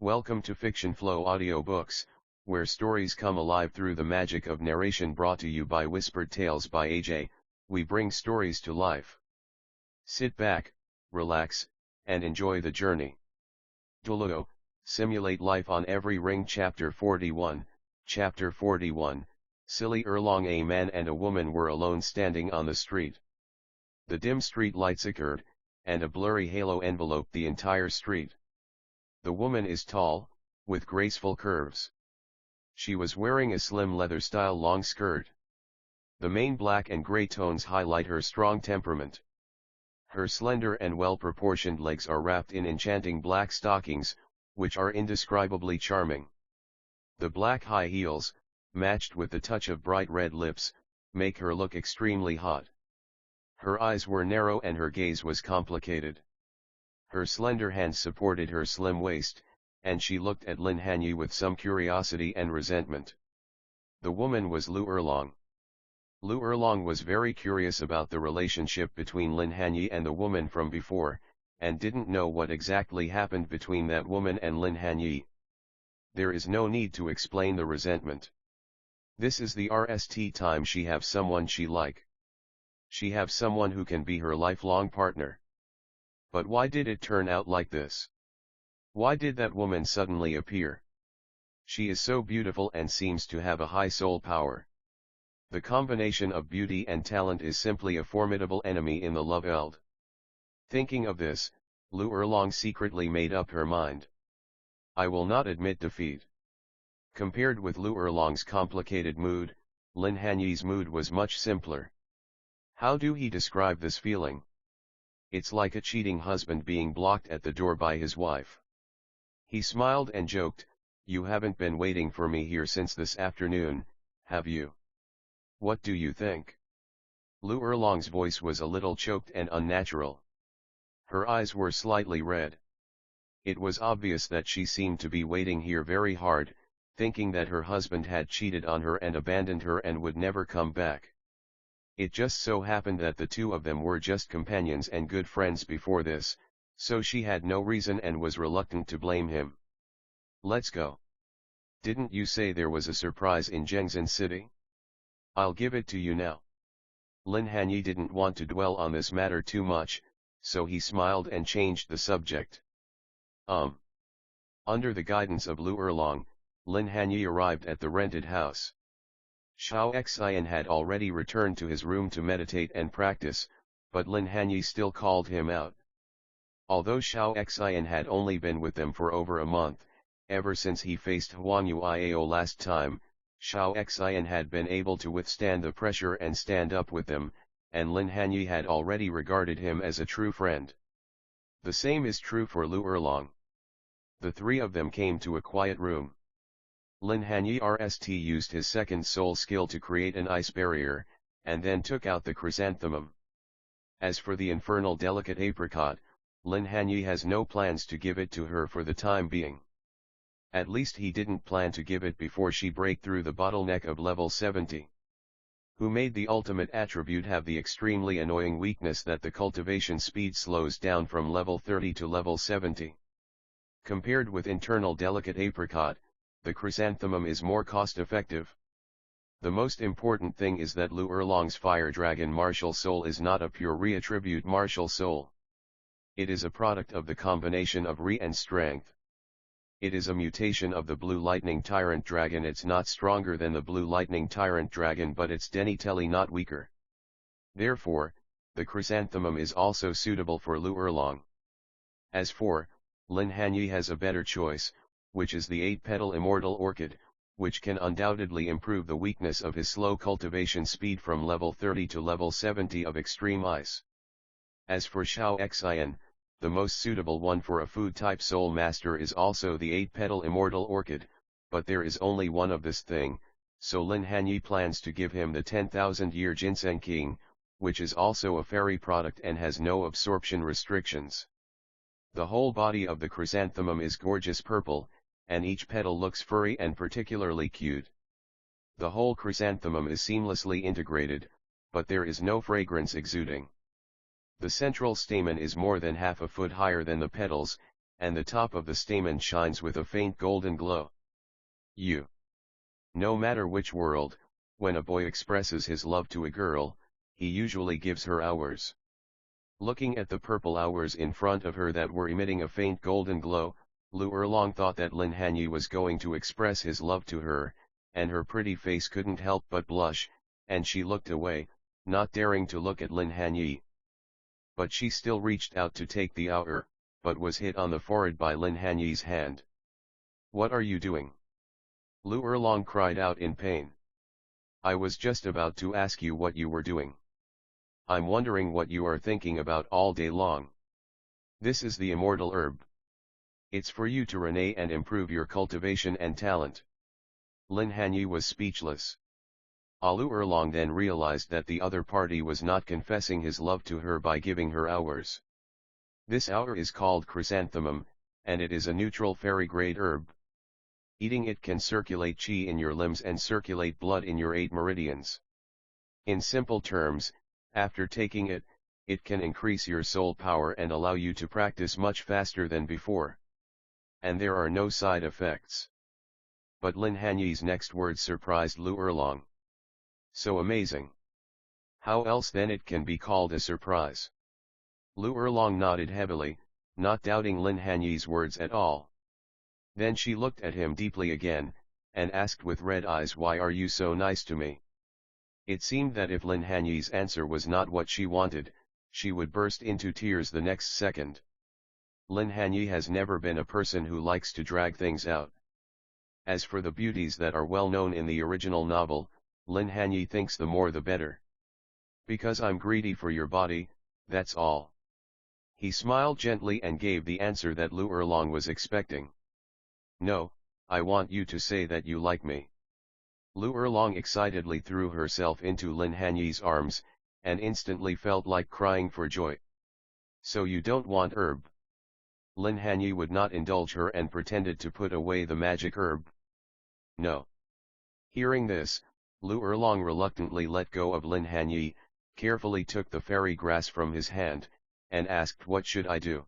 Welcome to Fiction Flow Audiobooks, where stories come alive through the magic of narration, brought to you by Whispered Tales by AJ. We bring stories to life. Sit back, relax, and enjoy the journey. Douluo, Simulate Life on Every Ring. Chapter 41. Chapter 41, Silly Erlong. A man and a woman were alone standing on the street. The dim street lights occurred, and a blurry halo enveloped the entire street. The woman is tall, with graceful curves. She was wearing a slim leather-style long skirt. The main black and gray tones highlight her strong temperament. Her slender and well-proportioned legs are wrapped in enchanting black stockings, which are indescribably charming. The black high heels, matched with the touch of bright red lips, make her look extremely hot. Her eyes were narrow and her gaze was complicated. Her slender hands supported her slim waist, and she looked at Lin Hanye with some curiosity and resentment. The woman was Lu Erlong. Lu Erlong was very curious about the relationship between Lin Hanye and the woman from before, and didn't know what exactly happened between that woman and Lin Hanye. There is no need to explain the resentment. This is the RST time she have someone she like. She have someone who can be her lifelong partner. But why did it turn out like this? Why did that woman suddenly appear? She is so beautiful and seems to have a high soul power. The combination of beauty and talent is simply a formidable enemy in the love eld. Thinking of this, Lu Erlong secretly made up her mind. I will not admit defeat. Compared with Lu Erlong's complicated mood, Lin Hanye's mood was much simpler. How do he describe this feeling? It's like a cheating husband being blocked at the door by his wife. He smiled and joked, "You haven't been waiting for me here since this afternoon, have you? What do you think?" Lu Erlong's voice was a little choked and unnatural. Her eyes were slightly red. It was obvious that she seemed to be waiting here very hard, thinking that her husband had cheated on her and abandoned her and would never come back. It just so happened that the two of them were just companions and good friends before this, so she had no reason and was reluctant to blame him. Let's go. Didn't you say there was a surprise in Zhengzhen City? I'll give it to you now. Lin Hanye didn't want to dwell on this matter too much, so he smiled and changed the subject. Under the guidance of Lu Erlong, Lin Hanye arrived at the rented house. Xiao Xian had already returned to his room to meditate and practice, but Lin Hanye still called him out. Although Xiao Xian had only been with them for over a month, ever since he faced Huang Yuiao last time, Xiao Xian had been able to withstand the pressure and stand up with them, and Lin Hanye had already regarded him as a true friend. The same is true for Lu Erlong. The three of them came to a quiet room. Lin Hanye used his second soul skill to create an ice barrier, and then took out the chrysanthemum. As for the infernal delicate apricot, Lin Hanye has no plans to give it to her for the time being. At least he didn't plan to give it before she break through the bottleneck of level 70. Who made the ultimate attribute have the extremely annoying weakness that the cultivation speed slows down from level 30 to level 70. Compared with internal delicate apricot, the chrysanthemum is more cost-effective. The most important thing is that Lu Erlong's fire dragon martial soul is not a pure re-attribute martial soul. It is a product of the combination of re and strength. It is a mutation of the Blue Lightning Tyrant dragon. It's not stronger than the Blue Lightning Tyrant dragon, but it's definitely not weaker. Therefore, the chrysanthemum is also suitable for Lu Erlong. As for Lin Hanye has a better choice, which is the 8-petal immortal orchid, which can undoubtedly improve the weakness of his slow cultivation speed from level 30 to level 70 of extreme ice. As for Xiao Xian, the most suitable one for a food-type soul master is also the 8-petal immortal orchid, but there is only one of this thing, so Lin Hanye plans to give him the 10,000-year ginseng king, which is also a fairy product and has no absorption restrictions. The whole body of the chrysanthemum is gorgeous purple, and each petal looks furry and particularly cute. The whole chrysanthemum is seamlessly integrated, but there is no fragrance exuding. The central stamen is more than half a foot higher than the petals, and the top of the stamen shines with a faint golden glow. No matter which world, when a boy expresses his love to a girl, he usually gives her hours. Looking at the purple hours in front of her that were emitting a faint golden glow, Lu Erlong thought that Lin Hanye was going to express his love to her, and her pretty face couldn't help but blush, and she looked away, not daring to look at Lin Hanye. But she still reached out to take the hour, but was hit on the forehead by Lin Hanye's hand. "What are you doing?" Lu Erlong cried out in pain. "I was just about to ask you what you were doing. I'm wondering what you are thinking about all day long. This is the immortal herb. It's for you to renee and improve your cultivation and talent." Lin Hanye was speechless. Lu Erlong then realized that the other party was not confessing his love to her by giving her hours. This hour is called chrysanthemum, and it is a neutral fairy-grade herb. Eating it can circulate qi in your limbs and circulate blood in your 8 meridians. In simple terms, after taking it, it can increase your soul power and allow you to practice much faster than before. And there are no side effects. But Lin Hanye's next words surprised Lu Erlong. "So amazing. How else then it can be called a surprise?" Lu Erlong nodded heavily, not doubting Lin Hanye's words at all. Then she looked at him deeply again, and asked with red eyes, "Why are you so nice to me?" It seemed that if Lin Hanye's answer was not what she wanted, she would burst into tears the next second. Lin Hanye has never been a person who likes to drag things out. As for the beauties that are well known in the original novel, Lin Hanye thinks the more the better. "Because I'm greedy for your body, that's all." He smiled gently and gave the answer that Lu Erlong was expecting. "No, I want you to say that you like me." Lu Erlong excitedly threw herself into Lin Hanye's arms, and instantly felt like crying for joy. "So you don't want herb?" Lin Hanye would not indulge her and pretended to put away the magic herb. "No." Hearing this, Lu Erlong reluctantly let go of Lin Hanye, carefully took the fairy grass from his hand, and asked, "What should I do?"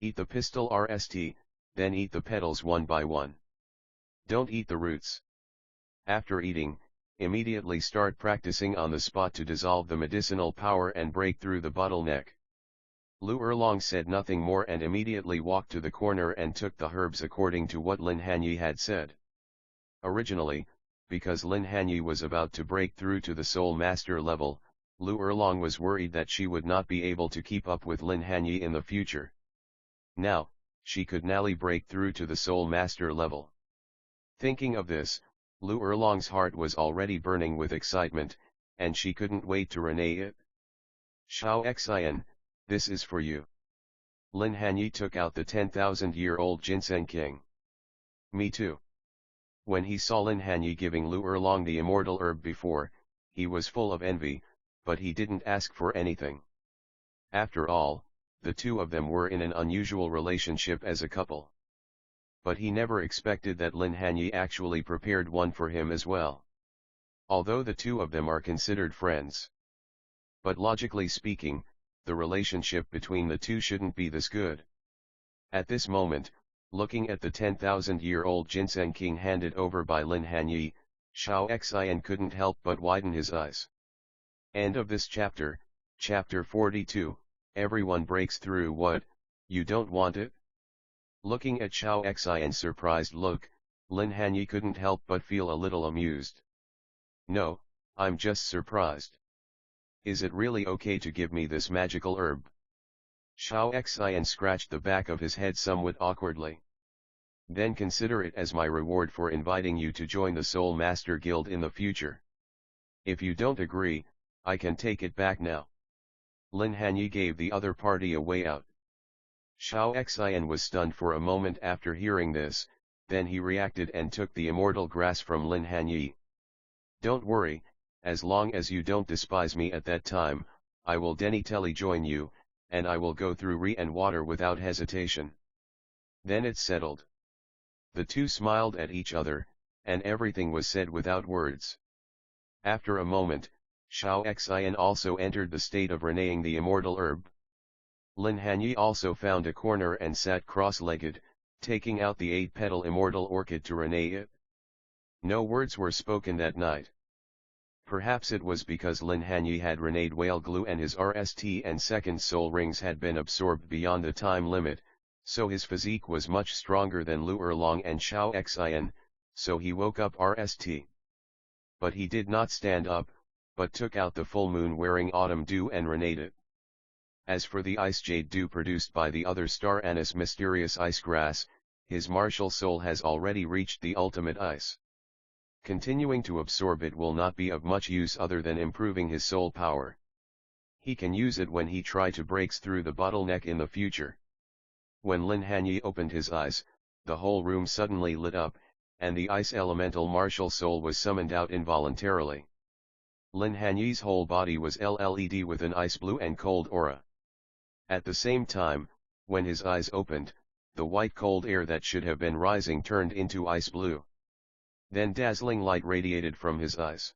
"Eat the pistil rst, then eat the petals one by one. Don't eat the roots. After eating, immediately start practicing on the spot to dissolve the medicinal power and break through the bottleneck." Lu Erlong said nothing more and immediately walked to the corner and took the herbs according to what Lin Hanye had said. Originally, because Lin Hanye was about to break through to the Soul Master level, Lu Erlong was worried that she would not be able to keep up with Lin Hanye in the future. Now, she could nally break through to the Soul Master level. Thinking of this, Lu Erlong's heart was already burning with excitement, and she couldn't wait to renee it. "Shao Xian, this is for you." Lin Hanye took out the 10,000-year-old ginseng king. "Me too." When he saw Lin Hanye giving Lu Erlong the immortal herb before, he was full of envy, but he didn't ask for anything. After all, the two of them were in an unusual relationship as a couple. But he never expected that Lin Hanye actually prepared one for him as well. Although the two of them are considered friends. But logically speaking, the relationship between the two shouldn't be this good. At this moment, looking at the 10,000-year-old ginseng king handed over by Lin Hanye, Shao Xian couldn't help but widen his eyes. End of this chapter, Chapter 42, Everyone Breaks Through What, You Don't Want It? Looking at Shao Xian's surprised look, Lin Hanye couldn't help but feel a little amused. "No, I'm just surprised. Is it really okay to give me this magical herb?" Shao Xian scratched the back of his head somewhat awkwardly. "Then consider it as my reward for inviting you to join the Soul Master Guild in the future. If you don't agree, I can take it back now." Lin Hanye gave the other party a way out. Shao Xian was stunned for a moment after hearing this, then he reacted and took the immortal grass from Lin Hanye. "Don't worry, as long as you don't despise me at that time, I will definitely join you, and I will go through re and water without hesitation. Then it's settled." The two smiled at each other, and everything was said without words. After a moment, Shao Xian also entered the state of reneeing the immortal herb. Lin Hanye also found a corner and sat cross-legged, taking out the 8-petal immortal orchid to renee it. No words were spoken that night. Perhaps it was because Lin Hanye had reneed whale glue and his RST and second soul rings had been absorbed beyond the time limit, so his physique was much stronger than Lu Erlong and Xiao Xian, so he woke up RST. But he did not stand up, but took out the full moon wearing autumn dew and reneed it. As for the ice jade dew produced by the other star anise mysterious ice grass, his martial soul has already reached the ultimate ice. Continuing to absorb it will not be of much use other than improving his soul power. He can use it when he try to breaks through the bottleneck in the future. When Lin Hanye opened his eyes, the whole room suddenly lit up, and the ice elemental martial soul was summoned out involuntarily. Lin Hanye's whole body was LED with an ice blue and cold aura. At the same time, when his eyes opened, the white cold air that should have been rising turned into ice blue. Then dazzling light radiated from his eyes.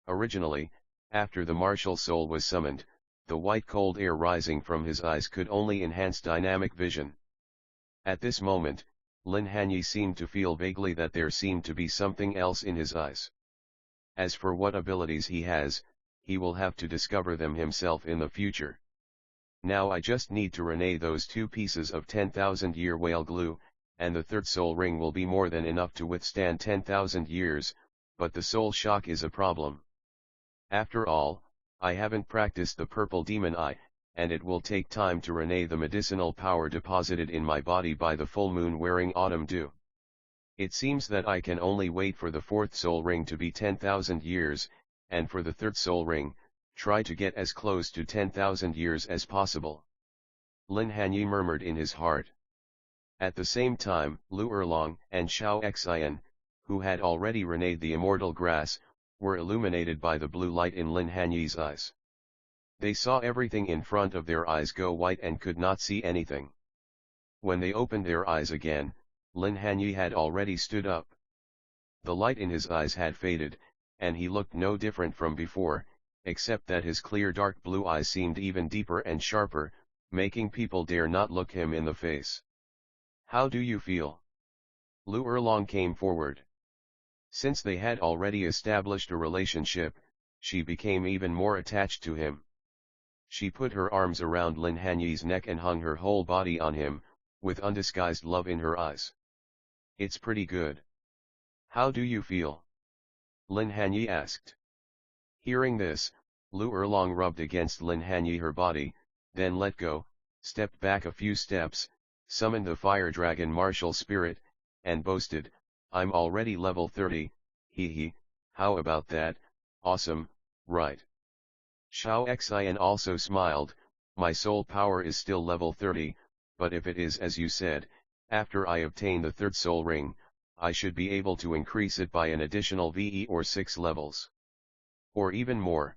Originally, after the martial soul was summoned, the white cold air rising from his eyes could only enhance dynamic vision. At this moment, Lin Hanye seemed to feel vaguely that there seemed to be something else in his eyes. As for what abilities he has, he will have to discover them himself in the future. Now I just need to renee those 2 pieces of 10,000-year whale glue, and the third soul ring will be more than enough to withstand 10,000 years, but the soul shock is a problem. After all, I haven't practiced the purple demon eye, and it will take time to renee the medicinal power deposited in my body by the full moon wearing autumn dew. It seems that I can only wait for the fourth soul ring to be 10,000 years, and for the third soul ring, try to get as close to 10,000 years as possible. Lin Hanye murmured in his heart. At the same time, Lu Erlong and Xiao Xian, who had already reneed the immortal grass, were illuminated by the blue light in Lin Hanye's eyes. They saw everything in front of their eyes go white and could not see anything. When they opened their eyes again, Lin Hanye had already stood up. The light in his eyes had faded, and he looked no different from before, except that his clear dark blue eyes seemed even deeper and sharper, making people dare not look him in the face. How do you feel? Lu Erlong came forward. Since they had already established a relationship, she became even more attached to him. She put her arms around Lin Hanye's neck and hung her whole body on him, with undisguised love in her eyes. It's pretty good. How do you feel? Lin Hanye asked. Hearing this, Lu Erlong rubbed against Lin Hanye her body, then let go, stepped back a few steps, summoned the fire dragon martial spirit, and boasted, I'm already level 30, hee, how about that, awesome, right? Xiao Xian also smiled, my soul power is still level 30, but if it is as you said, after I obtain the third soul ring, I should be able to increase it by an additional VE or 6 levels. Or even more.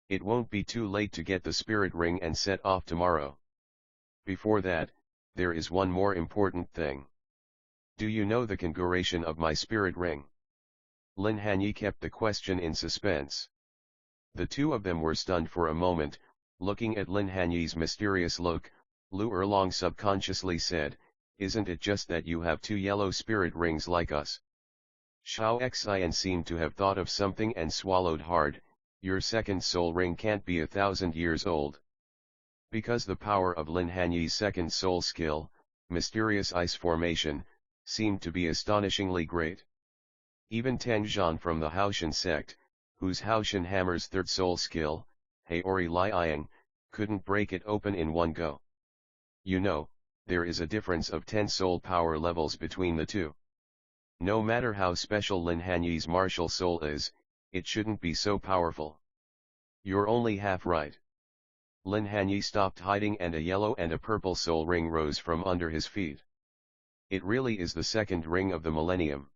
It won't be too late to get the spirit ring and set off tomorrow. Before that, there is one more important thing. Do you know the configuration of my spirit ring? Lin Hanye kept the question in suspense. The two of them were stunned for a moment, looking at Lin Hanye's mysterious look. Lu Erlong subconsciously said, isn't it just that you have 2 yellow spirit rings like us? Xiao Xian seemed to have thought of something and swallowed hard, your second soul ring can't be 1,000 years old. Because the power of Lin Hanye's second soul skill, mysterious ice formation, seemed to be astonishingly great. Even Teng Zhan from the Haoshan sect, whose Haoshan hammer's third soul skill, Haori Liang, couldn't break it open in one go. You know, there is a difference of 10 soul power levels between the two. No matter how special Lin Hanye's martial soul is, it shouldn't be so powerful. You're only half right. Lin Hanye stopped hiding and a yellow and a purple soul ring rose from under his feet. It really is the second ring of the millennium.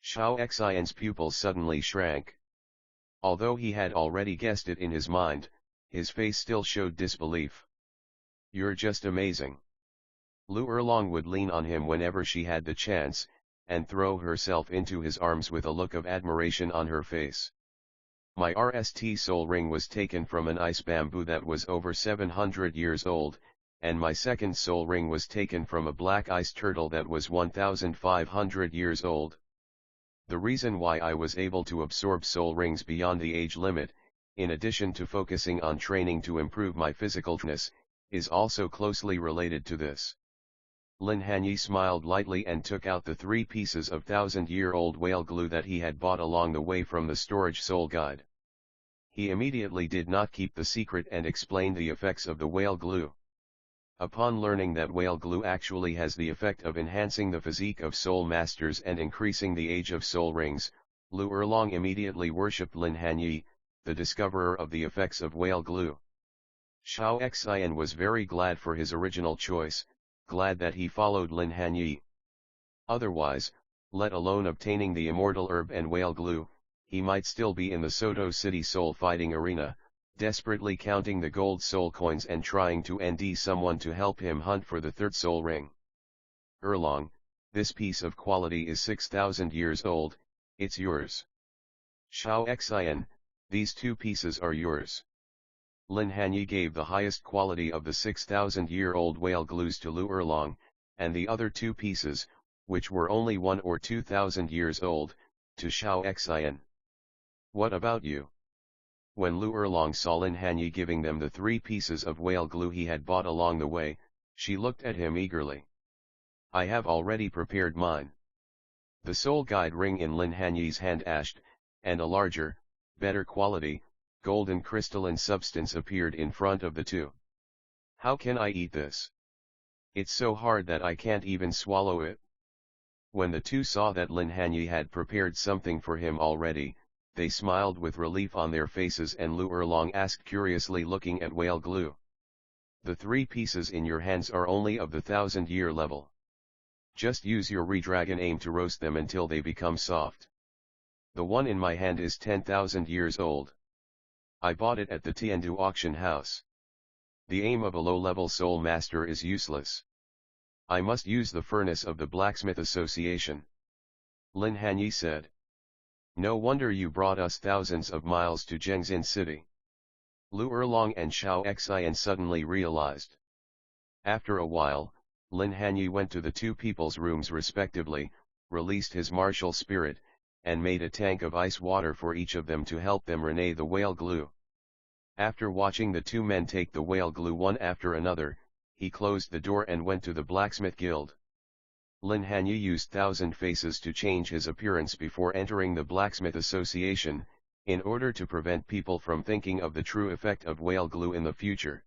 Xiao Xian's pupils suddenly shrank. Although he had already guessed it in his mind, his face still showed disbelief. You're just amazing. Lu Erlong would lean on him whenever she had the chance, and throw herself into his arms with a look of admiration on her face. My RST soul ring was taken from an ice bamboo that was over 700 years old, and my second soul ring was taken from a black ice turtle that was 1,500 years old. The reason why I was able to absorb soul rings beyond the age limit, in addition to focusing on training to improve my physical fitness, is also closely related to this. Lin Hanye smiled lightly and took out the 3 pieces of 1,000-year-old whale glue that he had bought along the way from the storage soul guide. He immediately did not keep the secret and explained the effects of the whale glue. Upon learning that whale glue actually has the effect of enhancing the physique of soul masters and increasing the age of soul rings, Lu Erlong immediately worshipped Lin Hanye, the discoverer of the effects of whale glue. Xiao Xian was very glad for his original choice, glad that he followed Lin Hanye. Otherwise, let alone obtaining the immortal herb and whale glue, he might still be in the Soto City soul fighting arena, desperately counting the gold soul coins and trying to ND someone to help him hunt for the third soul ring. Erlong, this piece of quality is 6,000 years old, it's yours. Xiao Xian, these 2 pieces are yours. Lin Hanye gave the highest quality of the 6,000-year-old whale glues to Lu Erlong, and the other 2 pieces, which were only 1 or 2,000 years old, to Xiao Xian. What about you? When Lu Erlong saw Lin Hanye giving them the 3 pieces of whale glue he had bought along the way, she looked at him eagerly. I have already prepared mine. The soul guide ring in Lin Hanye's hand ashed, and a larger, better quality, golden crystalline substance appeared in front of the 2. How can I eat this? It's so hard that I can't even swallow it. When the 2 saw that Lin Hanye had prepared something for him already, they smiled with relief on their faces, and Lu Erlong asked curiously, looking at whale glue. The 3 pieces in your hands are only of the 1,000-year level. Just use your redragon aim to roast them until they become soft. The one in my hand is 10,000 years old. I bought it at the Tiandu auction house. The aim of a low-level soul master is useless. I must use the furnace of the Blacksmith Association. Lin Hanye said. No wonder you brought us thousands of miles to Zhengzin City. Lu Erlong and Xiao Xian suddenly realized. After a while, Lin Hanye went to the 2 people's rooms respectively, released his martial spirit, and made a tank of ice water for each of them to help them renee the whale glue. After watching the 2 men take the whale glue one after another, he closed the door and went to the blacksmith guild. Lin Hanye used 1,000 faces to change his appearance before entering the Blacksmith Association, in order to prevent people from thinking of the true effect of whale glue in the future.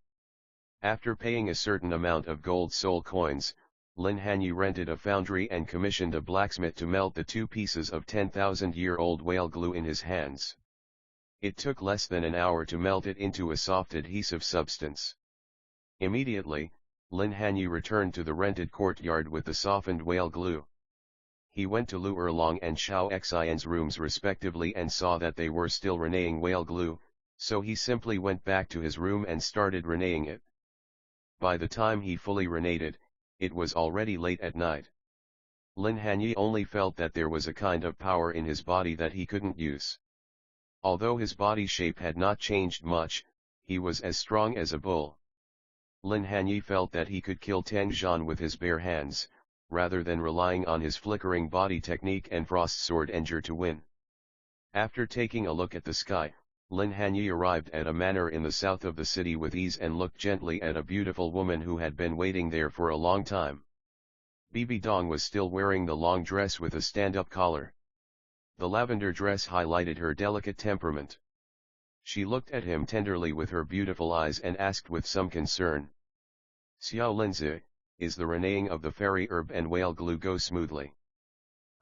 After paying a certain amount of gold soul coins, Lin Hanye rented a foundry and commissioned a blacksmith to melt the 2 pieces of 10,000-year-old whale glue in his hands. It took less than an hour to melt it into a soft adhesive substance. Immediately, Lin Hanye returned to the rented courtyard with the softened whale glue. He went to Lu Erlong and Xiao Xian's rooms respectively and saw that they were still reneeing whale glue, so he simply went back to his room and started reneeing it. By the time he fully reneed it was already late at night. Lin Hanye only felt that there was a kind of power in his body that he couldn't use. Although his body shape had not changed much, he was as strong as a bull. Lin Hanye felt that he could kill Tang Zhan with his bare hands, rather than relying on his flickering body technique and frost sword Enger to win. After taking a look at the sky, Lin Hanye arrived at a manor in the south of the city with ease and looked gently at a beautiful woman who had been waiting there for a long time. Bibi Dong was still wearing the long dress with a stand-up collar. The lavender dress highlighted her delicate temperament. She looked at him tenderly with her beautiful eyes and asked with some concern. Xiao Linzi, is the reneeing of the fairy herb and whale glue go smoothly?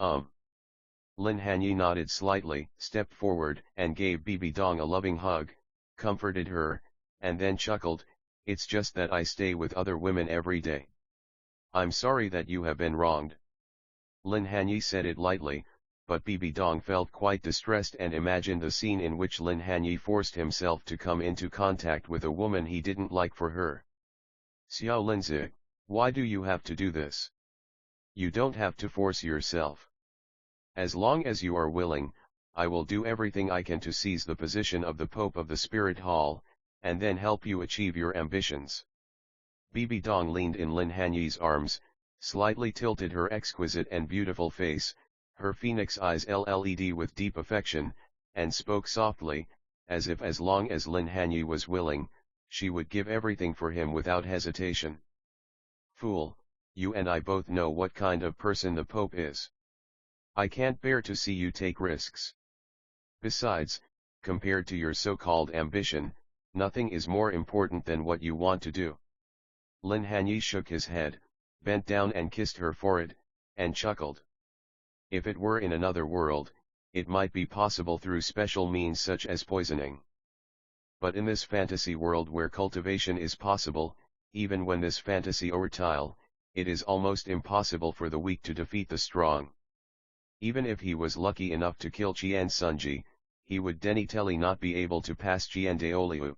Lin Hanye nodded slightly, stepped forward and gave Bibi Dong a loving hug, comforted her, and then chuckled, it's just that I stay with other women every day. I'm sorry that you have been wronged. Lin Hanye said it lightly, but Bibi Dong felt quite distressed and imagined the scene in which Lin Hanye forced himself to come into contact with a woman he didn't like for her. Xiao Linzi, why do you have to do this? You don't have to force yourself. As long as you are willing, I will do everything I can to seize the position of the Pope of the Spirit Hall, and then help you achieve your ambitions. Bibi Dong leaned in Lin Hanye's arms, slightly tilted her exquisite and beautiful face, her phoenix eyes LED with deep affection, and spoke softly, as if as long as Lin Hanye was willing, she would give everything for him without hesitation. Fool, you and I both know what kind of person the Pope is. I can't bear to see you take risks. Besides, compared to your so-called ambition, nothing is more important than what you want to do. Lin Hanye shook his head, bent down and kissed her forehead, and chuckled. If it were in another world, it might be possible through special means such as poisoning. But in this fantasy world where cultivation is possible, even when this fantasy fertile, it is almost impossible for the weak to defeat the strong. Even if he was lucky enough to kill Qian Sunji, he would definitely not be able to pass Qian Douluo.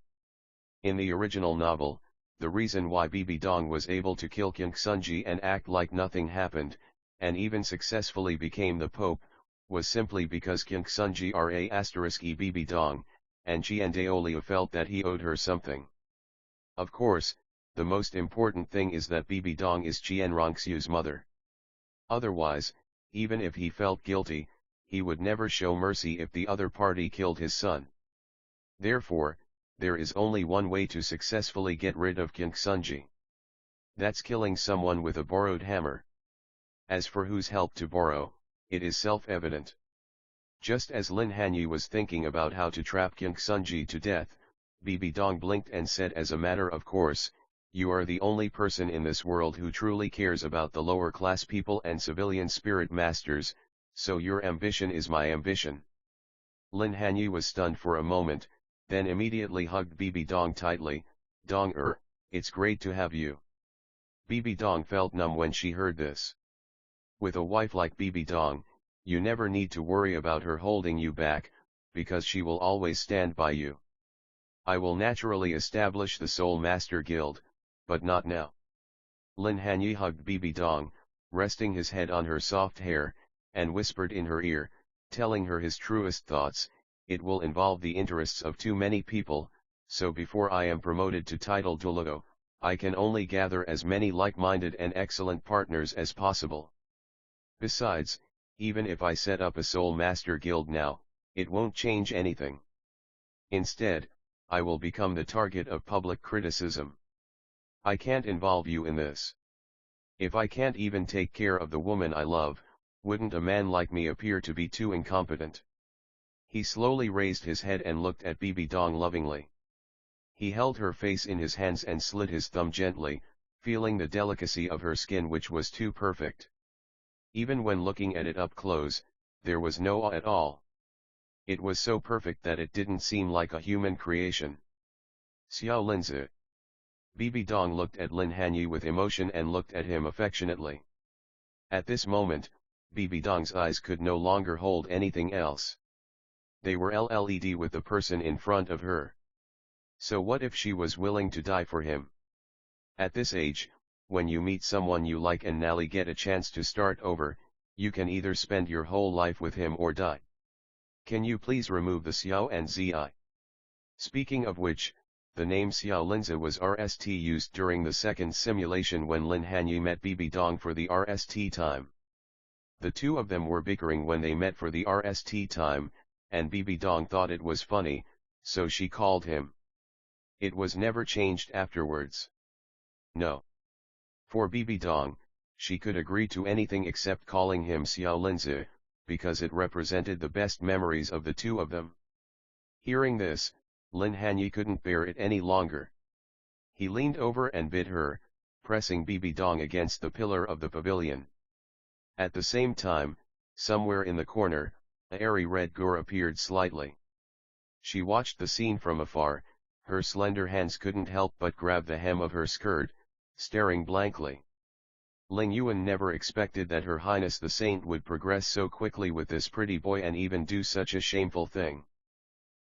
In the original novel, the reason why Bibi Dong was able to kill Qian Sunji and act like nothing happened, and even successfully became the Pope, was simply because Qian Sunji **e Bibi Dong, and Qian Douluo felt that he owed her something. Of course, the most important thing is that Bibi Dong is Qian Rongxiu's mother. Otherwise, even if he felt guilty, he would never show mercy if the other party killed his son. Therefore, there is only one way to successfully get rid of Qian Sunji. That's killing someone with a borrowed hammer. As for whose help to borrow, it is self-evident. Just as Lin Hanye was thinking about how to trap Qian Sunji to death, Bibi Dong blinked and said as a matter of course, "You are the only person in this world who truly cares about the lower class people and civilian spirit masters, so your ambition is my ambition." Lin Hanye was stunned for a moment, then immediately hugged Bibi Dong tightly. "Dong it's great to have you." Bibi Dong felt numb when she heard this. With a wife like Bibi Dong, you never need to worry about her holding you back, because she will always stand by you. I will naturally establish the Soul Master Guild, but not now. Lin Hanye hugged Bibi Dong, resting his head on her soft hair, and whispered in her ear, telling her his truest thoughts. It will involve the interests of too many people, so before I am promoted to title Douluo, I can only gather as many like-minded and excellent partners as possible. Besides, even if I set up a Soul Master Guild now, it won't change anything. Instead, I will become the target of public criticism. I can't involve you in this. If I can't even take care of the woman I love, wouldn't a man like me appear to be too incompetent? He slowly raised his head and looked at Bibi Dong lovingly. He held her face in his hands and slid his thumb gently, feeling the delicacy of her skin which was too perfect. Even when looking at it up close, there was no awe at all. It was so perfect that it didn't seem like a human creation. Xiao Linzi. Bibi Dong looked at Lin Hanye with emotion and looked at him affectionately. At this moment, Bibi Dong's eyes could no longer hold anything else. They were LED with the person in front of her. So what if she was willing to die for him? At this age, when you meet someone you like and now get a chance to start over, you can either spend your whole life with him or die. Can you please remove the Xiao and Zi? Speaking of which, the name Xiao Linzi was RST used during the second simulation when Lin Hanye met Bibi Dong for the RST time. The two of them were bickering when they met for the RST time, and Bibi Dong thought it was funny, so she called him. It was never changed afterwards. No. For Bibi Dong, she could agree to anything except calling him Xiao Linzi, because it represented the best memories of the two of them. Hearing this, Lin Hanye couldn't bear it any longer. He leaned over and bit her, pressing Bibi Dong against the pillar of the pavilion. At the same time, somewhere in the corner, a airy red girl appeared slightly. She watched the scene from afar, her slender hands couldn't help but grab the hem of her skirt, staring blankly. Ling Yuan never expected that Her Highness the Saint would progress so quickly with this pretty boy and even do such a shameful thing.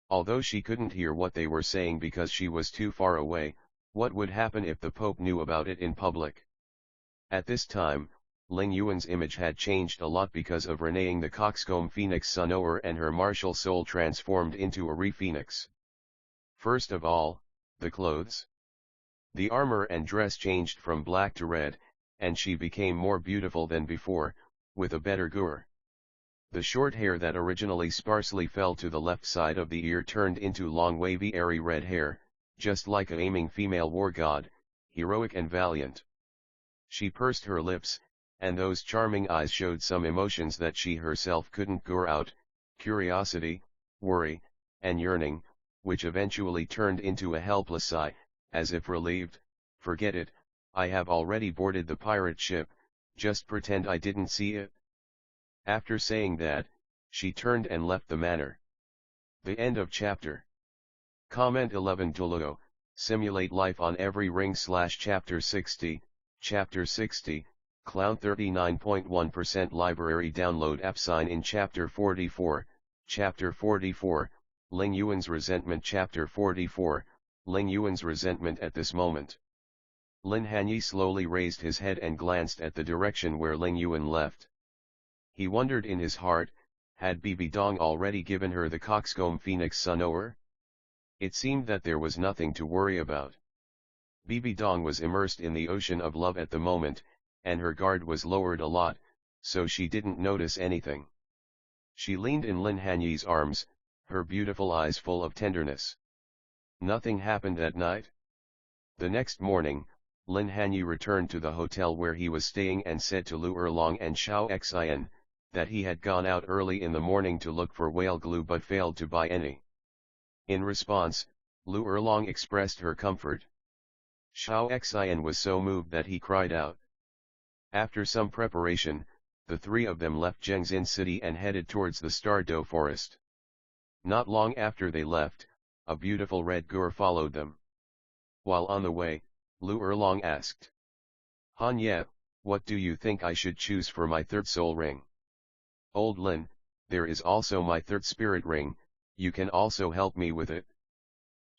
Although she couldn't hear what they were saying because she was too far away, what would happen if the Pope knew about it in public? At this time, Ling Yuan's image had changed a lot because of renaying the coxcomb phoenix Sunoer, and her martial soul transformed into a re-phoenix. First of all, the clothes. The armor and dress changed from black to red, and she became more beautiful than before, with a better gur. The short hair that originally sparsely fell to the left side of the ear turned into long wavy airy red hair, just like a aiming female war god, heroic and valiant. She pursed her lips, and those charming eyes showed some emotions that she herself couldn't gur out: curiosity, worry, and yearning, which eventually turned into a helpless sigh, as if relieved. Forget it, I have already boarded the pirate ship, just pretend I didn't see it. After saying that, she turned and left the manor. The end of chapter. Comment 11 Douluo, simulate life on every ring / chapter 60, chapter 60, clown 39.1% library download app sign in chapter 44, Ling Yuan's resentment chapter 44, Ling Yuan's resentment at this moment. Lin Hanye slowly raised his head and glanced at the direction where Ling Yuan left. He wondered in his heart, had Bibi Dong already given her the coxcomb phoenix Sunoer? It seemed that there was nothing to worry about. Bibi Dong was immersed in the ocean of love at the moment, and her guard was lowered a lot, so she didn't notice anything. She leaned in Lin Hanye's arms, her beautiful eyes full of tenderness. Nothing happened that night. The next morning, Lin Hanye returned to the hotel where he was staying and said to Lu Erlong and Xiao Xian, that he had gone out early in the morning to look for whale glue but failed to buy any. In response, Lu Erlong expressed her comfort. Xiao Xian was so moved that he cried out. After some preparation, the three of them left Zhengzin City and headed towards the Stardo Forest. Not long after they left, a beautiful red gur followed them. While on the way, Lu Erlong asked, Hanye, what do you think I should choose for my third soul ring? Old Lin, there is also my third spirit ring, you can also help me with it.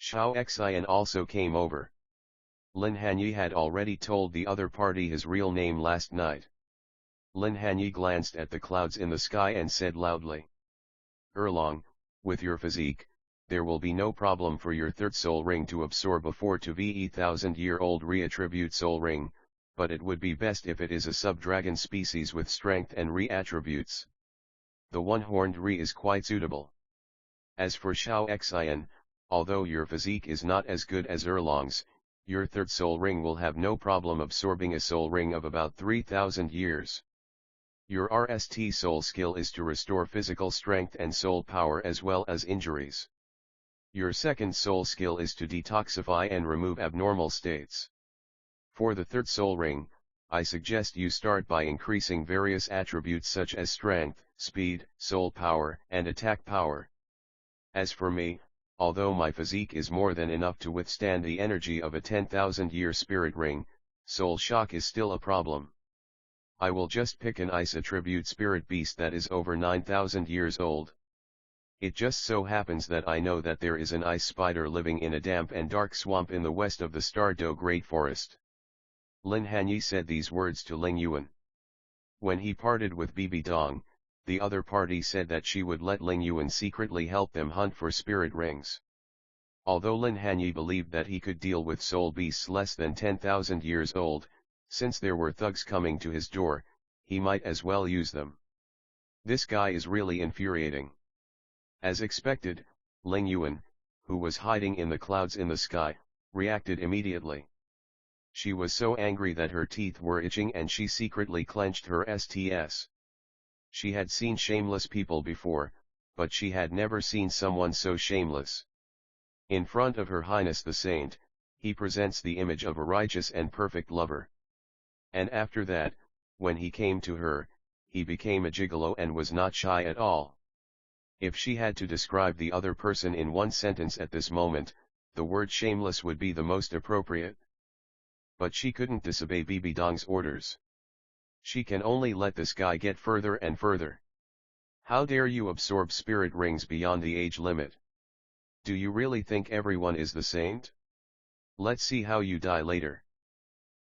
Xiao Xian also came over. Lin Hanye had already told the other party his real name last night. Lin Hanye glanced at the clouds in the sky and said loudly, Erlong, with your physique, there will be no problem for your third soul ring to absorb a 4-to-VE 1000-year-old re-attribute soul ring, but it would be best if it is a sub-dragon species with strength and re-attributes. The one-horned re is quite suitable. As for Xiao Xian, although your physique is not as good as Erlong's, your third soul ring will have no problem absorbing a soul ring of about 3000 years. Your RST soul skill is to restore physical strength and soul power as well as injuries. Your second soul skill is to detoxify and remove abnormal states. For the third soul ring, I suggest you start by increasing various attributes such as strength, speed, soul power, and attack power. As for me, although my physique is more than enough to withstand the energy of a 10,000-year spirit ring, soul shock is still a problem. I will just pick an ice attribute spirit beast that is over 9,000 years old. It just so happens that I know that there is an ice spider living in a damp and dark swamp in the west of the Stardo Great Forest. Lin Hanye said these words to Ling Yuan. When he parted with Bibi Dong, the other party said that she would let Ling Yuan secretly help them hunt for spirit rings. Although Lin Hanye believed that he could deal with soul beasts less than 10,000 years old, since there were thugs coming to his door, he might as well use them. This guy is really infuriating. As expected, Ling Yuan, who was hiding in the clouds in the sky, reacted immediately. She was so angry that her teeth were itching and she secretly clenched her STS. She had seen shameless people before, but she had never seen someone so shameless. In front of Her Highness the Saint, he presents the image of a righteous and perfect lover. And after that, when he came to her, he became a gigolo and was not shy at all. If she had to describe the other person in one sentence at this moment, the word shameless would be the most appropriate. But she couldn't disobey Bibi Dong's orders. She can only let this guy get further and further. How dare you absorb spirit rings beyond the age limit? Do you really think everyone is the saint? Let's see how you die later.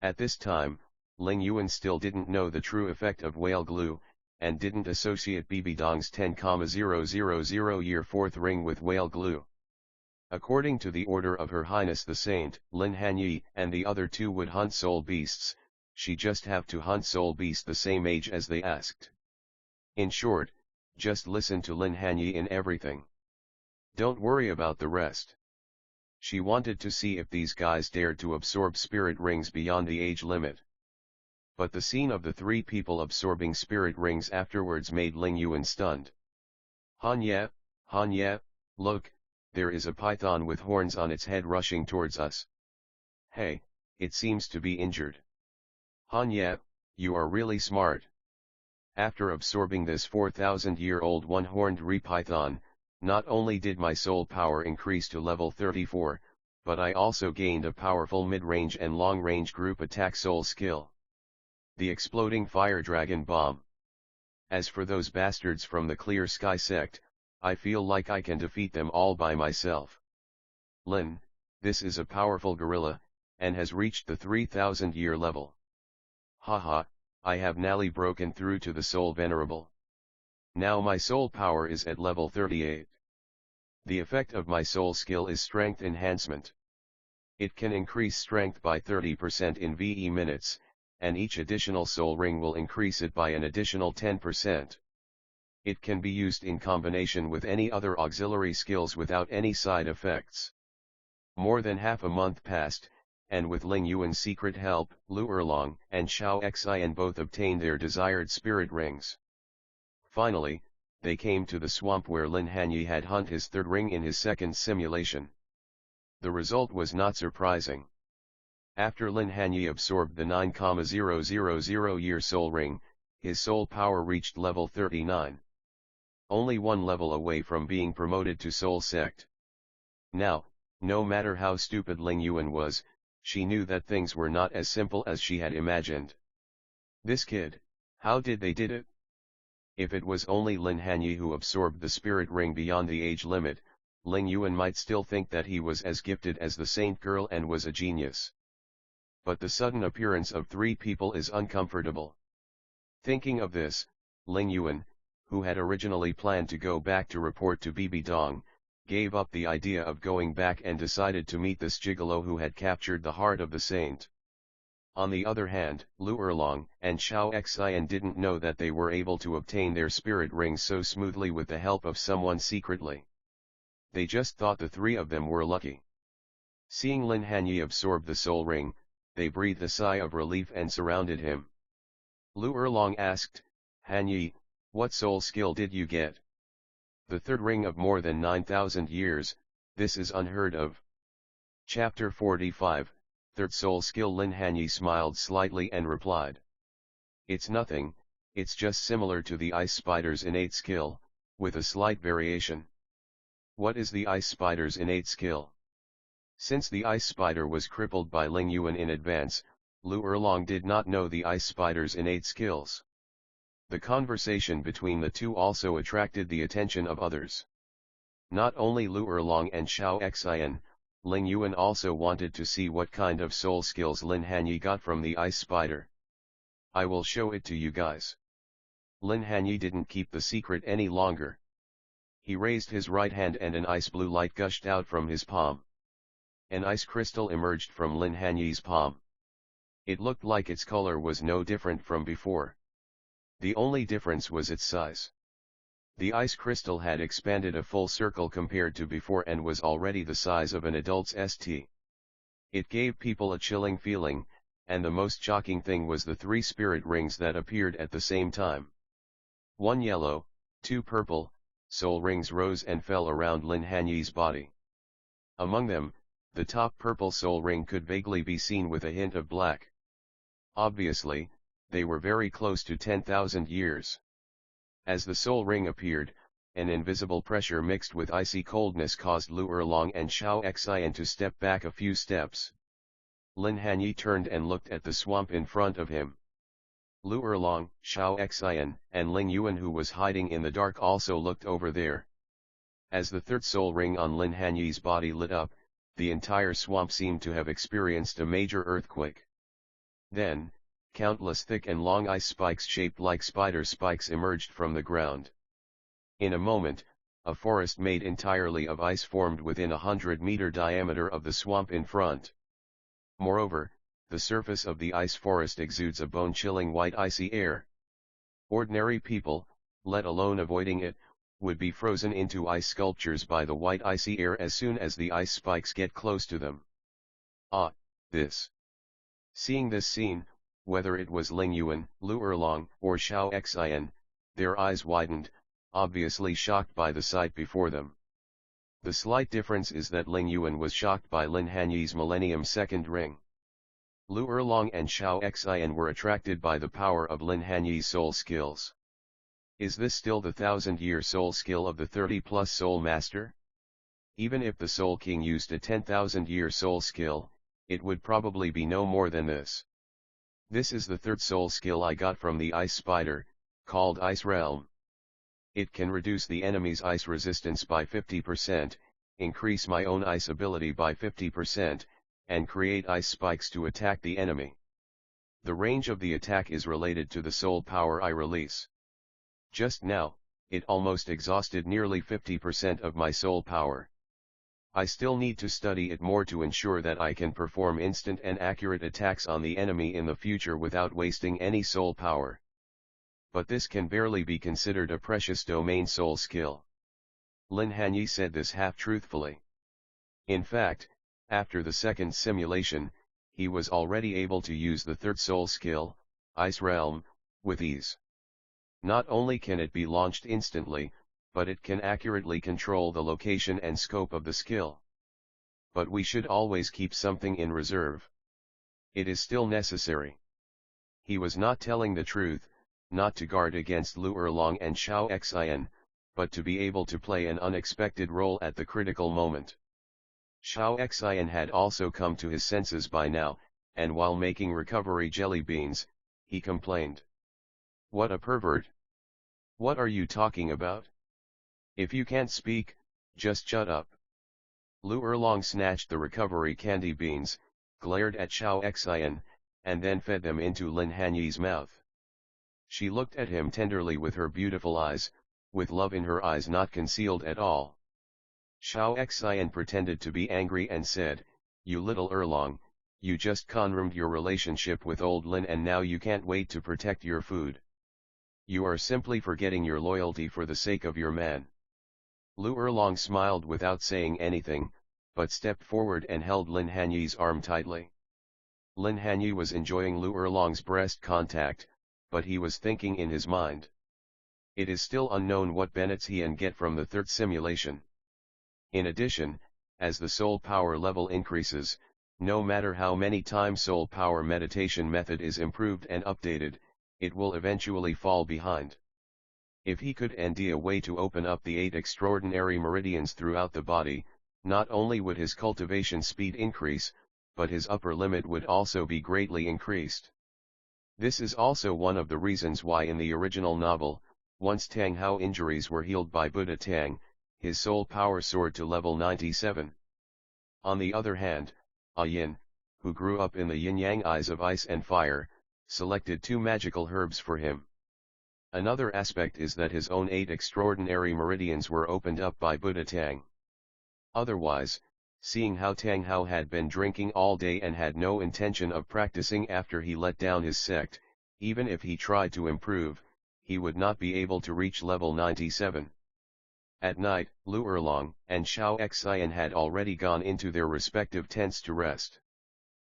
At this time, Ling Yuan still didn't know the true effect of whale glue, and didn't associate Bibi Dong's 10,000 year fourth ring with whale glue. According to the order of Her Highness the Saint, Lin Hanye and the other two would hunt soul beasts, she just have to hunt soul beast the same age as they asked. In short, just listen to Lin Hanye in everything. Don't worry about the rest. She wanted to see if these guys dared to absorb spirit rings beyond the age limit. But the scene of the three people absorbing spirit rings afterwards made Ling Yuan stunned. Hanye, Hanye, look, there is a python with horns on its head rushing towards us. Hey, it seems to be injured. Hanye, you are really smart. After absorbing this 4,000-year-old one-horned re-python, not only did my soul power increase to level 34, but I also gained a powerful mid-range and long-range group attack soul skill. The exploding fire dragon bomb. As for those bastards from the Clear Sky sect, I feel like I can defeat them all by myself. Lin, this is a powerful gorilla, and has reached the 3,000-year level. Haha, I have nearly broken through to the soul venerable. Now my soul power is at level 38. The effect of my soul skill is strength enhancement. It can increase strength by 30% in VE minutes, and each additional soul ring will increase it by an additional 10%. It can be used in combination with any other auxiliary skills without any side effects. More than half a month passed, and with Ling Yuan's secret help, Lu Erlong and Xiao Xian both obtained their desired spirit rings. Finally, they came to the swamp where Lin Hanye had hunted his third ring in his second simulation. The result was not surprising. After Lin Hanye absorbed the 9,000-year soul ring, his soul power reached level 39. Only one level away from being promoted to soul sect. Now, no matter how stupid Ling Yuan was, she knew that things were not as simple as she had imagined. This kid, how did they did it? If it was only Lin Hanye who absorbed the spirit ring beyond the age limit, Ling Yuan might still think that he was as gifted as the saint girl and was a genius. But the sudden appearance of three people is uncomfortable. Thinking of this, Ling Yuan, who had originally planned to go back to report to Bibi Dong, gave up the idea of going back and decided to meet this gigolo who had captured the heart of the saint. On the other hand, Lu Erlong and Xiao Xian didn't know that they were able to obtain their spirit rings so smoothly with the help of someone secretly. They just thought the three of them were lucky. Seeing Lin Hanye absorb the soul ring, they breathed a sigh of relief and surrounded him. Lu Erlong asked, Hanye, what soul skill did you get? The third ring of more than 9,000 years, this is unheard of. Chapter 45, Third Soul Skill. Lin Hanye smiled slightly and replied. It's nothing, it's just similar to the ice spider's innate skill, with a slight variation. What is the ice spider's innate skill? Since the ice spider was crippled by Ling Yuan in advance, Lu Erlong did not know the ice spider's innate skills. The conversation between the two also attracted the attention of others. Not only Lu Erlong and Xiao Xian, Ling Yuan also wanted to see what kind of soul skills Lin Hanye got from the ice spider. I will show it to you guys. Lin Hanye didn't keep the secret any longer. He raised his right hand and an ice blue light gushed out from his palm. An ice crystal emerged from Lin Hanye's palm. It looked like its color was no different from before. The only difference was its size. The ice crystal had expanded a full circle compared to before and was already the size of an adult's ST. It gave people a chilling feeling, and the most shocking thing was the three spirit rings that appeared at the same time. One yellow, two purple, soul rings rose and fell around Lin Hanye's body. Among them, the top purple soul ring could vaguely be seen with a hint of black. Obviously, they were very close to 10,000 years. As the soul ring appeared, an invisible pressure mixed with icy coldness caused Lu Erlong and Xiao Xian to step back a few steps. Lin Hanye turned and looked at the swamp in front of him. Lu Erlong, Xiao Xian, and Ling Yuan, who was hiding in the dark, also looked over there. As the third soul ring on Lin Hanye's body lit up, the entire swamp seemed to have experienced a major earthquake. Then, countless thick and long ice spikes shaped like spider spikes emerged from the ground. In a moment, a forest made entirely of ice formed within 100-meter diameter of the swamp in front. Moreover, the surface of the ice forest exudes a bone-chilling white icy air. Ordinary people, let alone avoiding it, would be frozen into ice sculptures by the white icy air as soon as the ice spikes get close to them. Ah, this. Seeing this scene, whether it was Ling Yuan, Lu Erlong, or Xiao Xian, their eyes widened, obviously shocked by the sight before them. The slight difference is that Ling Yuan was shocked by Lin Hanye's Millennium Second Ring. Lu Erlong and Xiao Xian were attracted by the power of Lin Hanye's soul skills. Is this still the 1,000-year soul skill of the 30-plus soul master? Even if the Soul King used a 10,000-year soul skill, it would probably be no more than this. This is the third soul skill I got from the ice spider, called Ice Realm. It can reduce the enemy's ice resistance by 50%, increase my own ice ability by 50%, and create ice spikes to attack the enemy. The range of the attack is related to the soul power I release. Just now, it almost exhausted nearly 50% of my soul power. I still need to study it more to ensure that I can perform instant and accurate attacks on the enemy in the future without wasting any soul power. But this can barely be considered a precious domain soul skill. Lin Hanye said this half-truthfully. In fact, after the second simulation, he was already able to use the third soul skill, Ice Realm, with ease. Not only can it be launched instantly, but it can accurately control the location and scope of the skill. But we should always keep something in reserve. It is still necessary. He was not telling the truth, not to guard against Lu Erlong and Xiao Xian, but to be able to play an unexpected role at the critical moment. Xiao Xian had also come to his senses by now, and while making recovery jelly beans, he complained. What a pervert! What are you talking about? If you can't speak, just shut up. Lu Erlong snatched the recovery candy beans, glared at Xiao Xian, and then fed them into Lin Hanye's mouth. She looked at him tenderly with her beautiful eyes, with love in her eyes not concealed at all. Xiao Xian pretended to be angry and said, "You little Erlong, you just confirmed your relationship with old Lin and now you can't wait to protect your food. You are simply forgetting your loyalty for the sake of your man." Lu Erlong smiled without saying anything, but stepped forward and held Lin Hanye's arm tightly. Lin Hanye was enjoying Lu Erlong's breast contact, but he was thinking in his mind. It is still unknown what benefits he can get from the third simulation. In addition, as the soul power level increases, no matter how many times soul power meditation method is improved and updated, it will eventually fall behind. If he could find a way to open up the 8 extraordinary meridians throughout the body, not only would his cultivation speed increase, but his upper limit would also be greatly increased. This is also one of the reasons why in the original novel, once Tang Hao injuries were healed by Buddha Tang, his soul power soared to level 97. On the other hand, A Yin, who grew up in the yin-yang eyes of ice and fire, selected 2 magical herbs for him. Another aspect is that his own 8 extraordinary meridians were opened up by Buddha Tang. Otherwise, seeing how Tang Hao had been drinking all day and had no intention of practicing after he let down his sect, even if he tried to improve, he would not be able to reach level 97. At night, Lu Erlong and Xiao Xian had already gone into their respective tents to rest.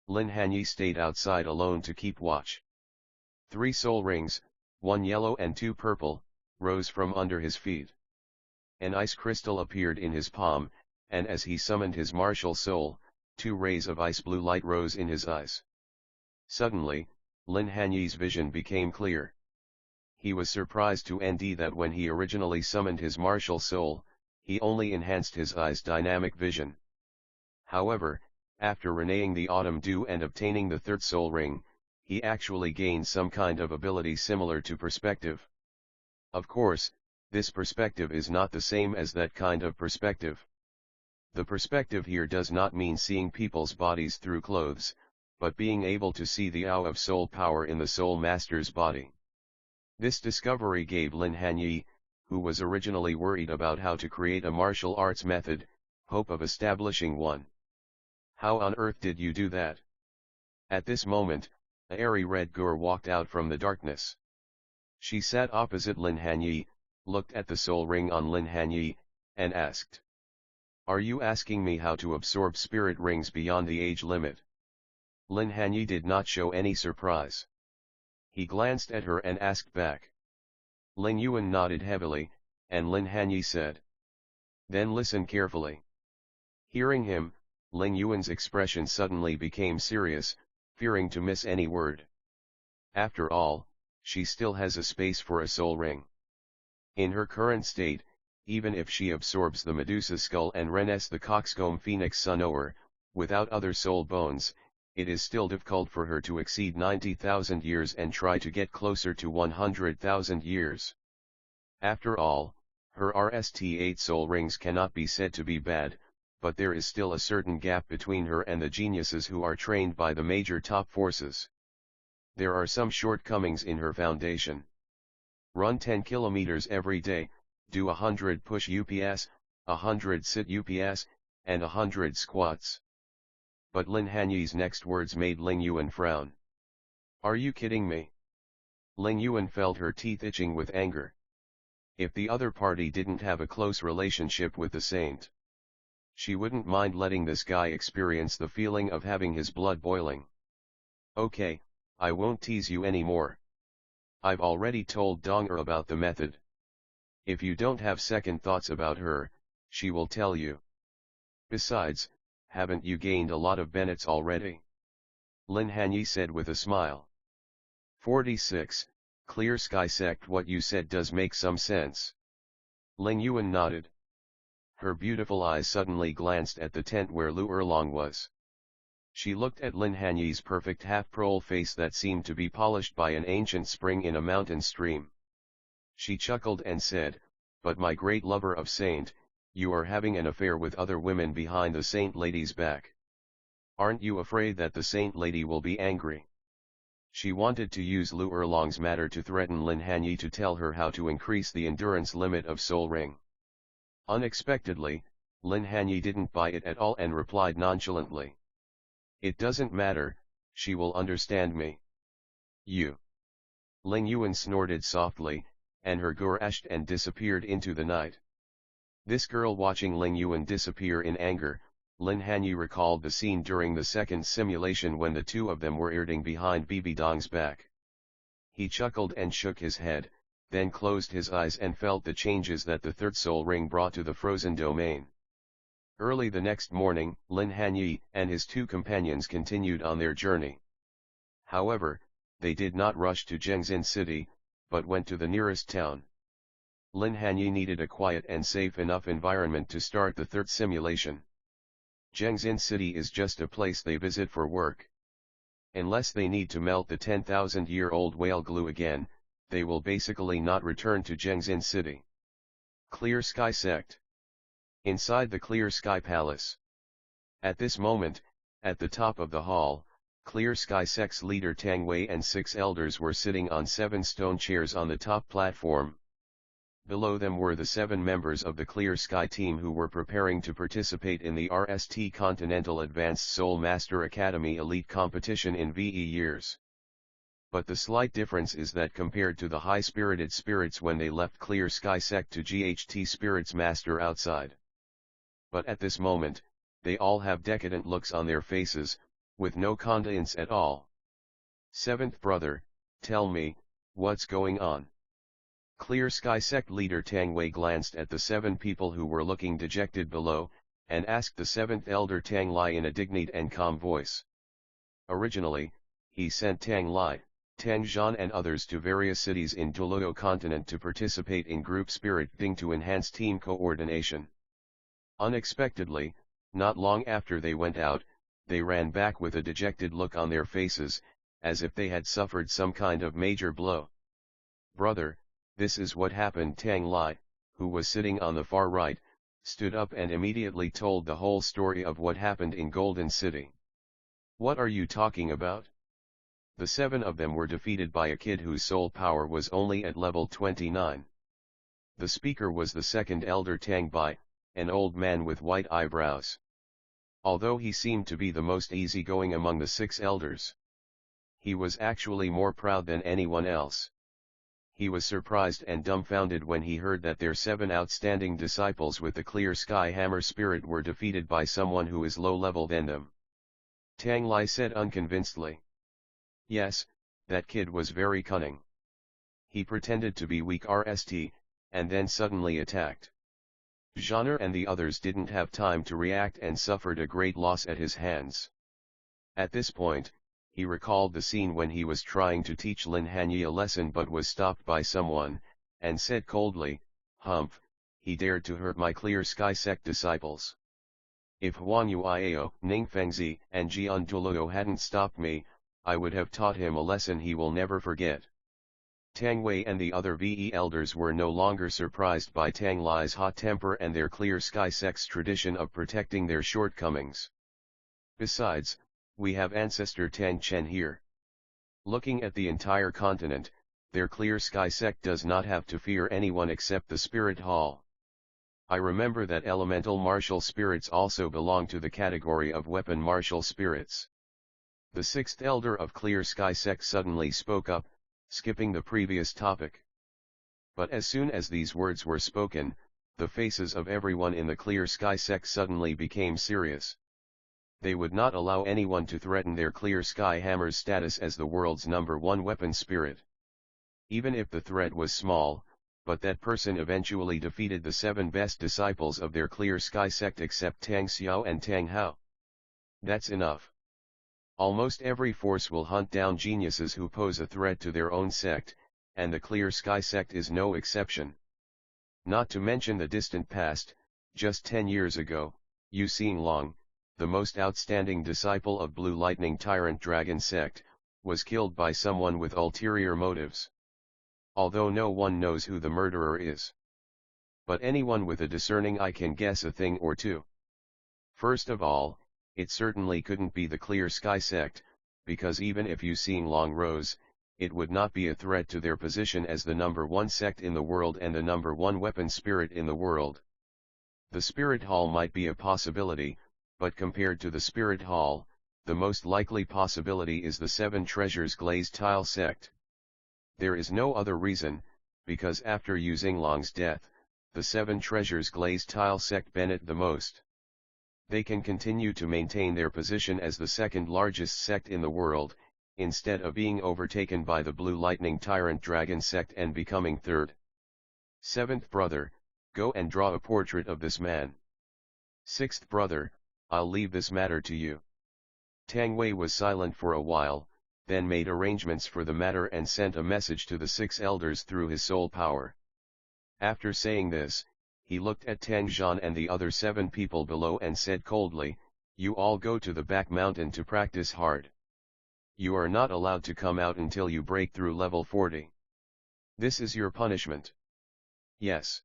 Lin Hanye stayed outside alone to keep watch. 3 soul rings, 1 yellow and 2 purple, rose from under his feet. An ice crystal appeared in his palm, and as he summoned his martial soul, 2 rays of ice blue light rose in his eyes. Suddenly, Lin Hanye's vision became clear. He was surprised to find that when he originally summoned his martial soul, he only enhanced his eyes' dynamic vision. However, after renewing the autumn dew and obtaining the 3rd soul ring, he actually gained some kind of ability similar to perspective. Of course, this perspective is not the same as that kind of perspective. The perspective here does not mean seeing people's bodies through clothes, but being able to see the Ao of soul power in the soul master's body. This discovery gave Lin Hanye, who was originally worried about how to create a martial arts method, hope of establishing one. How on earth did you do that? At this moment, a airy red girl walked out from the darkness. She sat opposite Lin Hanye, looked at the soul ring on Lin Hanye, and asked, "Are you asking me how to absorb spirit rings beyond the age limit?" Lin Hanye did not show any surprise. He glanced at her and asked back. Ling Yuan nodded heavily, and Lin Hanye said, "Then listen carefully." Hearing him, Ling Yuan's expression suddenly became serious, fearing to miss any word. After all, she still has a space for a soul ring. In her current state, even if she absorbs the Medusa skull and Renes the coxcomb phoenix sunnower, without other soul bones, it is still difficult for her to exceed 90,000 years and try to get closer to 100,000 years. After all, her RST8 soul rings cannot be said to be bad, but there is still a certain gap between her and the geniuses who are trained by the major top forces. There are some shortcomings in her foundation. Run 10 kilometers every day, do 100 push UPS, 100 sit UPS, and 100 squats. But Lin Hanye's next words made Ling Yuan frown. "Are you kidding me?" Ling Yuan felt her teeth itching with anger. If the other party didn't have a close relationship with the saint, she wouldn't mind letting this guy experience the feeling of having his blood boiling. "Okay, I won't tease you anymore. I've already told Dong about the method. If you don't have second thoughts about her, she will tell you. Besides, haven't you gained a lot of benefits already?" Lin Hanye said with a smile. 46, Clear Sky Sect. What you said does make some sense. Ling Yuan nodded. Her beautiful eyes suddenly glanced at the tent where Lu Erlong was. She looked at Lin Hanye's perfect half-pearl face that seemed to be polished by an ancient spring in a mountain stream. She chuckled and said, "But my great lover of saint, you are having an affair with other women behind the saint lady's back. Aren't you afraid that the saint lady will be angry?" She wanted to use Lu Erlong's matter to threaten Lin Hanye to tell her how to increase the endurance limit of Soul Ring. Unexpectedly, Lin Hanye didn't buy it at all and replied nonchalantly, "It doesn't matter, she will understand me." "You." Ling Yuan snorted softly, and her gurashed and disappeared into the night. This girl watching Ling Yuan disappear in anger, Lin Hanye recalled the scene during the second simulation when the two of them were eating behind Bibi Dong's back. He chuckled and shook his head, then closed his eyes and felt the changes that the third soul ring brought to the frozen domain. Early the next morning, Lin Hanye and his two companions continued on their journey. However, they did not rush to Zhengzin City, but went to the nearest town. Lin Hanye needed a quiet and safe enough environment to start the third simulation. Zhengzin City is just a place they visit for work. Unless they need to melt the 10,000-year-old whale glue again, they will basically not return to Zhengzin City. Clear Sky Sect. Inside the Clear Sky Palace. At this moment, at the top of the hall, Clear Sky Sect's leader Tang Wei and 6 elders were sitting on 7 stone chairs on the top platform. Below them were the 7 members of the Clear Sky team who were preparing to participate in the RST Continental Advanced Soul Master Academy Elite Competition in VE years. But the slight difference is that compared to the high-spirited spirits when they left Clear Sky Sect to GHT Spirits Master outside. But at this moment, they all have decadent looks on their faces, with no countenance at all. "Seventh brother, tell me, what's going on?" Clear Sky Sect leader Tang Wei glanced at the 7 people who were looking dejected below, and asked the 7th elder Tang Lai in a dignified and calm voice. Originally, he sent Tang Lai, Tang Zhan and others to various cities in Douluo Continent to participate in group spirit ding to enhance team coordination. Unexpectedly, not long after they went out, they ran back with a dejected look on their faces, as if they had suffered some kind of major blow. "Brother, this is what happened." Tang Lai, who was sitting on the far right, stood up and immediately told the whole story of what happened in Golden City. What are you talking about? The 7 of them were defeated by a kid whose soul power was only at level 29. The speaker was the second elder Tang Bai, an old man with white eyebrows. Although he seemed to be the most easygoing among the 6 elders, he was actually more proud than anyone else. He was surprised and dumbfounded when he heard that their 7 outstanding disciples with the clear sky hammer spirit were defeated by someone who is low level than them. Tang Lai said unconvincedly. Yes, that kid was very cunning. He pretended to be weak RST, and then suddenly attacked. Zhaner and the others didn't have time to react and suffered a great loss at his hands. At this point, he recalled the scene when he was trying to teach Lin Hanye a lesson but was stopped by someone, and said coldly, "Humph, he dared to hurt my clear sky sect disciples. If Huan Yuiao, Ning Fengzi, and Jian Douluo hadn't stopped me, I would have taught him a lesson he will never forget." Tang Wei and the other VE elders were no longer surprised by Tang Lai's hot temper and their clear sky sect's tradition of protecting their shortcomings. Besides, we have ancestor Tang Chen here. Looking at the entire continent, their clear sky sect does not have to fear anyone except the spirit hall. I remember that elemental martial spirits also belong to the category of weapon martial spirits. The 6th elder of clear sky sect suddenly spoke up, skipping the previous topic. But as soon as these words were spoken, the faces of everyone in the clear sky sect suddenly became serious. They would not allow anyone to threaten their clear sky hammer's status as the world's #1 weapon spirit. Even if the threat was small, but that person eventually defeated the 7 best disciples of their clear sky sect except Tang Xiao and Tang Hao. That's enough. Almost every force will hunt down geniuses who pose a threat to their own sect, and the clear sky sect is no exception. Not to mention the distant past, just 10 years ago, Yu Xinglong, the most outstanding disciple of Blue Lightning Tyrant Dragon sect, was killed by someone with ulterior motives. Although no one knows who the murderer is. But anyone with a discerning eye can guess a thing or two. First of all, it certainly couldn't be the clear sky sect, because even if Yu Xinglong rose, it would not be a threat to their position as the #1 sect in the world and the #1 weapon spirit in the world. The spirit hall might be a possibility, but compared to the spirit hall, the most likely possibility is the 7 treasures glazed tile sect. There is no other reason, because after Yu Xinglong's death, the 7 treasures glazed tile sect benefit the most. They can continue to maintain their position as the 2nd largest sect in the world, instead of being overtaken by the Blue Lightning Tyrant Dragon sect and becoming 3rd. 7th brother, go and draw a portrait of this man. 6th brother, I'll leave this matter to you. Tang Wei was silent for a while, then made arrangements for the matter and sent a message to the 6 elders through his soul power. After saying this, he looked at Tang Zhan and the other 7 people below and said coldly, "You all go to the back mountain to practice hard. You are not allowed to come out until you break through level 40. This is your punishment." Yes.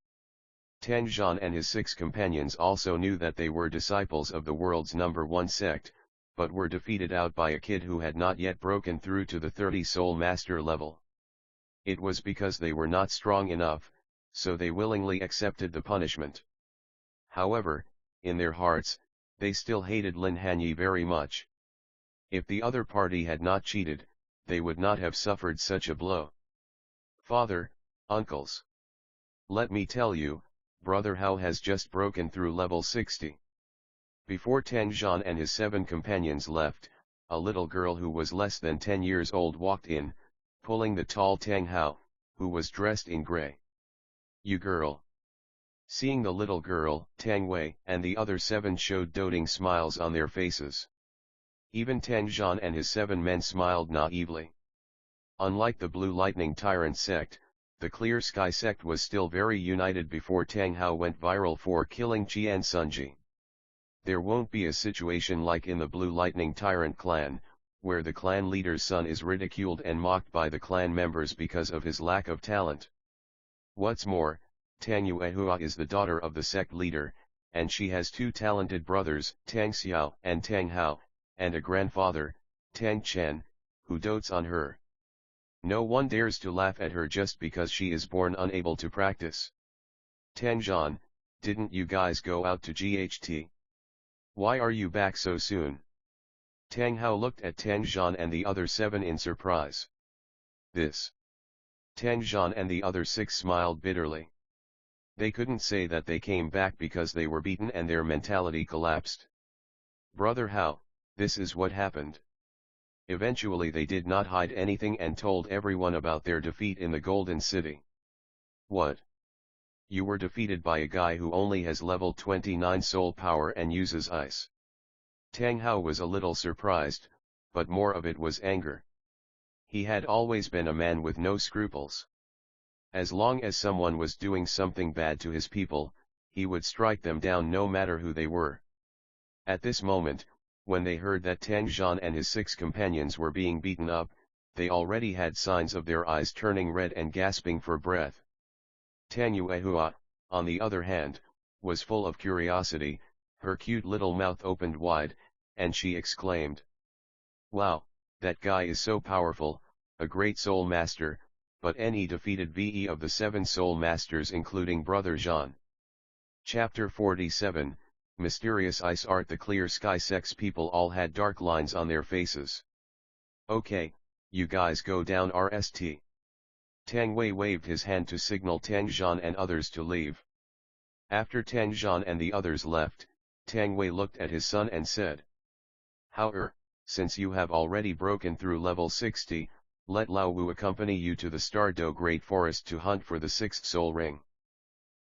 Tang Zhan and his 6 companions also knew that they were disciples of the world's #1 sect, but were defeated out by a kid who had not yet broken through to the 30 Soul Master level. It was because they were not strong enough, so they willingly accepted the punishment. However, in their hearts, they still hated Lin Hanye very much. If the other party had not cheated, they would not have suffered such a blow. Father, uncles. Let me tell you, Brother Hao has just broken through level 60. Before Tang Zhan and his 7 companions left, a little girl who was less than 10 years old walked in, pulling the tall Tang Hao, who was dressed in gray. "You girl." Seeing the little girl, Tang Wei and the other 7 showed doting smiles on their faces. Even Tang Zhan and his 7 men smiled naively. Unlike the Blue Lightning Tyrant sect, the Clear Sky sect was still very united before Tang Hao went viral for killing Qian Sunji. There won't be a situation like in the Blue Lightning Tyrant clan, where the clan leader's son is ridiculed and mocked by the clan members because of his lack of talent. What's more, Tang Yuehua is the daughter of the sect leader, and she has 2 talented brothers, Tang Xiao and Tang Hao, and a grandfather, Tang Chen, who dotes on her. No one dares to laugh at her just because she is born unable to practice. Tang Zhan, didn't you guys go out to GHT? Why are you back so soon? Tang Hao looked at Tang Zhan and the other 7 in surprise. This. Tang Zhan and the other 6 smiled bitterly. They couldn't say that they came back because they were beaten and their mentality collapsed. Brother Hao, this is what happened. Eventually they did not hide anything and told everyone about their defeat in the Golden City. What? You were defeated by a guy who only has level 29 soul power and uses ice. Tang Hao was a little surprised, but more of it was anger. He had always been a man with no scruples. As long as someone was doing something bad to his people, he would strike them down no matter who they were. At this moment, when they heard that Tang Zhan and his 6 companions were being beaten up, they already had signs of their eyes turning red and gasping for breath. Tang Yuehua, on the other hand, was full of curiosity, her cute little mouth opened wide, and she exclaimed. Wow, that guy is so powerful, a great soul master, but he defeated VE of the 7 soul masters including Brother Zhan. Chapter 47, Mysterious Ice Art. The Clear Sky Sect's people all had dark lines on their faces. Okay, you guys go down RST. Tang Wei waved his hand to signal Tang Zhan and others to leave. After Tang Zhan and the others left, Tang Wei looked at his son and said. However, since you have already broken through level 60, let Lao Wu accompany you to the Stardo Great Forest to hunt for the 6th soul ring.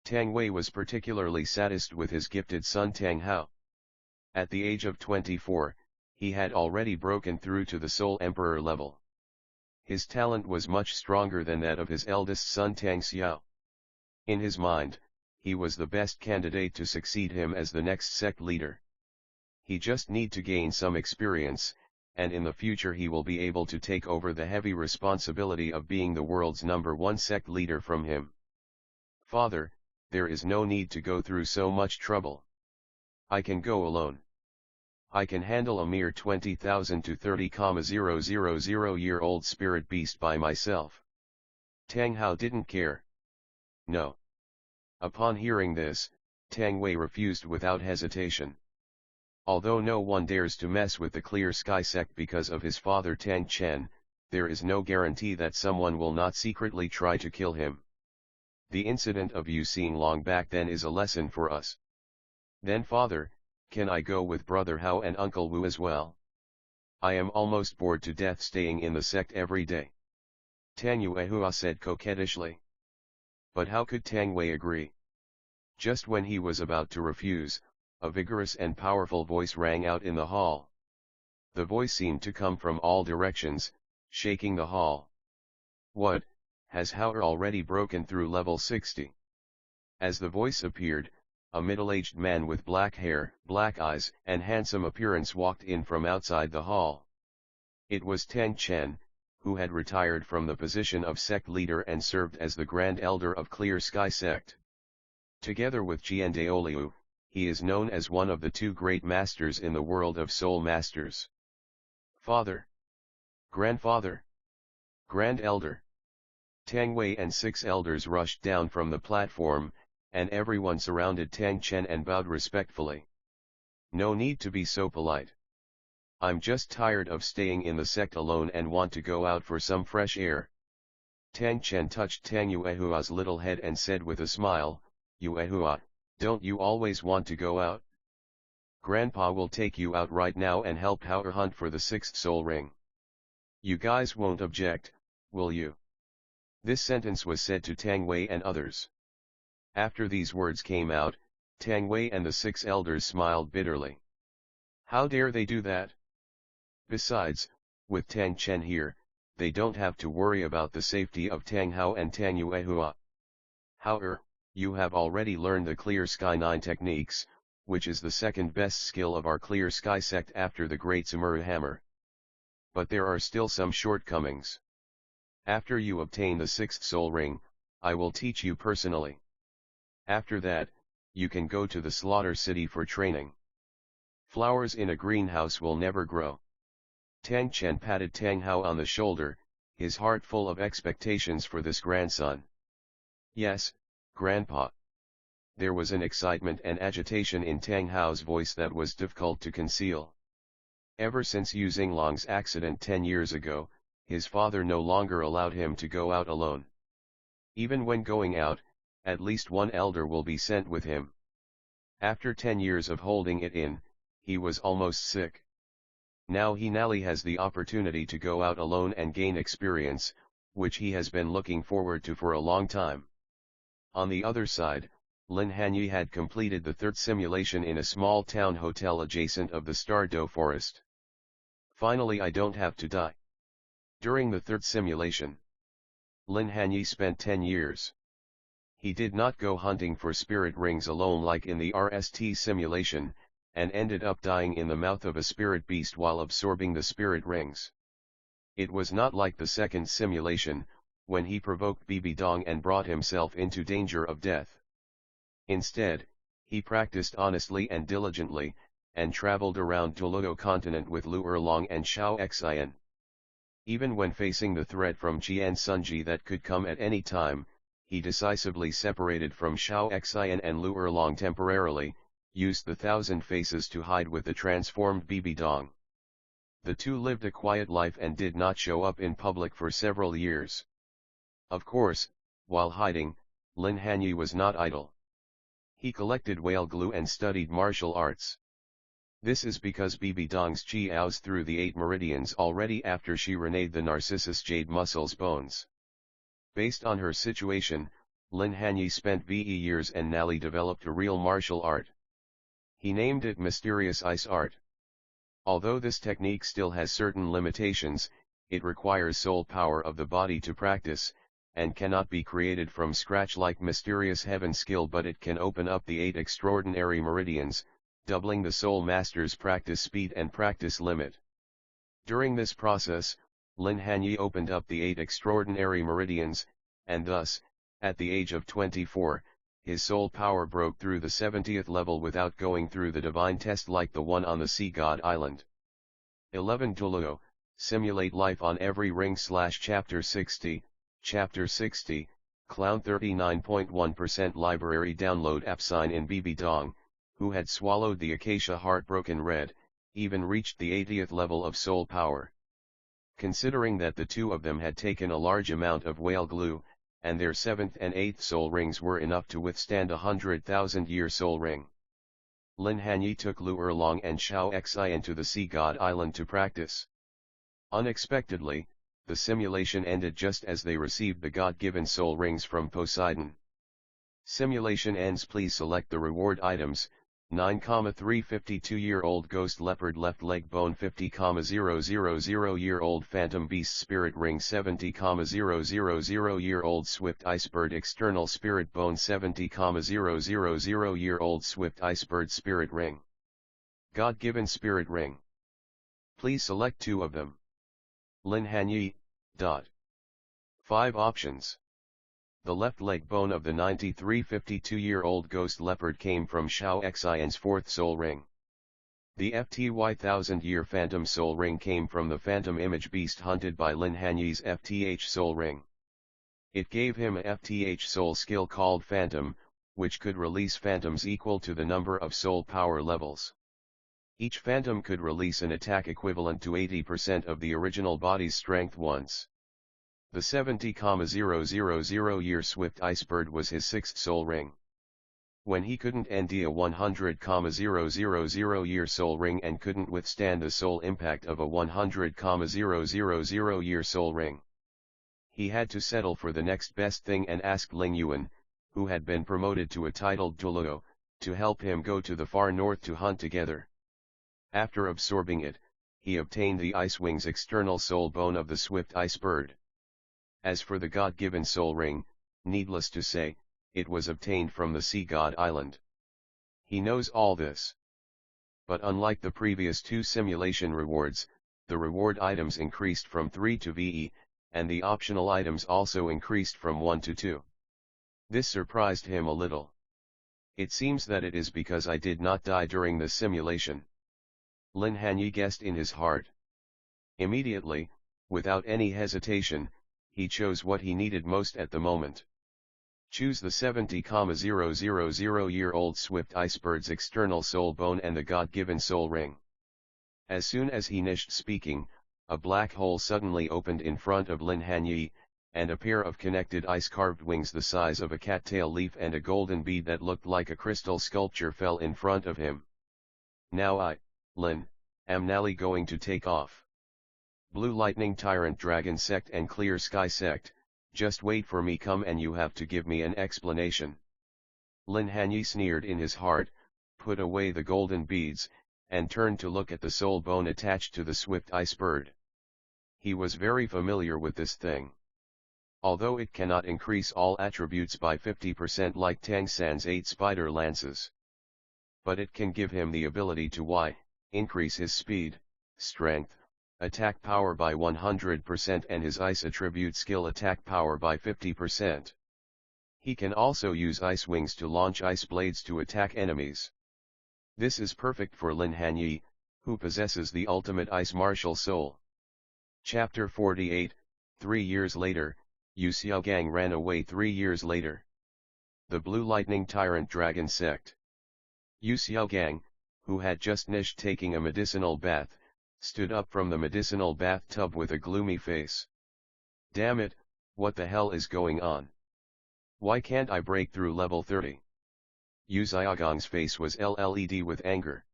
Tang Wei was particularly satisfied with his gifted son Tang Hao. At the age of 24, he had already broken through to the Soul Emperor level. His talent was much stronger than that of his eldest son Tang Xiao. In his mind, he was the best candidate to succeed him as the next sect leader. He just need to gain some experience, and in the future he will be able to take over the heavy responsibility of being the world's #1 sect leader from him. Father, there is no need to go through so much trouble. I can go alone. I can handle a mere 20,000 to 30,000-year-old spirit beast by myself. Tang Hao didn't care. No. Upon hearing this, Tang Wei refused without hesitation. Although no one dares to mess with the Clear Sky Sect because of his father Tang Chen, there is no guarantee that someone will not secretly try to kill him. The incident of you seeing Long back then is a lesson for us. Then father, can I go with Brother Hao and Uncle Wu as well? I am almost bored to death staying in the sect every day. Tang Yuehua said coquettishly. But how could Tang Wei agree? Just when he was about to refuse, a vigorous and powerful voice rang out in the hall. The voice seemed to come from all directions, shaking the hall. What, has Hao already broken through level 60? As the voice appeared, a middle-aged man with black hair, black eyes, and handsome appearance walked in from outside the hall. It was Tang Chen, who had retired from the position of sect leader and served as the Grand Elder of Clear Sky Sect. Together with Jian Daoliu, he is known as one of the 2 great masters in the world of soul masters. Father! Grandfather! Grand Elder! Tang Wei and 6 elders rushed down from the platform, and everyone surrounded Tang Chen and bowed respectfully. No need to be so polite. I'm just tired of staying in the sect alone and want to go out for some fresh air. Tang Chen touched Tang Yuehua's little head and said with a smile, Yuehua, don't you always want to go out? Grandpa will take you out right now and help Hao hunt for the 6th soul ring. You guys won't object, will you? This sentence was said to Tang Wei and others. After these words came out, Tang Wei and the 6 elders smiled bitterly. How dare they do that? Besides, with Tang Chen here, they don't have to worry about the safety of Tang Hao and Tang Yuehua. However, you have already learned the Clear Sky 9 techniques, which is the second best skill of our Clear Sky sect after the Great Samurai Hammer. But there are still some shortcomings. After you obtain the 6th soul ring, I will teach you personally. After that, you can go to the Slaughter City for training. Flowers in a greenhouse will never grow. Tang Chen patted Tang Hao on the shoulder, his heart full of expectations for this grandson. Yes, Grandpa. There was an excitement and agitation in Tang Hao's voice that was difficult to conceal. Ever since Yu Xinglong's accident 10 years ago, his father no longer allowed him to go out alone. Even when going out, at least one elder will be sent with him. After 10 years of holding it in, he was almost sick. Now he Nally has the opportunity to go out alone and gain experience, which he has been looking forward to for a long time. On the other side, Lin Hanye had completed the third simulation in a small town hotel adjacent of the Stardow forest. Finally, I don't have to die. During the third simulation, Lin Hanye spent 10 years. He did not go hunting for spirit rings alone like in the RST simulation, and ended up dying in the mouth of a spirit beast while absorbing the spirit rings. It was not like the second simulation, when he provoked Bibi Dong and brought himself into danger of death. Instead, he practiced honestly and diligently, and traveled around Douluo Continent with Lu Erlong and Xiao Xian. Even when facing the threat from Qian Sunji that could come at any time, he decisively separated from Xiao Xian and Lu Erlong temporarily, used the Thousand Faces to hide with the transformed Bibi Dong. The two lived a quiet life and did not show up in public for several years. Of course, while hiding, Lin Hanye was not idle. He collected whale glue and studied martial arts. This is because Bibi Dong's qi oozed through the 8 meridians already after she renayed the Narcissus jade muscles bones. Based on her situation, Lin Hanye spent VE years and Nally developed a real martial art. He named it Mysterious Ice Art. Although this technique still has certain limitations, it requires soul power of the body to practice, and cannot be created from scratch like Mysterious Heaven skill, but it can open up the 8 extraordinary meridians, doubling the soul master's practice speed and practice limit. During this process, Lin Hanye opened up the 8 extraordinary meridians, and thus, at the age of 24, his soul power broke through the 70th level without going through the divine test like the one on the Sea God Island. 11 Douluo, simulate life on every ring / Chapter 60, Chapter 60, Clown 39.1% library download app. Sign in Bibi Dong, who had swallowed the acacia heartbroken red, even reached the 80th level of soul power. Considering that the two of them had taken a large amount of whale glue, and their 7th and 8th soul rings were enough to withstand a 100,000-year soul ring. Lin Hanye took Lu Erlong and Xiao Xian to the Sea God Island to practice. Unexpectedly, the simulation ended just as they received the God-given soul rings from Poseidon. Simulation ends. Please select the reward items. 9,352-year-old ghost leopard left leg bone, 50,000-year-old phantom beast spirit ring, 70,000-year-old swift icebird external spirit bone, 70,000-year-old swift icebird spirit ring. God-given spirit ring. Please select 2 of them. Lin Hanye. 5 options. The left leg bone of the 9352-year-old ghost leopard came from Xiao Xian's 4th soul ring. The FTY 1000-year phantom soul ring came from the phantom image beast hunted by Lin Hanye's FTH soul ring. It gave him a FTH soul skill called Phantom, which could release phantoms equal to the number of soul power levels. Each phantom could release an attack equivalent to 80% of the original body's strength once. The 70,000-year swift icebird was his 6th soul ring. When he couldn't end a 100,000-year soul ring and couldn't withstand the soul impact of a 100,000-year soul ring, he had to settle for the next best thing and asked Ling Yuan, who had been promoted to a titled Douluo, to help him go to the far north to hunt together. After absorbing it, he obtained the Ice Wings external soul bone of the swift icebird. As for the God-given soul ring, needless to say, it was obtained from the Sea God Island. He knows all this. But unlike the previous 2 simulation rewards, the reward items increased from 3 to VE, and the optional items also increased from 1 to 2. This surprised him a little. It seems that it is because I did not die during the simulation. Lin Hanye guessed in his heart. Immediately, without any hesitation, he chose what he needed most at the moment. Choose the 70,000-year-old swift icebird's external soul bone and the God-given soul ring. As soon as he finished speaking, a black hole suddenly opened in front of Lin Hanye, and a pair of connected ice-carved wings the size of a cattail leaf and a golden bead that looked like a crystal sculpture fell in front of him. Now I, Lin, am nally going to take off. Blue Lightning Tyrant Dragon Sect and Clear Sky Sect, just wait for me come and you have to give me an explanation. Lin Hanye sneered in his heart, put away the golden beads, and turned to look at the soul bone attached to the swift ice bird. He was very familiar with this thing. Although it cannot increase all attributes by 50% like Tang San's 8 spider lances. But it can give him the ability to increase his speed, strength, attack power by 100% and his ice attribute skill attack power by 50%. He can also use ice wings to launch ice blades to attack enemies. This is perfect for Lin Hanye, who possesses the ultimate ice martial soul. Chapter 48, 3 years later, Yu Xiaogang ran away 3 years later. The Blue Lightning Tyrant Dragon Sect. Yu Xiaogang, who had just finished taking a medicinal bath, stood up from the medicinal bathtub with a gloomy face. Damn it, what the hell is going on? Why can't I break through level 30? Yu Xiaogang's face was LED with anger.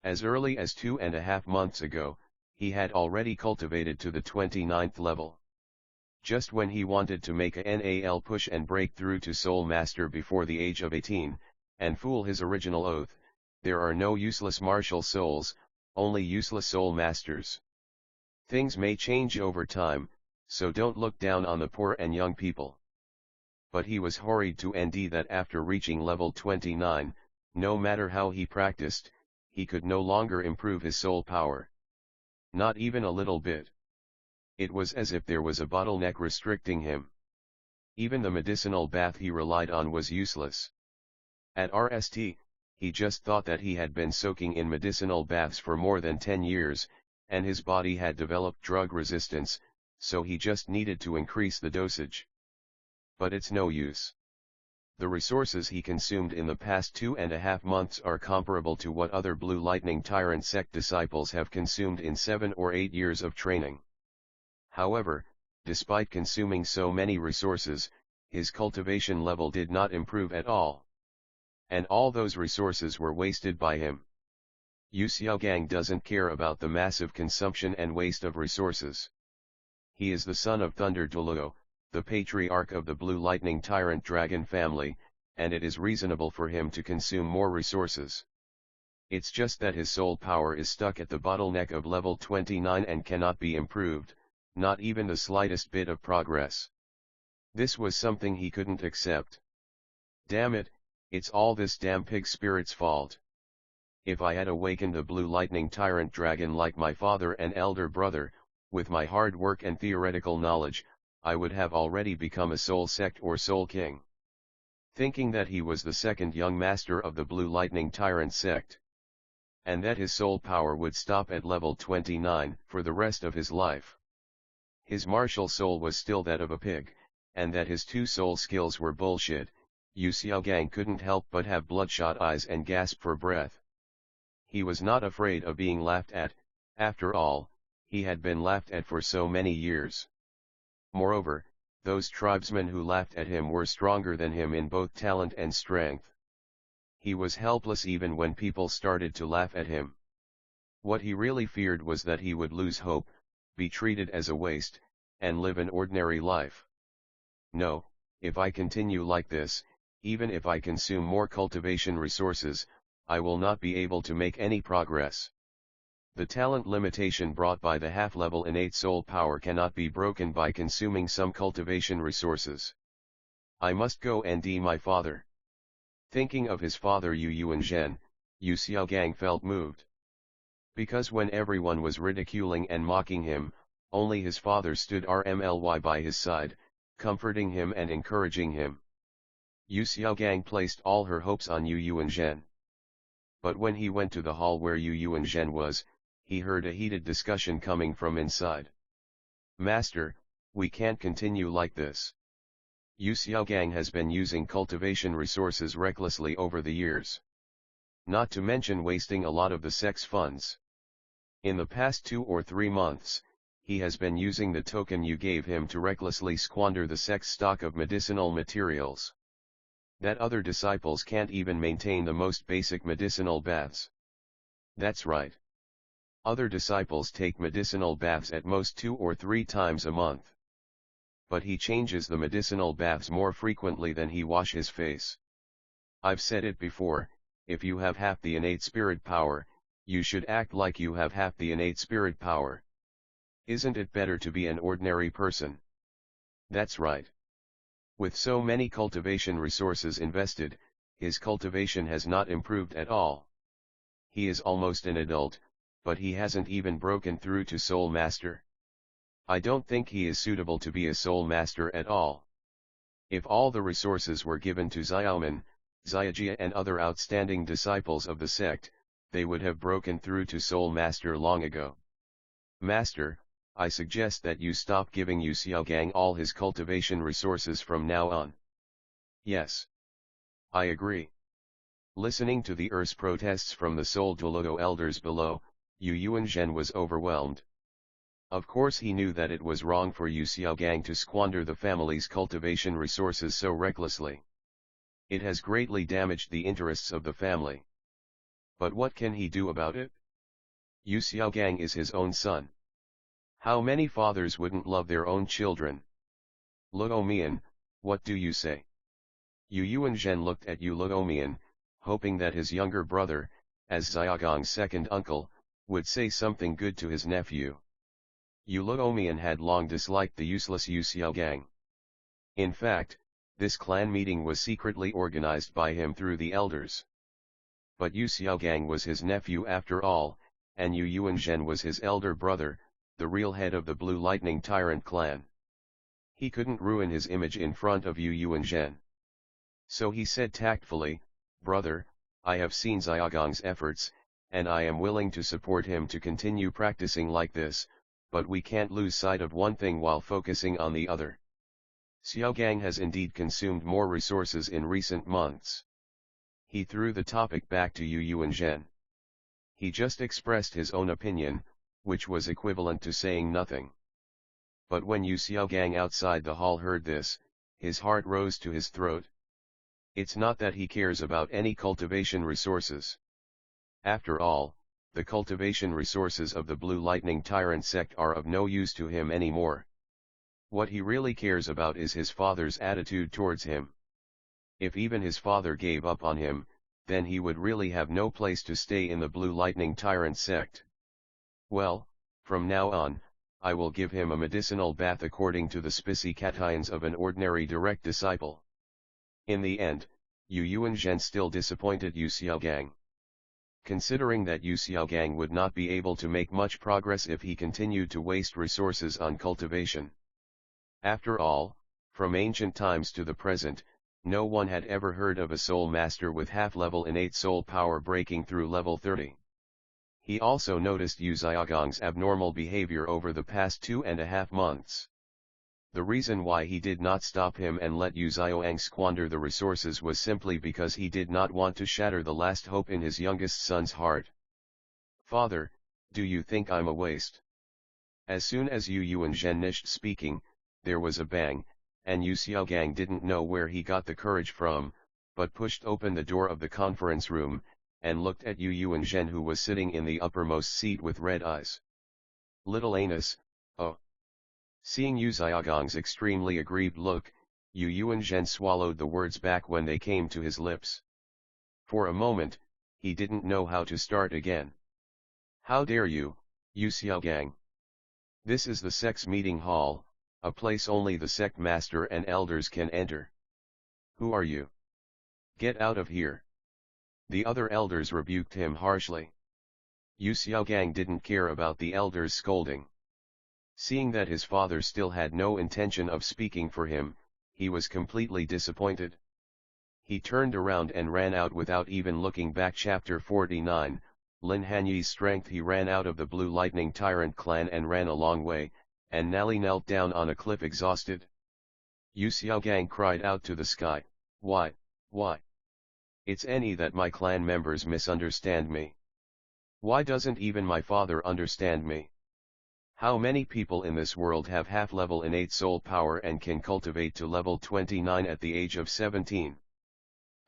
As early as 2.5 months ago, he had already cultivated to the 29th level. Just when he wanted to make a NAL push and break through to Soul Master before the age of 18, and fool his original oath, there are no useless martial souls, only useless soul masters. Things may change over time, so don't look down on the poor and young people. But he was worried to ND that after reaching level 29, no matter how he practiced, he could no longer improve his soul power. Not even a little bit. It was as if there was a bottleneck restricting him. Even the medicinal bath he relied on was useless. At RST, he just thought that he had been soaking in medicinal baths for more than 10 years, and his body had developed drug resistance, so he just needed to increase the dosage. But it's no use. The resources he consumed in the past 2.5 months are comparable to what other Blue Lightning Tyrant sect disciples have consumed in 7 or 8 years of training. However, despite consuming so many resources, his cultivation level did not improve at all. And all those resources were wasted by him. Yu Xiaogang doesn't care about the massive consumption and waste of resources. He is the son of Thunder Douluo, the patriarch of the Blue Lightning Tyrant Dragon family, and it is reasonable for him to consume more resources. It's just that his soul power is stuck at the bottleneck of level 29 and cannot be improved, not even the slightest bit of progress. This was something he couldn't accept. Damn it, it's all this damn pig spirit's fault. If I had awakened the Blue Lightning Tyrant Dragon like my father and elder brother, with my hard work and theoretical knowledge, I would have already become a soul sect or soul king. Thinking that he was the second young master of the Blue Lightning Tyrant sect. And that his soul power would stop at level 29 for the rest of his life. His martial soul was still that of a pig, and that his 2 soul skills were bullshit. Yu Xiaogang couldn't help but have bloodshot eyes and gasp for breath. He was not afraid of being laughed at, after all, he had been laughed at for so many years. Moreover, those tribesmen who laughed at him were stronger than him in both talent and strength. He was helpless even when people started to laugh at him. What he really feared was that he would lose hope, be treated as a waste, and live an ordinary life. No, if I continue like this, even if I consume more cultivation resources, I will not be able to make any progress. The talent limitation brought by the half-level innate soul power cannot be broken by consuming some cultivation resources. I must go and see my father. Thinking of his father Yu Yuanzhen, Yu Xiaogang felt moved. Because when everyone was ridiculing and mocking him, only his father stood RMLY by his side, comforting him and encouraging him. Yu Xiaogang placed all her hopes on Yu Yuanzhen. But when he went to the hall where Yu Yuanzhen was, he heard a heated discussion coming from inside. "Master, we can't continue like this. Yu Xiaogang has been using cultivation resources recklessly over the years. Not to mention wasting a lot of the sect's funds. In the past 2 or 3 months, he has been using the token you gave him to recklessly squander the sect's stock of medicinal materials. That other disciples can't even maintain the most basic medicinal baths." "That's right. Other disciples take medicinal baths at most 2 or 3 times a month. But he changes the medicinal baths more frequently than he wash his face. I've said it before, if you have half the innate spirit power, you should act like you have half the innate spirit power. Isn't it better to be an ordinary person?" "That's right. With so many cultivation resources invested, his cultivation has not improved at all. He is almost an adult, but he hasn't even broken through to Soul Master. I don't think he is suitable to be a Soul Master at all. If all the resources were given to Xiaoman, Xiajia and other outstanding disciples of the sect, they would have broken through to Soul Master long ago. Master, I suggest that you stop giving Yu Xiaogang all his cultivation resources from now on." "Yes. I agree." Listening to the Earth's protests from the Soul Douluo elders below, Yu Yuanzhen was overwhelmed. Of course he knew that it was wrong for Yu Xiaogang to squander the family's cultivation resources so recklessly. It has greatly damaged the interests of the family. But what can he do about it? Yu Xiaogang is his own son. How many fathers wouldn't love their own children? Luo Mian, what do you say? Yu Yuanzhen looked at Yu Luo Mian, hoping that his younger brother, as Xiaogang's second uncle, would say something good to his nephew. Yu Luo Mian had long disliked the useless Yu Xiaogang. In fact, this clan meeting was secretly organized by him through the elders. But Yu Xiaogang was his nephew after all, and Yu Yuanzhen was his elder brother, the real head of the Blue Lightning Tyrant clan. He couldn't ruin his image in front of Yu Yuanzhen. So he said tactfully, "Brother, I have seen Xiaogang's efforts, and I am willing to support him to continue practicing like this, but we can't lose sight of one thing while focusing on the other. Xiaogang has indeed consumed more resources in recent months." He threw the topic back to Yu Yuanzhen. He just expressed his own opinion, which was equivalent to saying nothing. But when Yu Xiaogang outside the hall heard this, his heart rose to his throat. It's not that he cares about any cultivation resources. After all, the cultivation resources of the Blue Lightning Tyrant sect are of no use to him anymore. What he really cares about is his father's attitude towards him. If even his father gave up on him, then he would really have no place to stay in the Blue Lightning Tyrant sect. Well, from now on, I will give him a medicinal bath according to the specifications of an ordinary direct disciple. In the end, Yu Yuanzhen still disappointed Yu Xiaogang. Considering that Yu Xiaogang would not be able to make much progress if he continued to waste resources on cultivation. After all, from ancient times to the present, no one had ever heard of a soul master with half-level innate soul power breaking through level 30. He also noticed Yu Xiaogang's abnormal behavior over the past 2.5 months. The reason why he did not stop him and let Yu Xiaogang squander the resources was simply because he did not want to shatter the last hope in his youngest son's heart. "Father, do you think I'm a waste?" As soon as Yu Yuanzhen finished speaking, there was a bang, and Yu Xiaogang didn't know where he got the courage from, but pushed open the door of the conference room, and looked at Yu Yuanzhen who was sitting in the uppermost seat with red eyes. "Little anus, oh." Seeing Yu Xiaogang's extremely aggrieved look, Yu Yuanzhen swallowed the words back when they came to his lips. For a moment, he didn't know how to start again. "How dare you, Yu Xiaogang? This is the sect's meeting hall, a place only the sect master and elders can enter. Who are you? Get out of here." The other elders rebuked him harshly. Yu Xiaogang didn't care about the elders' scolding. Seeing that his father still had no intention of speaking for him, he was completely disappointed. He turned around and ran out without even looking back. Chapter 49, Lin Hanye's strength. He ran out of the Blue Lightning Tyrant clan and ran a long way, and Nally knelt down on a cliff exhausted. Yu Xiaogang cried out to the sky, Why? It's any that my clan members misunderstand me. Why doesn't even my father understand me? How many people in this world have half-level innate soul power and can cultivate to level 29 at the age of 17?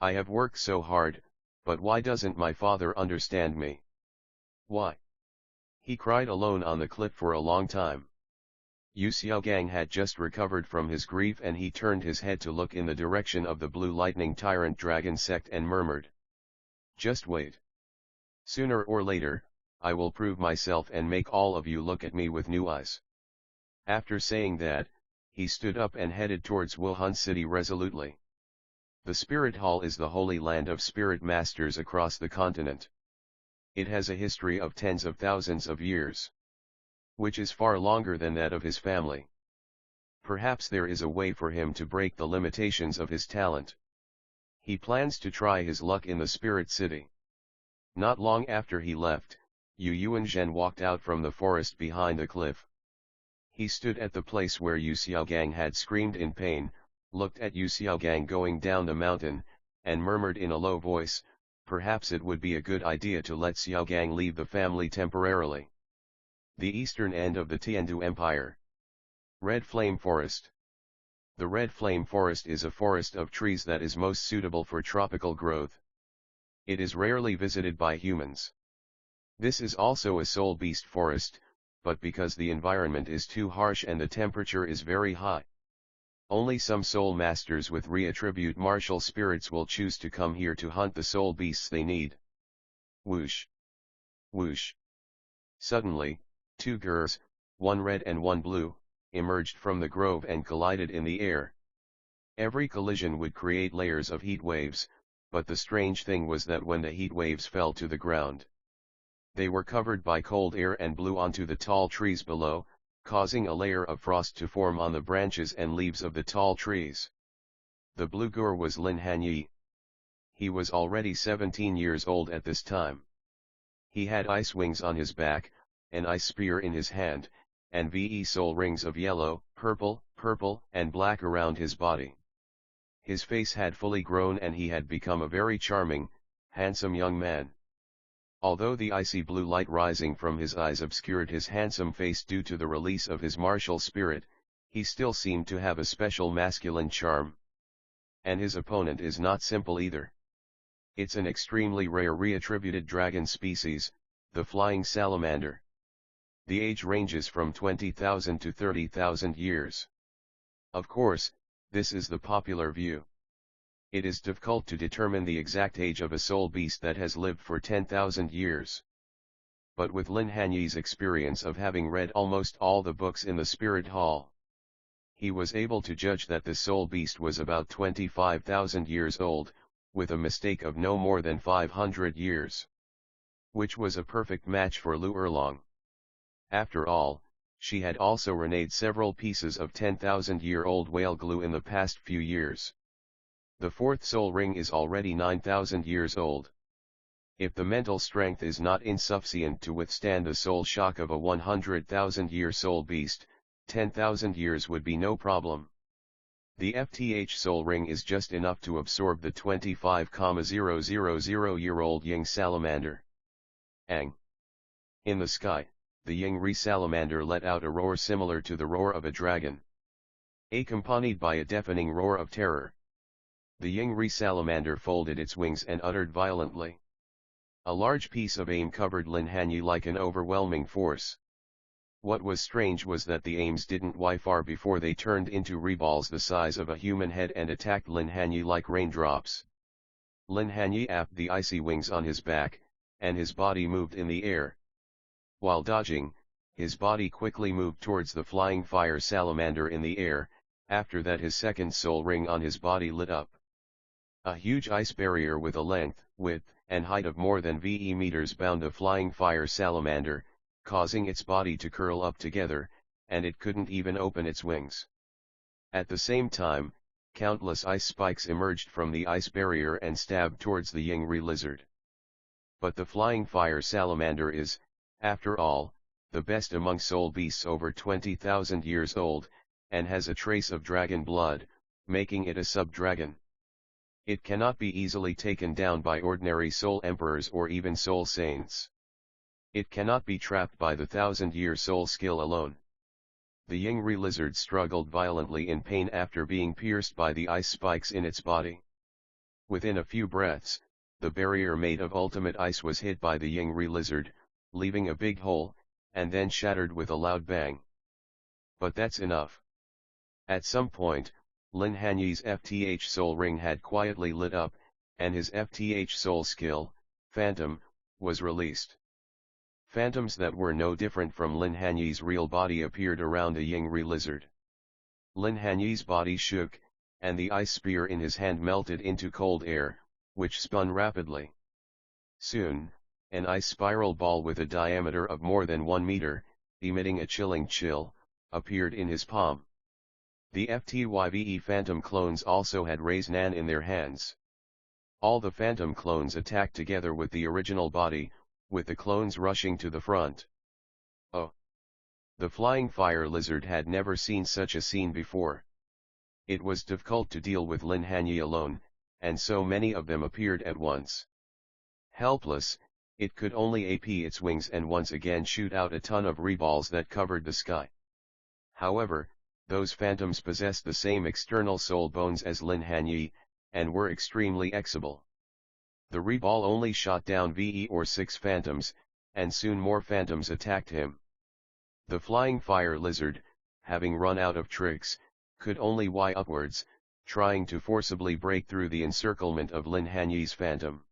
I have worked so hard, but why doesn't my father understand me? Why? He cried alone on the cliff for a long time. Yu Xiaogang had just recovered from his grief and he turned his head to look in the direction of the Blue Lightning Tyrant Dragon sect and murmured. Just wait. Sooner or later, I will prove myself and make all of you look at me with new eyes. After saying that, he stood up and headed towards Wuhan City resolutely. The Spirit Hall is the holy land of spirit masters across the continent. It has a history of tens of thousands of years, which is far longer than that of his family. Perhaps there is a way for him to break the limitations of his talent. He plans to try his luck in the Spirit City. Not long after he left, Yu Yuanzhen walked out from the forest behind the cliff. He stood at the place where Yu Xiaogang had screamed in pain, looked at Yu Xiaogang going down the mountain, and murmured in a low voice, perhaps it would be a good idea to let Xiaogang leave the family temporarily. The eastern end of the Tiandu Empire. Red Flame Forest. The Red Flame Forest is a forest of trees that is most suitable for tropical growth. It is rarely visited by humans. This is also a soul beast forest, but because the environment is too harsh and the temperature is very hot, only some soul masters with re-attribute martial spirits will choose to come here to hunt the soul beasts they need. Whoosh! Whoosh! Suddenly, two girls, one red and one blue, emerged from the grove and collided in the air. Every collision would create layers of heat waves, but the strange thing was that when the heat waves fell to the ground, they were covered by cold air and blew onto the tall trees below, causing a layer of frost to form on the branches and leaves of the tall trees. The blue girl was Lin Hanye. He was already 17 years old at this time. He had ice wings on his back, an ice spear in his hand, and soul rings of yellow, purple, and black around his body. His face had fully grown and he had become a very charming, handsome young man. Although the icy blue light rising from his eyes obscured his handsome face due to the release of his martial spirit, he still seemed to have a special masculine charm. And his opponent is not simple either. It's an extremely rare reattributed dragon species, the flying salamander. The age ranges from 20,000 to 30,000 years. Of course, this is the popular view. It is difficult to determine the exact age of a soul beast that has lived for 10,000 years. But with Lin Hanye's experience of having read almost all the books in the Spirit Hall, he was able to judge that the soul beast was about 25,000 years old, with a mistake of no more than 500 years. Which was a perfect match for Lu Erlong. After all, she had also reneged several pieces of 10,000-year-old whale glue in the past few years. The fourth soul ring is already 9,000 years old. If the mental strength is not insufficient to withstand the soul shock of a 100,000-year soul beast, 10,000 years would be no problem. The FTH soul ring is just enough to absorb the 25,000-year-old Ying salamander. Ang! In the sky, the Ying salamander let out a roar similar to the roar of a dragon, accompanied by a deafening roar of terror. The Ying salamander folded its wings and uttered violently. A large piece of aim covered Lin Hanye like an overwhelming force. What was strange was that the aims didn't fly far before they turned into reballs the size of a human head and attacked Lin Hanye like raindrops. Lin Hanye apped the icy wings on his back, and his body moved in the air. While dodging, his body quickly moved towards the flying fire salamander in the air. After that his second soul ring on his body lit up. A huge ice barrier with a length, width, and height of more than meters bound the flying fire salamander, causing its body to curl up together, and it couldn't even open its wings. At the same time, countless ice spikes emerged from the ice barrier and stabbed towards the Yingri lizard. But the flying fire salamander is, after all, the best among soul beasts over 20,000 years old, and has a trace of dragon blood, making it a sub-dragon. It cannot be easily taken down by ordinary soul emperors or even soul saints. It cannot be trapped by the 1,000-year soul skill alone. The Yingri lizard struggled violently in pain after being pierced by the ice spikes in its body. Within a few breaths, the barrier made of ultimate ice was hit by the Yingri lizard, leaving a big hole, and then shattered with a loud bang. But that's enough. At some point, Lin Hanye's FTH soul ring had quietly lit up, and his FTH soul skill, Phantom, was released. Phantoms that were no different from Lin Hanye's real body appeared around the Yingri lizard. Lin Hanye's body shook, and the ice spear in his hand melted into cold air, which spun rapidly. Soon, an ice spiral ball with a diameter of more than 1 meter, emitting a chilling chill, appeared in his palm. The FTYVE Phantom clones also had Ray's Nan in their hands. All the Phantom clones attacked together with the original body, with the clones rushing to the front. Oh! The flying fire lizard had never seen such a scene before. It was difficult to deal with Lin Hanye alone, and so many of them appeared at once. Helpless, it could only ap its wings and once again shoot out a ton of reballs that covered the sky. However, those phantoms possessed the same external soul bones as Lin Hanye, and were extremely exible. The reball only shot down VE or 6 phantoms, and soon more phantoms attacked him. The flying fire lizard, having run out of tricks, could only Y upwards, trying to forcibly break through the encirclement of Lin Hanye's phantom.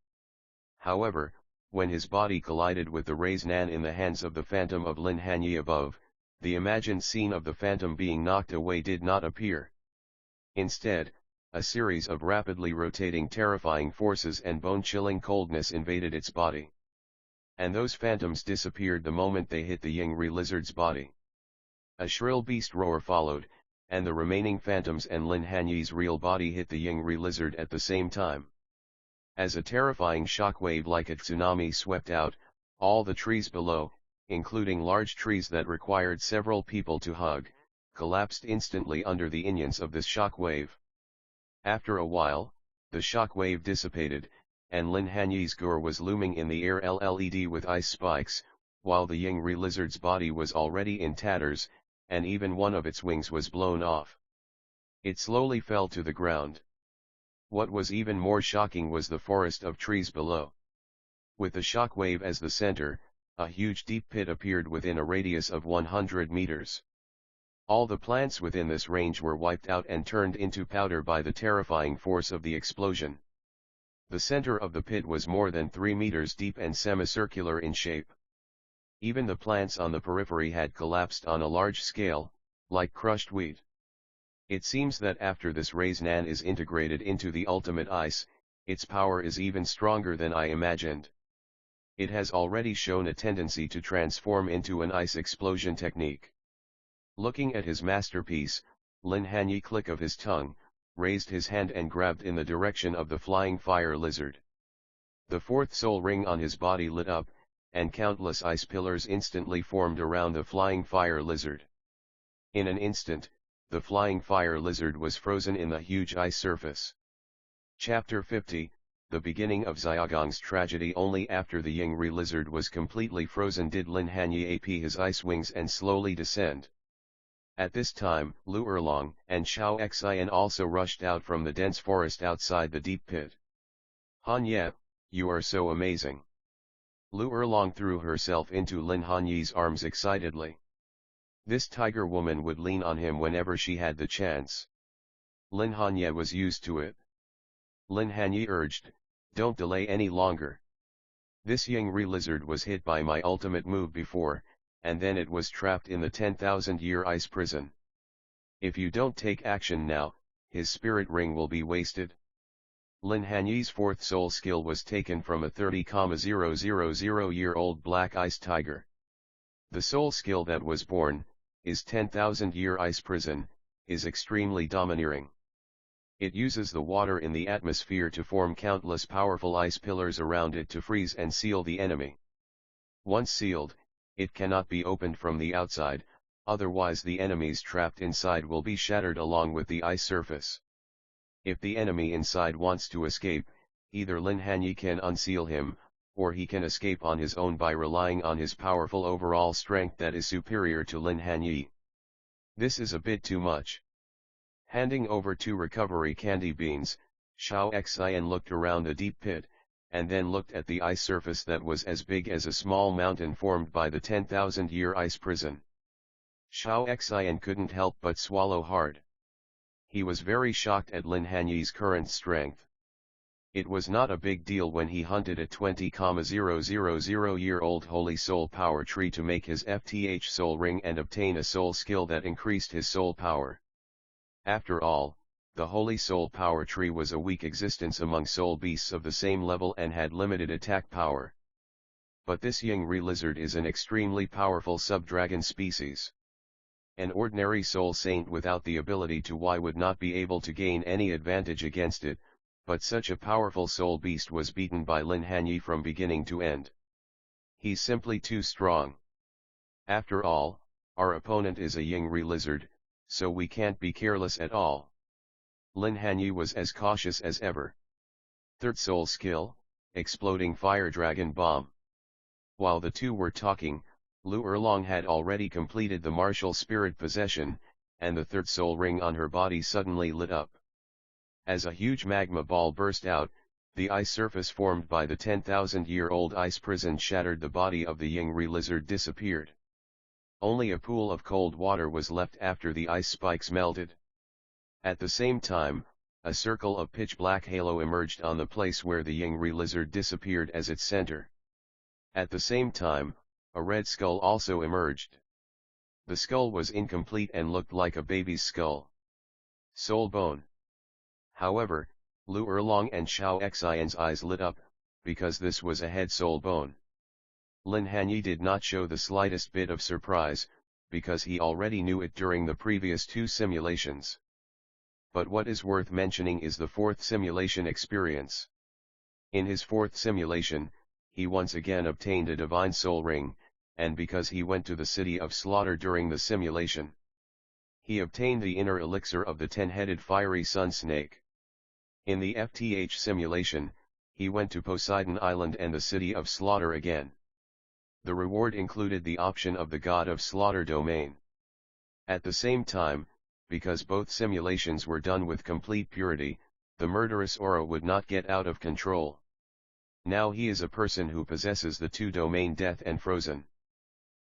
However, when his body collided with the Ray's Nan in the hands of the phantom of Lin Hanye above, the imagined scene of the phantom being knocked away did not appear. Instead, a series of rapidly rotating terrifying forces and bone-chilling coldness invaded its body. And those phantoms disappeared the moment they hit the Yingri lizard's body. A shrill beast roar followed, and the remaining phantoms and Lin Hanye's real body hit the Yingri lizard at the same time. As a terrifying shockwave like a tsunami swept out, all the trees below, including large trees that required several people to hug, collapsed instantly under the influence of this shockwave. After a while, the shockwave dissipated, and Lin Hanye's gore was looming in the air LLED with ice spikes, while the Yingri lizard's body was already in tatters, and even one of its wings was blown off. It slowly fell to the ground. What was even more shocking was the forest of trees below. With the shockwave as the center, a huge deep pit appeared within a radius of 100 meters. All the plants within this range were wiped out and turned into powder by the terrifying force of the explosion. The center of the pit was more than 3 meters deep and semicircular in shape. Even the plants on the periphery had collapsed on a large scale, like crushed wheat. It seems that after this Ray's Nan is integrated into the ultimate ice, its power is even stronger than I imagined. It has already shown a tendency to transform into an ice explosion technique. Looking at his masterpiece, Lin Hanye click of his tongue, raised his hand and grabbed in the direction of the flying fire lizard. The fourth soul ring on his body lit up, and countless ice pillars instantly formed around the flying fire lizard. In an instant, the flying fire lizard was frozen in the huge ice surface. Chapter 50, The Beginning of Xiaogong's Tragedy. Only after the Yingri lizard was completely frozen did Lin Hanye ap his ice wings and slowly descend. At this time, Lu Erlong and Xiao Xian also rushed out from the dense forest outside the deep pit. Hanye, you are so amazing. Lu Erlong threw herself into Lin Hanye's arms excitedly. This tiger woman would lean on him whenever she had the chance. Lin Hanye was used to it. Lin Hanye urged, don't delay any longer. This Yingri lizard was hit by my ultimate move before, and then it was trapped in the 10,000-year ice prison. If you don't take action now, his spirit ring will be wasted. Lin Hanye's fourth soul skill was taken from a 30,000-year-old black ice tiger. The soul skill that was born, is 10,000-year ice prison, is extremely domineering. It uses the water in the atmosphere to form countless powerful ice pillars around it to freeze and seal the enemy. Once sealed, it cannot be opened from the outside, otherwise the enemies trapped inside will be shattered along with the ice surface. If the enemy inside wants to escape, either Lin Hanye can unseal him, or he can escape on his own by relying on his powerful overall strength that is superior to Lin Hanye. This is a bit too much. Handing over 2 recovery candy beans, Xiao Xian looked around the deep pit, and then looked at the ice surface that was as big as a small mountain formed by the 10,000-year ice prison. Xiao Xian couldn't help but swallow hard. He was very shocked at Lin Hanye's current strength. It was not a big deal when he hunted a 20,000-year-old holy soul power tree to make his FTH soul ring and obtain a soul skill that increased his soul power. After all, the holy soul power tree was a weak existence among soul beasts of the same level and had limited attack power. But this Yingri lizard is an extremely powerful sub-dragon species. An ordinary soul saint without the ability to would not be able to gain any advantage against it, but such a powerful soul beast was beaten by Lin Hanye from beginning to end. He's simply too strong. After all, our opponent is a Yingri lizard, so we can't be careless at all. Lin Hanye was as cautious as ever. Third soul skill, exploding fire dragon bomb. While the two were talking, Lu Erlong had already completed the martial spirit possession, and the third soul ring on her body suddenly lit up. As a huge magma ball burst out, the ice surface formed by the 10,000-year-old ice prison shattered, the body of the Yingri lizard disappeared. Only a pool of cold water was left after the ice spikes melted. At the same time, a circle of pitch-black halo emerged on the place where the Yingri lizard disappeared as its center. At the same time, a red skull also emerged. The skull was incomplete and looked like a baby's skull. Soul bone. However, Lu Erlong and Xiao Xian's eyes lit up, because this was a head soul bone. Lin Hanye did not show the slightest bit of surprise, because he already knew it during the previous 2 simulations. But what is worth mentioning is the 4th simulation experience. In his 4th simulation, he once again obtained a divine soul ring, and because he went to the city of slaughter during the simulation, he obtained the inner elixir of the 10-headed fiery sun snake. In the FTH simulation, he went to Poseidon Island and the city of slaughter again. The reward included the option of the god of slaughter domain. At the same time, because both simulations were done with complete purity, the murderous aura would not get out of control. Now he is a person who possesses the 2 domain death and frozen.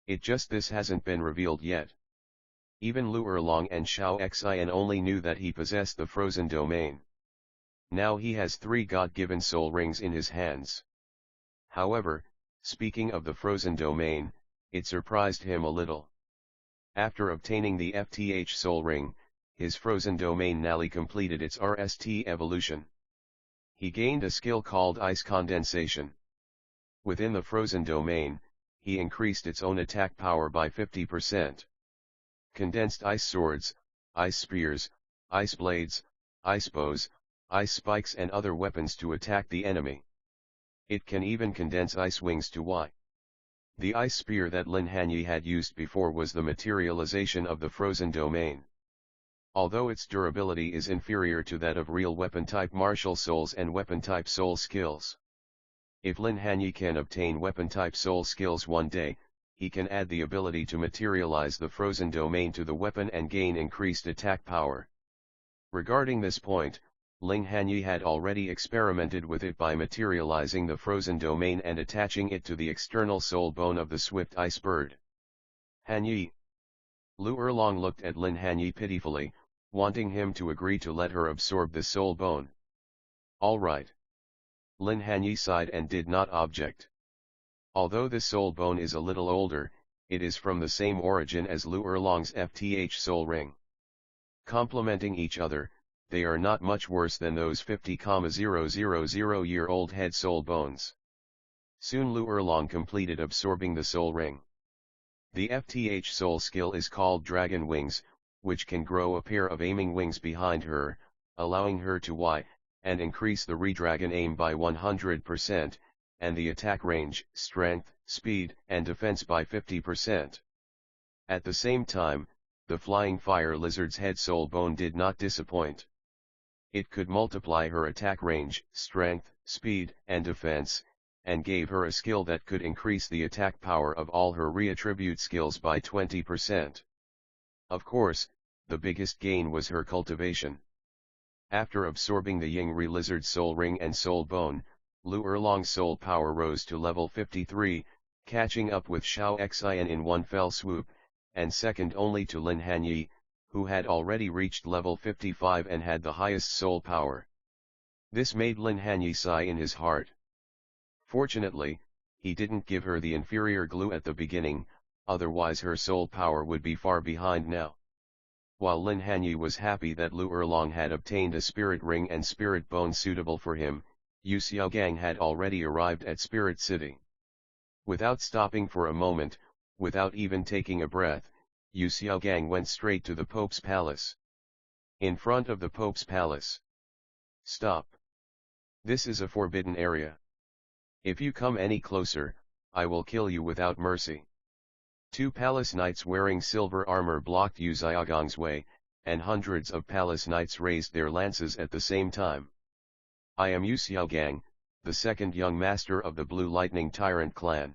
This hasn't been revealed yet. Even Lu Erlong and Xiao Xian only knew that he possessed the frozen domain. Now he has 3 God-given soul rings in his hands. However, speaking of the frozen domain, it surprised him a little. After obtaining the FTH soul ring, his frozen domain nearly completed its RST evolution. He gained a skill called ice condensation. Within the frozen domain, he increased its own attack power by 50%. Condensed ice swords, ice spears, ice blades, ice bows, ice spikes and other weapons to attack the enemy. It can even condense ice wings to Y. The ice spear that Lin Hanye had used before was the materialization of the frozen domain. Although its durability is inferior to that of real weapon-type martial souls and weapon-type soul skills. If Lin Hanye can obtain weapon-type soul skills one day, he can add the ability to materialize the frozen domain to the weapon and gain increased attack power. Regarding this point, Lin Hanye had already experimented with it by materializing the frozen domain and attaching it to the external soul bone of the swift ice bird. Hanye. Lu Erlong looked at Lin Hanye pitifully, wanting him to agree to let her absorb the soul bone. All right. Lin Hanye sighed and did not object. Although the soul bone is a little older, it is from the same origin as Lu Erlong's FTH soul ring. Complementing each other, they are not much worse than those 50,000-year-old head soul bones. Soon Lu Erlong completed absorbing the soul ring. The FTH soul skill is called Dragon Wings, which can grow a pair of aiming wings behind her, allowing her to Y, and increase the redragon aim by 100%, and the attack range, strength, speed, and defense by 50%. At the same time, the flying fire lizard's head soul bone did not disappoint. It could multiply her attack range, strength, speed, and defense, and gave her a skill that could increase the attack power of all her reattribute skills by 20%. Of course, the biggest gain was her cultivation. After absorbing the Yingri lizard's soul ring and soul bone, Lu Erlong's soul power rose to level 53, catching up with Xiao Xian in one fell swoop, and second only to Lin Hanye, who had already reached level 55 and had the highest soul power. This made Lin Hanye sigh in his heart. Fortunately, he didn't give her the inferior glue at the beginning, otherwise her soul power would be far behind now. While Lin Hanye was happy that Lu Erlong had obtained a spirit ring and spirit bone suitable for him, Yu Xiaogang had already arrived at Spirit City. Without stopping for a moment, without even taking a breath, Yu Xiaogang went straight to the Pope's palace. In front of the Pope's palace. Stop. This is a forbidden area. If you come any closer, I will kill you without mercy. Two palace knights wearing silver armor blocked Yu Xiaogang's way, and hundreds of palace knights raised their lances at the same time. I am Yu Xiaogang, the second young master of the Blue Lightning Tyrant clan.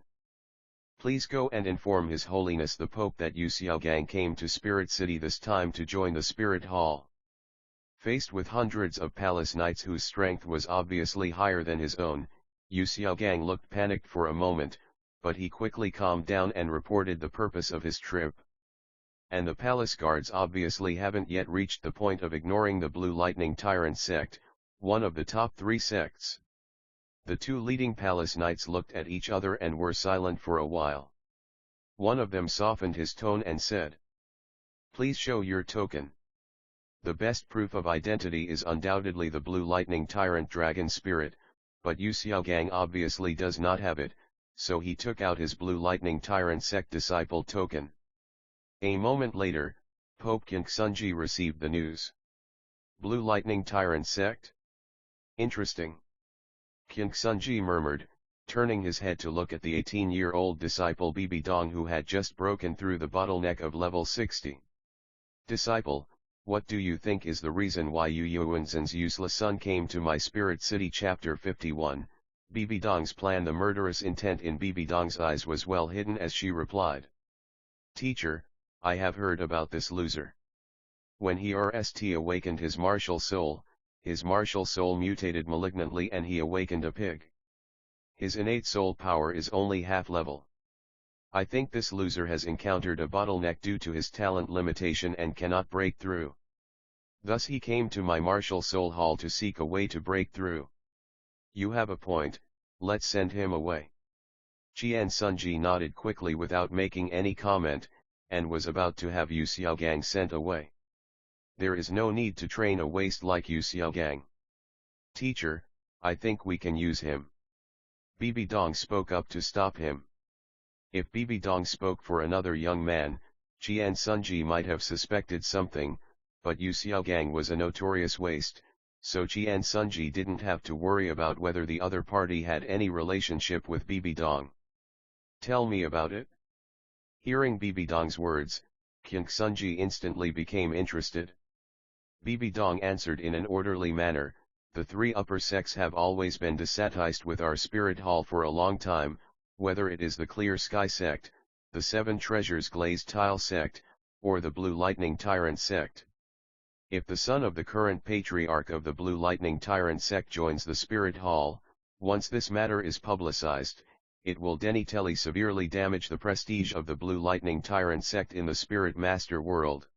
Please go and inform His Holiness the Pope that Yu Xiaogang came to Spirit City this time to join the Spirit Hall. Faced with hundreds of palace knights whose strength was obviously higher than his own, Yu Xiaogang looked panicked for a moment, but he quickly calmed down and reported the purpose of his trip. And the palace guards obviously haven't yet reached the point of ignoring the Blue Lightning Tyrant sect, one of the top 3 sects. The two leading palace knights looked at each other and were silent for a while. One of them softened his tone and said, "Please show your token." The best proof of identity is undoubtedly the Blue Lightning Tyrant dragon spirit, but Yu Xiaogang obviously does not have it, so he took out his Blue Lightning Tyrant sect disciple token. A moment later, Pope Qingxunji received the news. Blue Lightning Tyrant sect? Interesting. Qingxunji murmured, turning his head to look at the 18-year-old disciple Bibi Dong who had just broken through the bottleneck of level 60. Disciple, what do you think is the reason why Yu Yuanzhen's useless son came to my Spirit City? Chapter 51, Bibi Dong's plan. The murderous intent in Bibi Dong's eyes was well hidden as she replied. Teacher, I have heard about this loser. When he awakened his martial soul mutated malignantly and he awakened a pig. His innate soul power is only half level. I think this loser has encountered a bottleneck due to his talent limitation and cannot break through. Thus he came to my martial soul hall to seek a way to break through. You have a point, let's send him away. Qian Sunji nodded quickly without making any comment, and was about to have Yu Xiaogang sent away. There is no need to train a waste like Yu Xiaogang. Teacher, I think we can use him. Bibi Dong spoke up to stop him. If Bibi Dong spoke for another young man, Qian Sunji might have suspected something, but Yu Xiaogang was a notorious waste, so Qian Sunji didn't have to worry about whether the other party had any relationship with Bibi Dong. Tell me about it. Hearing Bibi Dong's words, Qingxunji instantly became interested. Bibi Dong answered in an orderly manner, the 3 upper sects have always been dissatisfied with our spirit hall for a long time, whether it is the Clear Sky sect, the 7 Treasures Glazed Tile sect, or the Blue Lightning Tyrant sect. If the son of the current patriarch of the Blue Lightning Tyrant sect joins the spirit hall, once this matter is publicized, it will definitely severely damage the prestige of the Blue Lightning Tyrant sect in the Spirit Master world.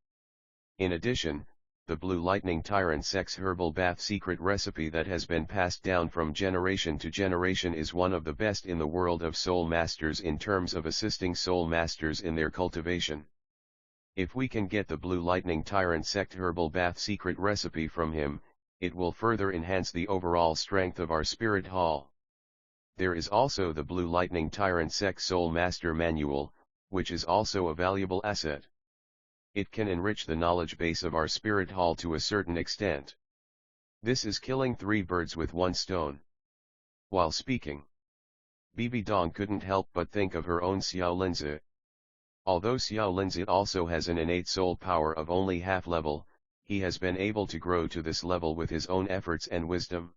In addition, the Blue Lightning Tyrant sect's herbal bath secret recipe that has been passed down from generation to generation is one of the best in the world of Soul Masters in terms of assisting Soul Masters in their cultivation. If we can get the Blue Lightning Tyrant sect herbal bath secret recipe from him, it will further enhance the overall strength of our Spirit Hall. There is also the Blue Lightning Tyrant sect Soul Master Manual, which is also a valuable asset. It can enrich the knowledge base of our Spirit Hall to a certain extent. This is killing 3 birds with 1 stone. While speaking, Bibi Dong couldn't help but think of her own Xiao Linzi. Although Xiao Linzi also has an innate soul power of only half level, he has been able to grow to this level with his own efforts and wisdom.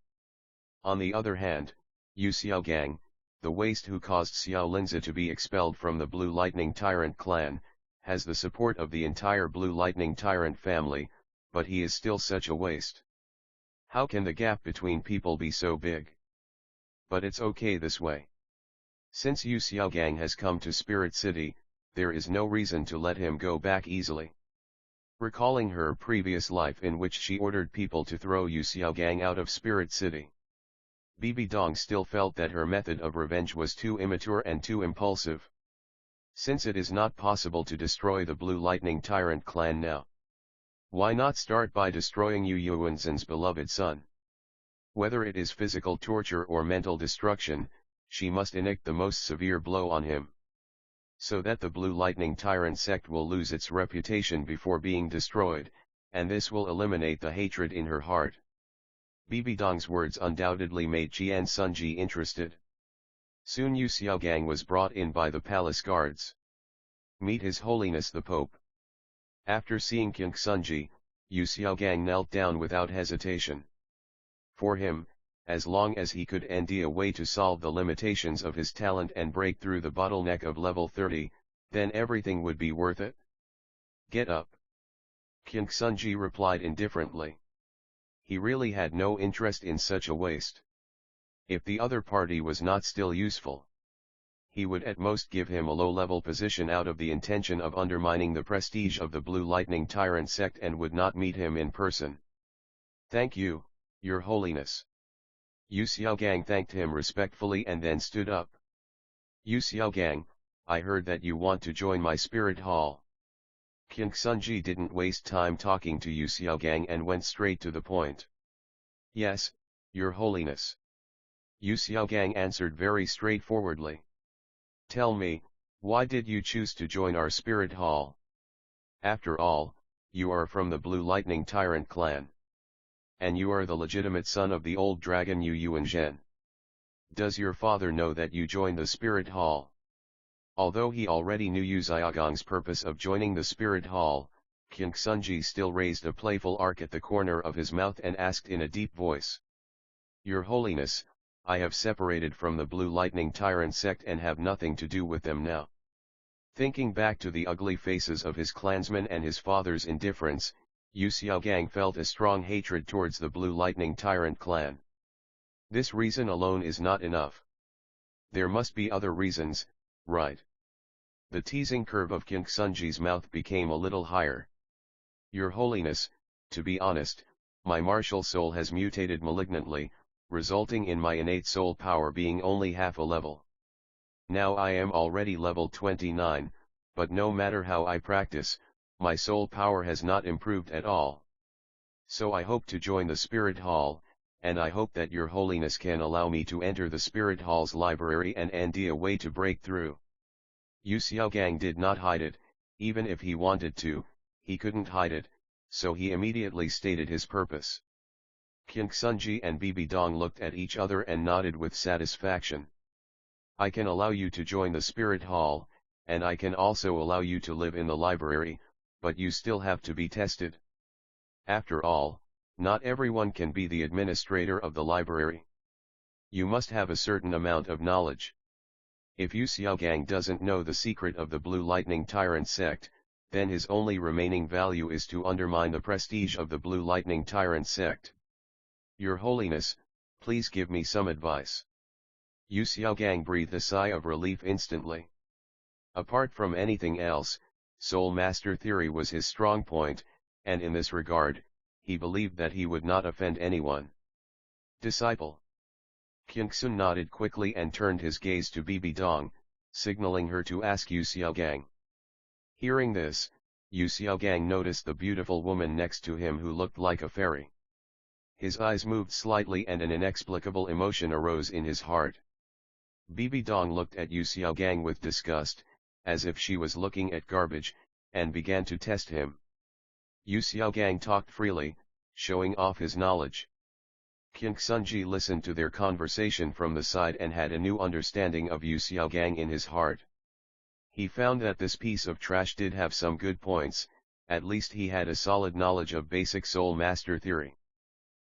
On the other hand, Yu Xiaogang, the waste who caused Xiao Linzi to be expelled from the Blue Lightning Tyrant clan, has the support of the entire Blue Lightning Tyrant family, but he is still such a waste. How can the gap between people be so big? But it's okay this way. Since Yu Xiaogang has come to Spirit City, there is no reason to let him go back easily. Recalling her previous life in which she ordered people to throw Yu Xiaogang out of Spirit City, Bibi Dong still felt that her method of revenge was too immature and too impulsive. Since it is not possible to destroy the Blue Lightning Tyrant clan now, why not start by destroying Yu Yuanzhen's beloved son? Whether it is physical torture or mental destruction, she must inflict the most severe blow on him, so that the Blue Lightning Tyrant sect will lose its reputation before being destroyed, and this will eliminate the hatred in her heart. Bibi Dong's words undoubtedly made Qian Sunji interested. Soon Yu Xiaogang was brought in by the palace guards. Meet His Holiness the Pope. After seeing King Sunji, Yu Xiaogang knelt down without hesitation. For him, as long as he could find a way to solve the limitations of his talent and break through the bottleneck of level 30, then everything would be worth it. Get up. King Sunji replied indifferently. He really had no interest in such a waste. If the other party was not still useful, he would at most give him a low-level position out of the intention of undermining the prestige of the Blue Lightning Tyrant sect and would not meet him in person. Thank you, Your Holiness. Yu Xiaogang thanked him respectfully and then stood up. Yu Xiaogang, I heard that you want to join my spirit hall. King Sunji didn't waste time talking to Yu Xiaogang and went straight to the point. Yes, Your Holiness. Yu Xiaogang answered very straightforwardly. Tell me, why did you choose to join our spirit hall? After all, you are from the Blue Lightning Tyrant clan. And you are the legitimate son of the old dragon Yu Yuanzhen. Does your father know that you joined the spirit hall? Although he already knew Yu Xiaogang's purpose of joining the spirit hall, King Sunji still raised a playful arc at the corner of his mouth and asked in a deep voice. Your Holiness, I have separated from the Blue Lightning Tyrant sect and have nothing to do with them now. Thinking back to the ugly faces of his clansmen and his father's indifference, Yu Xiaogang felt a strong hatred towards the Blue Lightning Tyrant clan. This reason alone is not enough. There must be other reasons, right? The teasing curve of King Sunji's mouth became a little higher. Your Holiness, to be honest, my martial soul has mutated malignantly, resulting in my innate soul power being only half a level. Now I am already level 29, but no matter how I practice, my soul power has not improved at all. So I hope to join the Spirit Hall, and I hope that Your Holiness can allow me to enter the Spirit Hall's library and find a way to break through. Yu Xiaogang did not hide it, even if he wanted to, he couldn't hide it, so he immediately stated his purpose. King Sunji and Bibi Dong looked at each other and nodded with satisfaction. I can allow you to join the Spirit Hall, and I can also allow you to live in the library, but you still have to be tested. After all, not everyone can be the administrator of the library. You must have a certain amount of knowledge. If Yu Xiaogang doesn't know the secret of the Blue Lightning Tyrant sect, then his only remaining value is to undermine the prestige of the Blue Lightning Tyrant sect. Your Holiness, please give me some advice. Yu Xiaogang breathed a sigh of relief instantly. Apart from anything else, Soul Master theory was his strong point, and in this regard, he believed that he would not offend anyone. Disciple. King Sun nodded quickly and turned his gaze to Bibi Dong, signaling her to ask Yu Xiaogang. Hearing this, Yu Xiaogang noticed the beautiful woman next to him who looked like a fairy. His eyes moved slightly and an inexplicable emotion arose in his heart. Bibi Dong looked at Yu Xiaogang with disgust, as if she was looking at garbage, and began to test him. Yu Xiaogang talked freely, showing off his knowledge. King Sunji listened to their conversation from the side and had a new understanding of Yu Xiaogang in his heart. He found that this piece of trash did have some good points, at least he had a solid knowledge of basic soul master theory.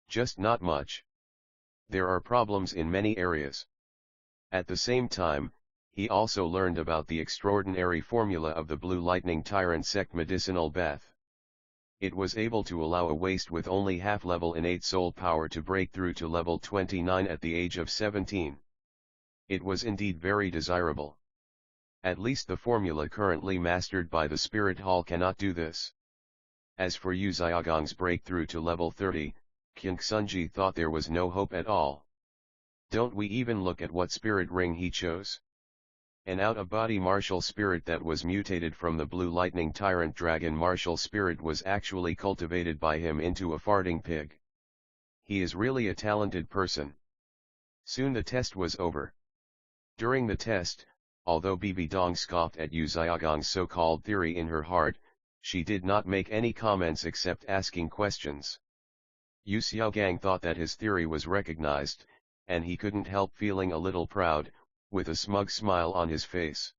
Just not much. There are problems in many areas. At the same time, he also learned about the extraordinary formula of the Blue Lightning Tyrant sect medicinal bath. It was able to allow a waste with only half-level innate soul power to break through to level 29 at the age of 17. It was indeed very desirable. At least the formula currently mastered by the Spirit Hall cannot do this. As for Yu Xiaogang's breakthrough to level 30, King Sunji thought there was no hope at all. Don't we even look at what spirit ring he chose? An out-of-body martial spirit that was mutated from the Blue Lightning Tyrant dragon martial spirit was actually cultivated by him into a farting pig. He is really a talented person. Soon the test was over. During the test, although Bibi Dong scoffed at Yu Xiaogang's so-called theory in her heart, she did not make any comments except asking questions. Yu Xiaogang thought that his theory was recognized, and he couldn't help feeling a little proud, with a smug smile on his face.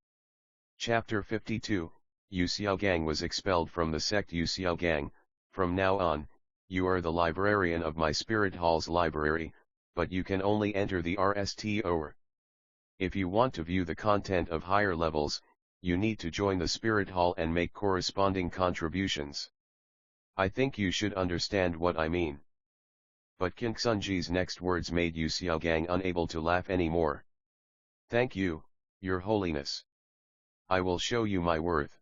Chapter 52, Yu Xiaogang was expelled from the sect. Yu Xiaogang, from now on, you are the librarian of my Spirit Hall's library, but you can only enter the RSTO. If you want to view the content of higher levels, you need to join the Spirit Hall and make corresponding contributions. I think you should understand what I mean. But King Sunji's next words made Yu Xiaogang unable to laugh anymore. Thank you, Your Holiness. I will show you my worth.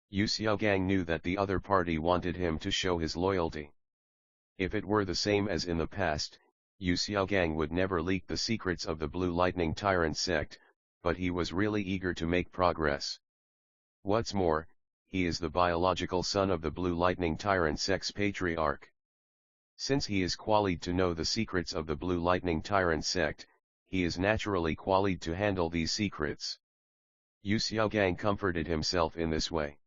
Yu Xiaogang knew that the other party wanted him to show his loyalty. If it were the same as in the past, Yu Xiaogang would never leak the secrets of the Blue Lightning Tyrant sect, but he was really eager to make progress. What's more, he is the biological son of the Blue Lightning Tyrant sect's patriarch. Since he is qualified to know the secrets of the Blue Lightning Tyrant sect, he is naturally qualified to handle these secrets. Yu Xiaogang comforted himself in this way.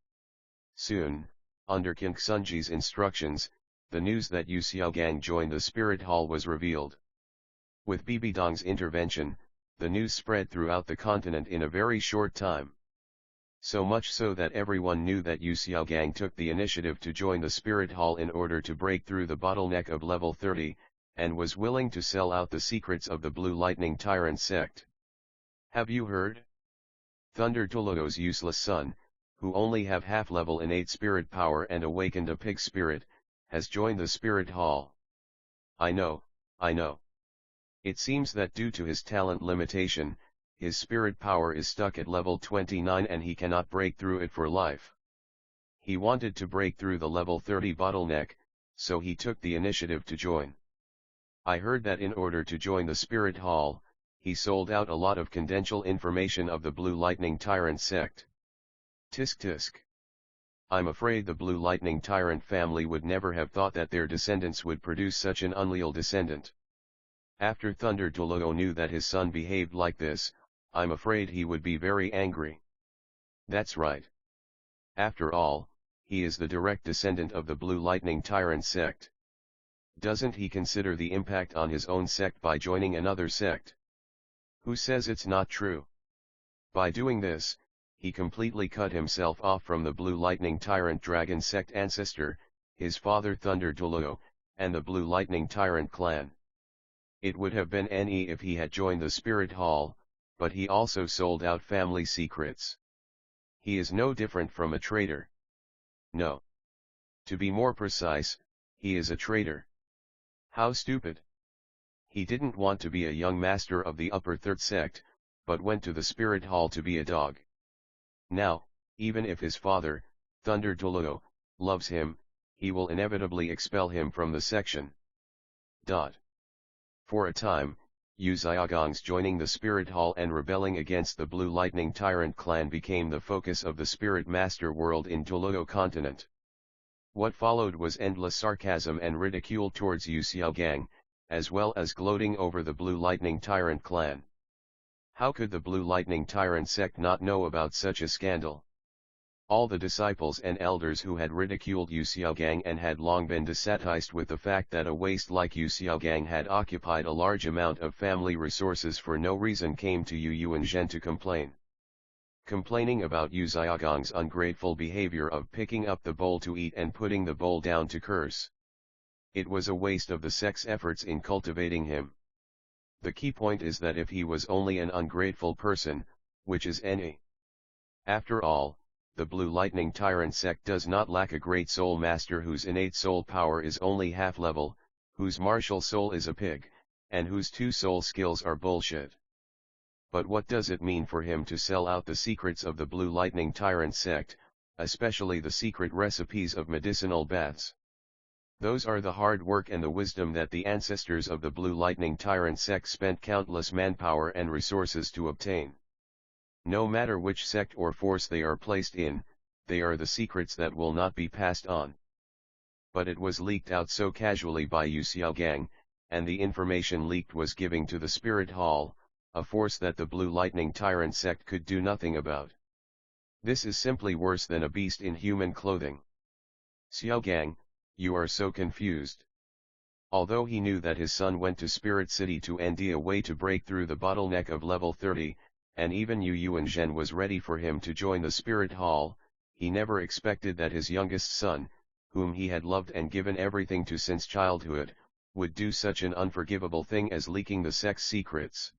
Soon, under King Sunji's instructions, the news that Yu Xiaogang joined the Spirit Hall was revealed. With Bibi Dong's intervention, the news spread throughout the continent in a very short time. So much so that everyone knew that Yu Xiaogang took the initiative to join the Spirit Hall in order to break through the bottleneck of level 30, and was willing to sell out the secrets of the Blue Lightning Tyrant sect. Have you heard? Thunder Douluo's useless son, who only have half-level innate spirit power and awakened a pig spirit, has joined the Spirit Hall. I know. It seems that due to his talent limitation, his spirit power is stuck at level 29 and he cannot break through it for life. He wanted to break through the level 30 bottleneck, so he took the initiative to join. I heard that in order to join the Spirit Hall, he sold out a lot of confidential information of the Blue Lightning Tyrant sect. Tisk tisk. I'm afraid the Blue Lightning Tyrant family would never have thought that their descendants would produce such an unleal descendant. After Thunder Douluo knew that his son behaved like this, I'm afraid he would be very angry. That's right. After all, he is the direct descendant of the Blue Lightning Tyrant sect. Doesn't he consider the impact on his own sect by joining another sect? Who says it's not true? By doing this, he completely cut himself off from the Blue Lightning Tyrant Dragon sect ancestor, his father Thunder Douluo, and the Blue Lightning Tyrant clan. It would have been NE if he had joined the Spirit Hall, but he also sold out family secrets. He is no different from a traitor. No. To be more precise, he is a traitor. How stupid. He didn't want to be a young master of the upper third sect, but went to the Spirit Hall to be a dog. Now, even if his father, Thunder Douluo, loves him, he will inevitably expel him from the section. For a time, Yu Xiaogang's joining the Spirit Hall and rebelling against the Blue Lightning Tyrant clan became the focus of the Spirit Master world in Douluo Continent. What followed was endless sarcasm and ridicule towards Yu Xiaogang, as well as gloating over the Blue Lightning Tyrant clan. How could the Blue Lightning Tyrant sect not know about such a scandal? All the disciples and elders who had ridiculed Yu Xiaogang and had long been dissatisfied with the fact that a waste like Yu Xiaogang had occupied a large amount of family resources for no reason came to Yu Yuanzhen to complain. Complaining about Yu Xiaogang's ungrateful behavior of picking up the bowl to eat and putting the bowl down to curse. It was a waste of the sect's efforts in cultivating him. The key point is that if he was only an ungrateful person, which is any. After all, the Blue Lightning Tyrant sect does not lack a great soul master whose innate soul power is only half level, whose martial soul is a pig, and whose 2 soul skills are bullshit. But what does it mean for him to sell out the secrets of the Blue Lightning Tyrant sect, especially the secret recipes of medicinal baths? Those are the hard work and the wisdom that the ancestors of the Blue Lightning Tyrant sect spent countless manpower and resources to obtain. No matter which sect or force they are placed in, they are the secrets that will not be passed on. But it was leaked out so casually by Yu Xiaogang, and the information leaked was given to the Spirit Hall, a force that the Blue Lightning Tyrant sect could do nothing about. This is simply worse than a beast in human clothing. Xiaogang, you are so confused. Although he knew that his son went to Spirit City to end a way to break through the bottleneck of level 30, and even Yu Yuanzhen was ready for him to join the Spirit Hall, he never expected that his youngest son, whom he had loved and given everything to since childhood, would do such an unforgivable thing as leaking the sect's secrets.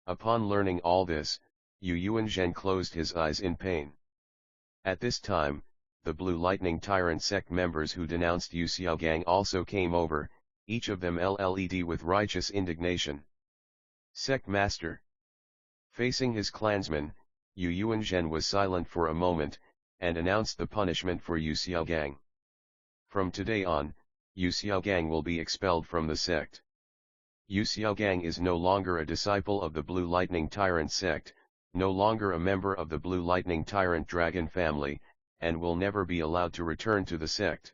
Upon learning all this, Yu Yuanzhen closed his eyes in pain. At this time, the Blue Lightning Tyrant sect members who denounced Yu Xiaogang also came over, each of them led with righteous indignation. Sect Master. Facing his clansmen, Yu Yuanzhen was silent for a moment, and announced the punishment for Yu Xiaogang. From today on, Yu Xiaogang will be expelled from the sect. Yu Xiaogang is no longer a disciple of the Blue Lightning Tyrant sect, no longer a member of the Blue Lightning Tyrant Dragon family, and will never be allowed to return to the sect.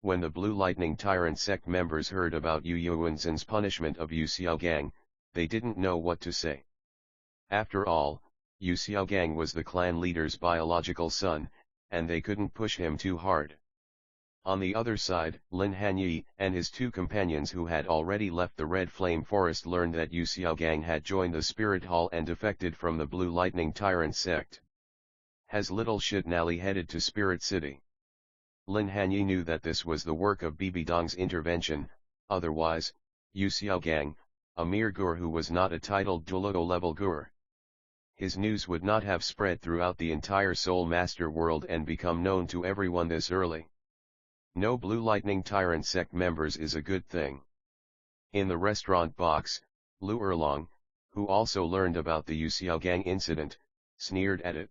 When the Blue Lightning Tyrant sect members heard about Yu Yuanzhen's punishment of Yu Xiaogang, they didn't know what to say. After all, Yu Xiaogang was the clan leader's biological son, and they couldn't push him too hard. On the other side, Lin Hanye and his 2 companions who had already left the Red Flame Forest learned that Yu Xiaogang had joined the Spirit Hall and defected from the Blue Lightning Tyrant sect. Has little Shitnali headed to Spirit City? Lin Hanye knew that this was the work of Bibi Dong's intervention, otherwise, Yu Xiaogang, a mere gur who was not a titled Douluo level gur. His news would not have spread throughout the entire Soul Master world and become known to everyone this early. No Blue Lightning Tyrant sect members is a good thing. In the restaurant box, Lu Erlong, who also learned about the Yu Xiaogang incident, sneered at it.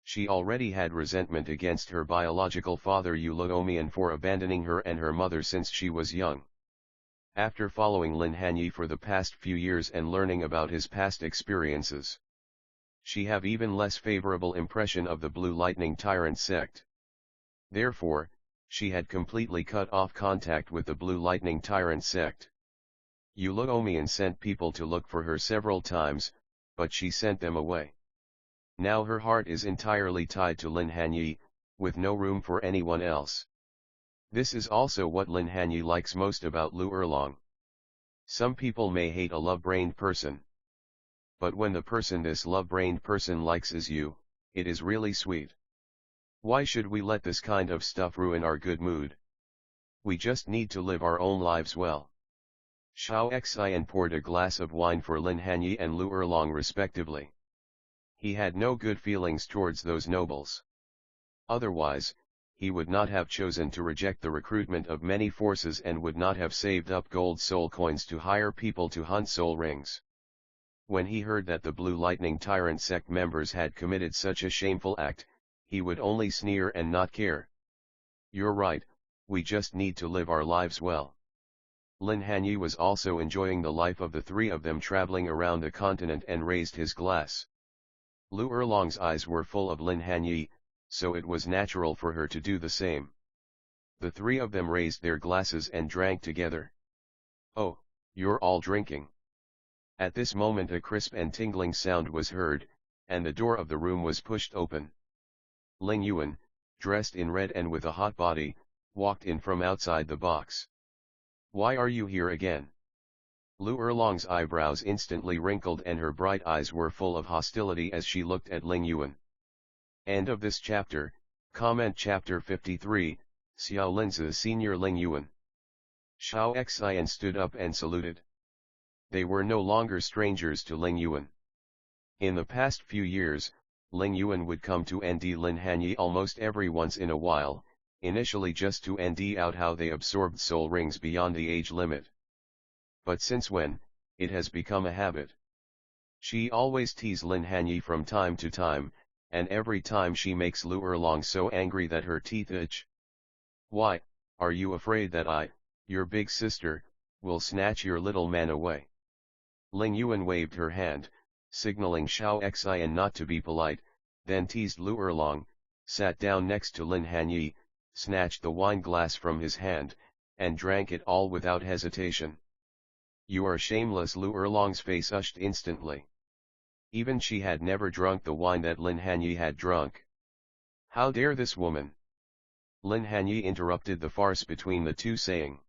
She already had resentment against her biological father Yu Luomian for abandoning her and her mother since she was young. After following Lin Hanye for the past few years and learning about his past experiences, she have even less favorable impression of the Blue Lightning Tyrant sect. Therefore, she had completely cut off contact with the Blue Lightning Tyrant sect. Yu Luomian sent people to look for her several times, but she sent them away. Now her heart is entirely tied to Lin Hanye, with no room for anyone else. This is also what Lin Hanye likes most about Lu Erlong. Some people may hate a love-brained person. But when the person this love-brained person likes is you, it is really sweet. Why should we let this kind of stuff ruin our good mood? We just need to live our own lives well. Xiao Xian poured a glass of wine for Lin Hanye and Lu Erlong respectively. He had no good feelings towards those nobles. Otherwise, he would not have chosen to reject the recruitment of many forces and would not have saved up gold soul coins to hire people to hunt soul rings. When he heard that the Blue Lightning Tyrant sect members had committed such a shameful act, he would only sneer and not care. You're right, we just need to live our lives well. Lin Hanye was also enjoying the life of the 3 of them traveling around the continent and raised his glass. Lu Erlong's eyes were full of Lin Hanye, so it was natural for her to do the same. The 3 of them raised their glasses and drank together. Oh, you're all drinking. At this moment a crisp and tingling sound was heard, and the door of the room was pushed open. Ling Yuan, dressed in red and with a hot body, walked in from outside the box. "Why are you here again?" Lu Erlong's eyebrows instantly wrinkled and her bright eyes were full of hostility as she looked at Ling Yuan. End of this chapter. Comment Chapter 53, Xiao Linzi Senior Ling Yuan. Xiao Xian stood up and saluted. They were no longer strangers to Ling Yuan. In the past few years, Ling Yuan would come to ND Lin Hanye almost every once in a while, initially just to ND out how they absorbed soul rings beyond the age limit. But since when, it has become a habit. She always teased Lin Hanye from time to time, and every time she makes Lu Erlong so angry that her teeth itch. "Why, are you afraid that I, your big sister, will snatch your little man away?" Ling Yuan waved her hand, signaling Xiao Xian not to be polite, then teased Lu Erlong, sat down next to Lin Hanye, snatched the wine glass from his hand, and drank it all without hesitation. "You are shameless." Lu Erlong's face flushed instantly. Even she had never drunk the wine that Lin Hanye had drunk. "How dare this woman?" Lin Hanye interrupted the farce between the two, saying,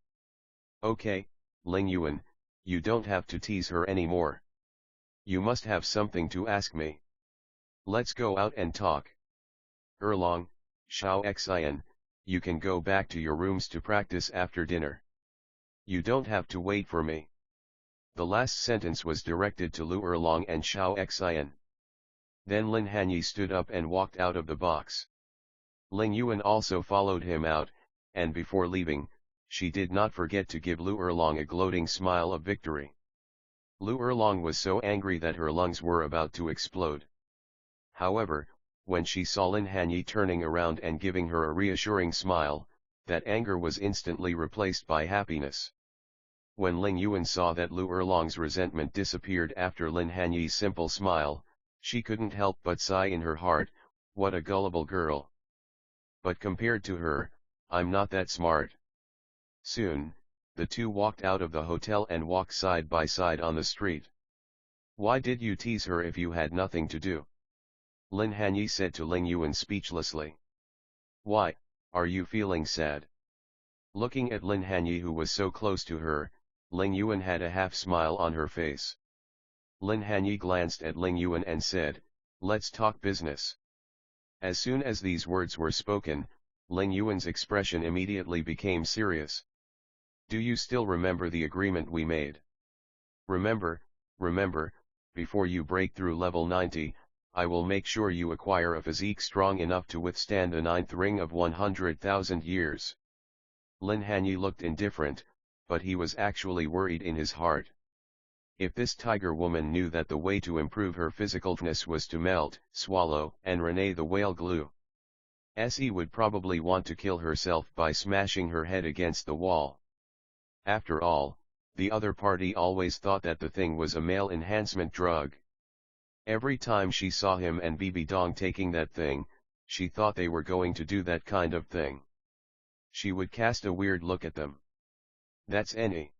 "Okay, Ling Yuan, you don't have to tease her anymore. You must have something to ask me. Let's go out and talk. Erlong, Xiao Xian, you can go back to your rooms to practice after dinner. You don't have to wait for me." The last sentence was directed to Lu Erlong and Xiao Xian. Then Lin Hanye stood up and walked out of the box. Ling Yuan also followed him out, and before leaving, she did not forget to give Lu Erlong a gloating smile of victory. Lu Erlong was so angry that her lungs were about to explode. However, when she saw Lin Hanye turning around and giving her a reassuring smile, that anger was instantly replaced by happiness. When Ling Yuan saw that Lu Erlong's resentment disappeared after Lin Hanye's simple smile, she couldn't help but sigh in her heart, "What a gullible girl. But compared to her, I'm not that smart." Soon, the two walked out of the hotel and walked side by side on the street. "Why did you tease her if you had nothing to do?" Lin Hanye said to Ling Yuan speechlessly. "Why, are you feeling sad?" Looking at Lin Hanye, who was so close to her, Ling Yuan had a half smile on her face. Lin Hanye glanced at Ling Yuan and said, "Let's talk business." As soon as these words were spoken, Ling Yuan's expression immediately became serious. "Do you still remember the agreement we made? Remember, before you break through level 90, I will make sure you acquire a physique strong enough to withstand the 9th ring of 100,000 years. Lin Hanye looked indifferent, but he was actually worried in his heart. If this tiger woman knew that the way to improve her physical fitness was to melt, swallow, and renee the whale glue, she would probably want to kill herself by smashing her head against the wall. After all, the other party always thought that the thing was a male enhancement drug. Every time she saw him and Bibi Dong taking that thing, she thought they were going to do that kind of thing. She would cast a weird look at them. "That's any."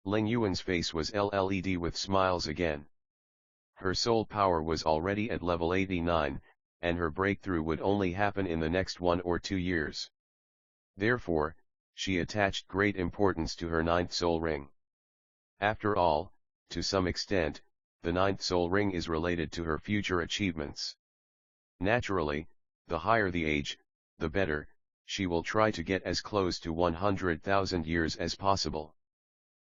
Ling Yuan's face was LED with smiles again. Her soul power was already at level 89, and her breakthrough would only happen in the next 1 or 2 years. Therefore, she attached great importance to her 9th soul ring. After all, to some extent, the 9th soul ring is related to her future achievements. Naturally, the higher the age, the better. She will try to get as close to 100,000 years as possible.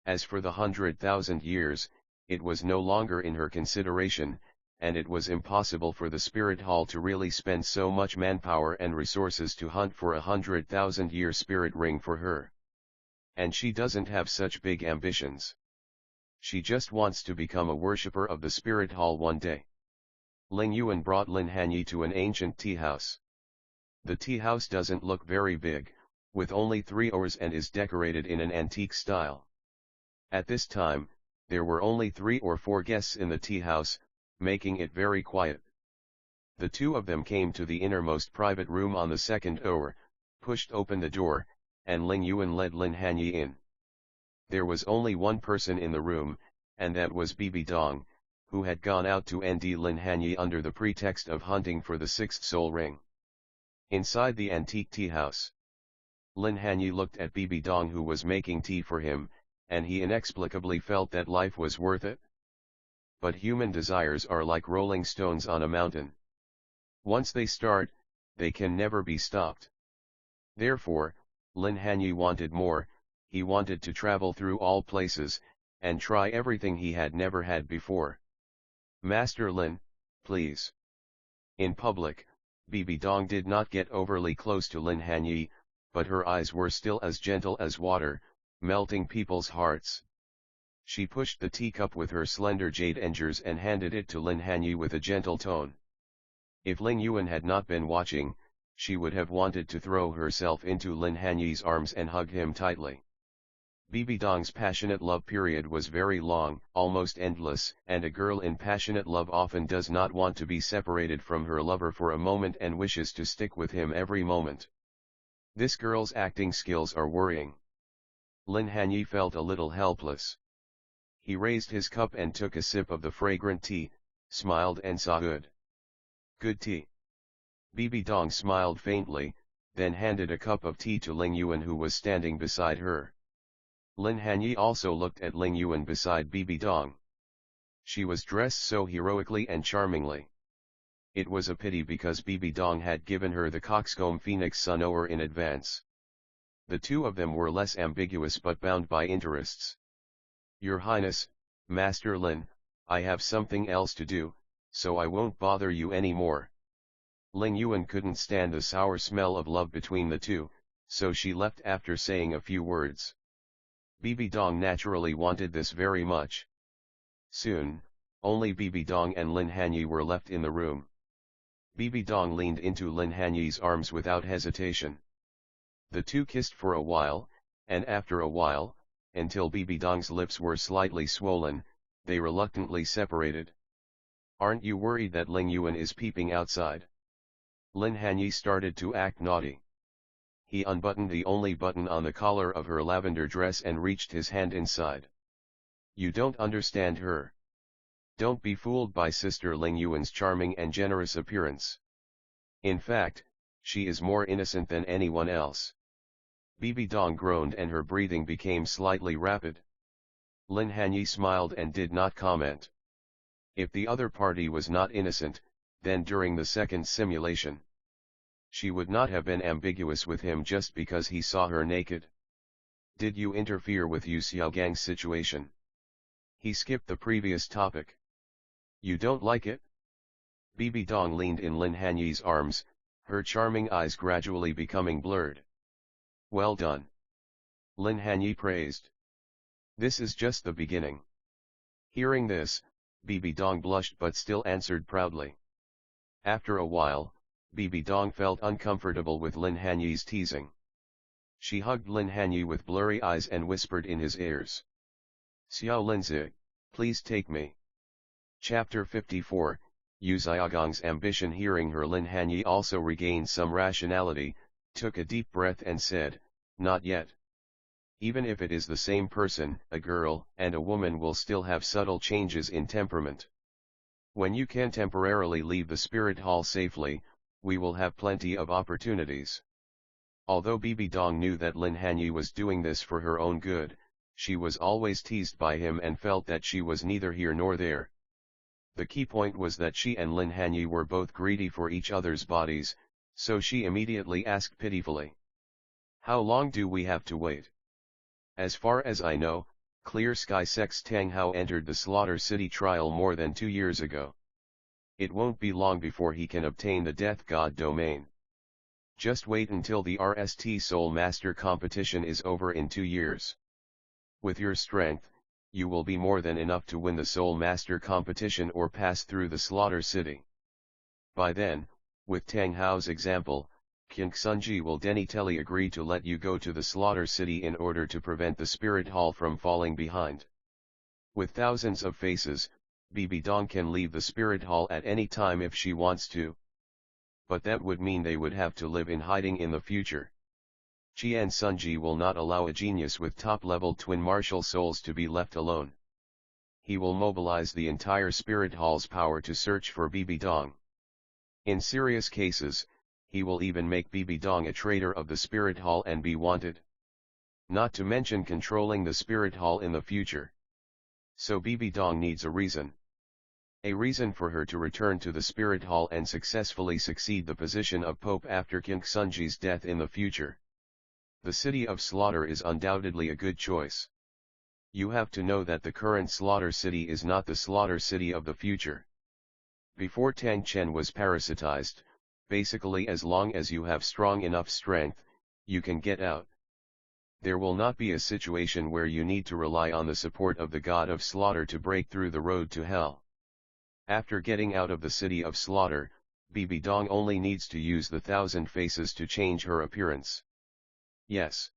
As for the 100,000 years, it was no longer in her consideration, and it was impossible for the Spirit Hall to really spend so much manpower and resources to hunt for a 100,000-year spirit ring for her. And she doesn't have such big ambitions. She just wants to become a worshipper of the Spirit Hall one day. Ling Yuan brought Lin Hanye to an ancient tea house. The tea house doesn't look very big, with only 3 oars, and is decorated in an antique style. At this time, there were only 3 or 4 guests in the tea house, making it very quiet. The 2 of them came to the innermost private room on the 2nd oar, pushed open the door, and Ling Yuan led Lin Hanye in. There was only one person in the room, and that was Bibi Dong, who had gone out to ND Lin Hanye under the pretext of hunting for the 6th soul ring. Inside the antique tea house, Lin Hanye looked at Bibi Dong, who was making tea for him, and he inexplicably felt that life was worth it. But human desires are like rolling stones on a mountain. Once they start, they can never be stopped. Therefore, Lin Hanye wanted more. He wanted to travel through all places, and try everything he had never had before. Master Lin, please. In public, Bibi Dong did not get overly close to Lin Hanye, but her eyes were still as gentle as water, melting people's hearts. She pushed the teacup with her slender jade fingers and handed it to Lin Hanye with a gentle tone. If Ling Yuan had not been watching, she would have wanted to throw herself into Lin Hanye's arms and hug him tightly. Bibi Dong's passionate love period was very long, almost endless, and a girl in passionate love often does not want to be separated from her lover for a moment and wishes to stick with him every moment. This girl's acting skills are worrying. Lin Hanye felt a little helpless. He raised his cup and took a sip of the fragrant tea, smiled and saw good tea. Bibi Dong smiled faintly, then handed a cup of tea to Ling Yuan, who was standing beside her. Lin Hanye also looked at Ling Yuan beside Bibi Dong. She was dressed so heroically and charmingly. It was a pity because Bibi Dong had given her the coxcomb phoenix sonore in advance. The two of them were less ambiguous but bound by interests. Your Highness, Master Lin, I have something else to do, so I won't bother you anymore. Ling Yuan couldn't stand the sour smell of love between the two, so she left after saying a few words. Bibi Dong naturally wanted this very much. Soon, only Bibi Dong and Lin Hanye were left in the room. Bibi Dong leaned into Lin Hanye's arms without hesitation. The two kissed for a while, and after a while, until Bibi Dong's lips were slightly swollen, they reluctantly separated. Aren't you worried that Ling Yuan is peeping outside? Lin Hanye started to act naughty. He unbuttoned the only button on the collar of her lavender dress and reached his hand inside. You don't understand her. Don't be fooled by Sister Ling Yuan's charming and generous appearance. In fact, she is more innocent than anyone else. Bibi Dong groaned and her breathing became slightly rapid. Lin Hanye smiled and did not comment. If the other party was not innocent, then during the second simulation, she would not have been ambiguous with him just because he saw her naked. Did you interfere with Yu Xiaogang's situation? He skipped the previous topic. You don't like it? Bibi Dong leaned in Lin Hanye's arms, her charming eyes gradually becoming blurred. Well done. Lin Hanye praised. This is just the beginning. Hearing this, Bibi Dong blushed but still answered proudly. After a while, Bibi Dong felt uncomfortable with Lin Hanye's teasing. She hugged Lin Hanye with blurry eyes and whispered in his ears. Xiao Linzi, please take me. Chapter 54, Yu Xiaogang's ambition. Hearing her, Lin Hanye also regained some rationality, took a deep breath and said, not yet. Even if it is the same person, a girl and a woman will still have subtle changes in temperament. When you can temporarily leave the spirit hall safely, we will have plenty of opportunities. Although Bibi Dong knew that Lin Hanye was doing this for her own good, she was always teased by him and felt that she was neither here nor there. The key point was that she and Lin Hanye were both greedy for each other's bodies, so she immediately asked pitifully. How long do we have to wait? As far as I know, Clear Sky Sect's Tang Hao entered the Slaughter City trial more than 2 years ago. It won't be long before he can obtain the Death God domain. Just wait until the RST Soul Master competition is over in 2 years. With your strength, you will be more than enough to win the Soul Master competition or pass through the Slaughter City. By then, with Tang Hao's example, King Sunji will definitely agree to let you go to the Slaughter City in order to prevent the Spirit Hall from falling behind. With thousands of faces, Bibi Dong can leave the Spirit Hall at any time if she wants to. But that would mean they would have to live in hiding in the future. Qian Sunji will not allow a genius with top-level twin martial souls to be left alone. He will mobilize the entire Spirit Hall's power to search for Bibi Dong. In serious cases, he will even make Bibi Dong a traitor of the spirit hall and be wanted. Not to mention controlling the spirit hall in the future. So Bibi Dong needs a reason. A reason for her to return to the spirit hall and successfully succeed the position of Pope after King Sunji's death in the future. The city of Slaughter is undoubtedly a good choice. You have to know that the current Slaughter city is not the Slaughter city of the future. Before Tang Chen was parasitized, basically as long as you have strong enough strength, you can get out. There will not be a situation where you need to rely on the support of the god of slaughter to break through the road to hell. After getting out of the city of slaughter, Bibi Dong only needs to use the thousand faces to change her appearance. Yes.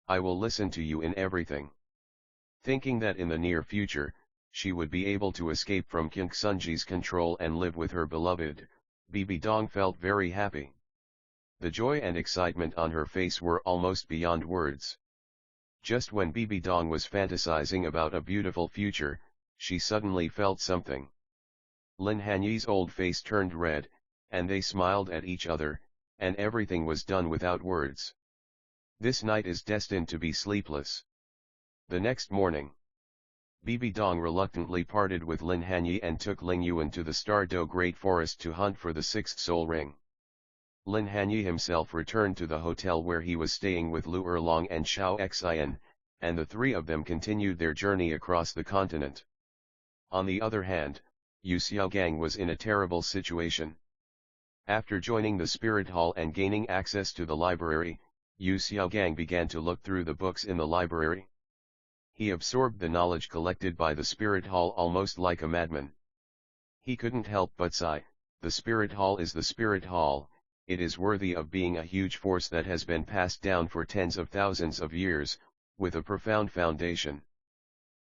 I will listen to you in everything. Thinking that in the near future, she would be able to escape from King Sunji's control and live with her beloved, Bibi Dong felt very happy. The joy and excitement on her face were almost beyond words. Just when Bibi Dong was fantasizing about a beautiful future, she suddenly felt something. Lin Hanye's old face turned red, and they smiled at each other, and everything was done without words. This night is destined to be sleepless. The next morning, Bibi Dong reluctantly parted with Lin Hanye and took Ling Yuan to the Star Do Great Forest to hunt for the sixth soul ring. Lin Hanye himself returned to the hotel where he was staying with Lu Erlong and Xiao Xian, and the three of them continued their journey across the continent. On the other hand, Yu Xiaogang was in a terrible situation. After joining the spirit hall and gaining access to the library, Yu Xiaogang began to look through the books in the library. He absorbed the knowledge collected by the spirit hall almost like a madman. He couldn't help but sigh, the spirit hall is the spirit hall, it is worthy of being a huge force that has been passed down for tens of thousands of years, with a profound foundation.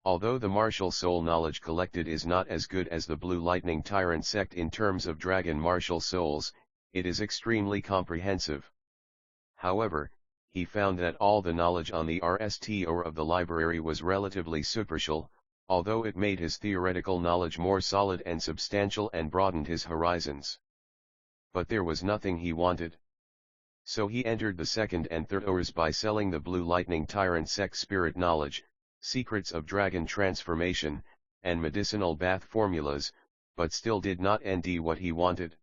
Although the martial soul knowledge collected is not as good as the Blue Lightning Tyrant sect in terms of dragon martial souls, it is extremely comprehensive. However, he found that all the knowledge on the RSTOR of the library was relatively superficial, although it made his theoretical knowledge more solid and substantial and broadened his horizons. But there was nothing he wanted. So he entered the second and third ORs by selling the Blue Lightning Tyrant sect spirit knowledge, secrets of dragon transformation, and medicinal bath formulas, but still did not end what he wanted.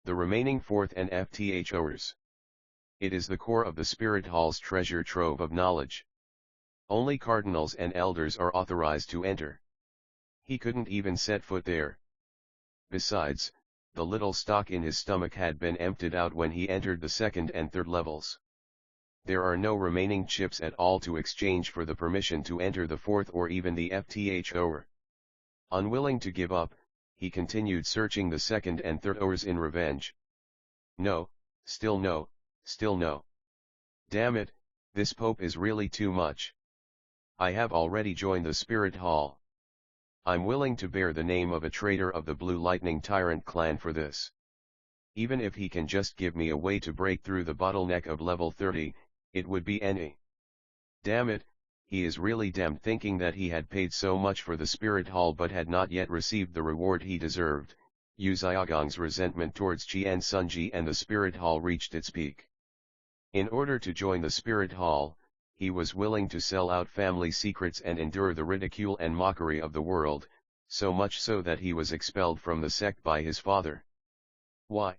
The remaining fourth and FTH ORs. It is the core of the spirit hall's treasure trove of knowledge. Only cardinals and elders are authorized to enter. He couldn't even set foot there. Besides, the little stock in his stomach had been emptied out when he entered the second and third levels. There are no remaining chips at all to exchange for the permission to enter the fourth or even the FTH OR. Unwilling to give up, he continued searching the second and third ORs in revenge. No, still no, still no. Damn it, this Pope is really too much. I have already joined the Spirit Hall. I'm willing to bear the name of a traitor of the Blue Lightning Tyrant clan for this. Even if he can just give me a way to break through the bottleneck of level 30, it would be any. Damn it, he is really damned thinking that he had paid so much for the Spirit Hall but had not yet received the reward he deserved. Yu Xiaogang's resentment towards Qian Sunji and the Spirit Hall reached its peak. In order to join the Spirit Hall, he was willing to sell out family secrets and endure the ridicule and mockery of the world, so much so that he was expelled from the sect by his father. Why?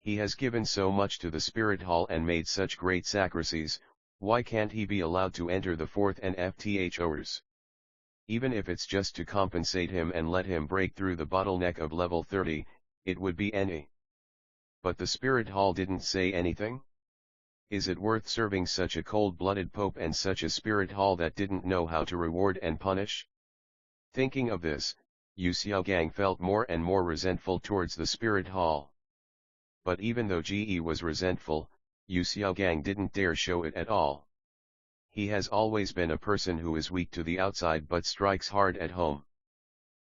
He has given so much to the Spirit Hall and made such great sacrifices, why can't he be allowed to enter the fourth and FTH ORs? Even if it's just to compensate him and let him break through the bottleneck of level 30, it would be any. But the Spirit Hall didn't say anything? Is it worth serving such a cold-blooded Pope and such a Spirit Hall that didn't know how to reward and punish? Thinking of this, Yu Xiaogang felt more and more resentful towards the Spirit Hall. But even though GE was resentful, Yu Xiaogang didn't dare show it at all. He has always been a person who is weak to the outside but strikes hard at home.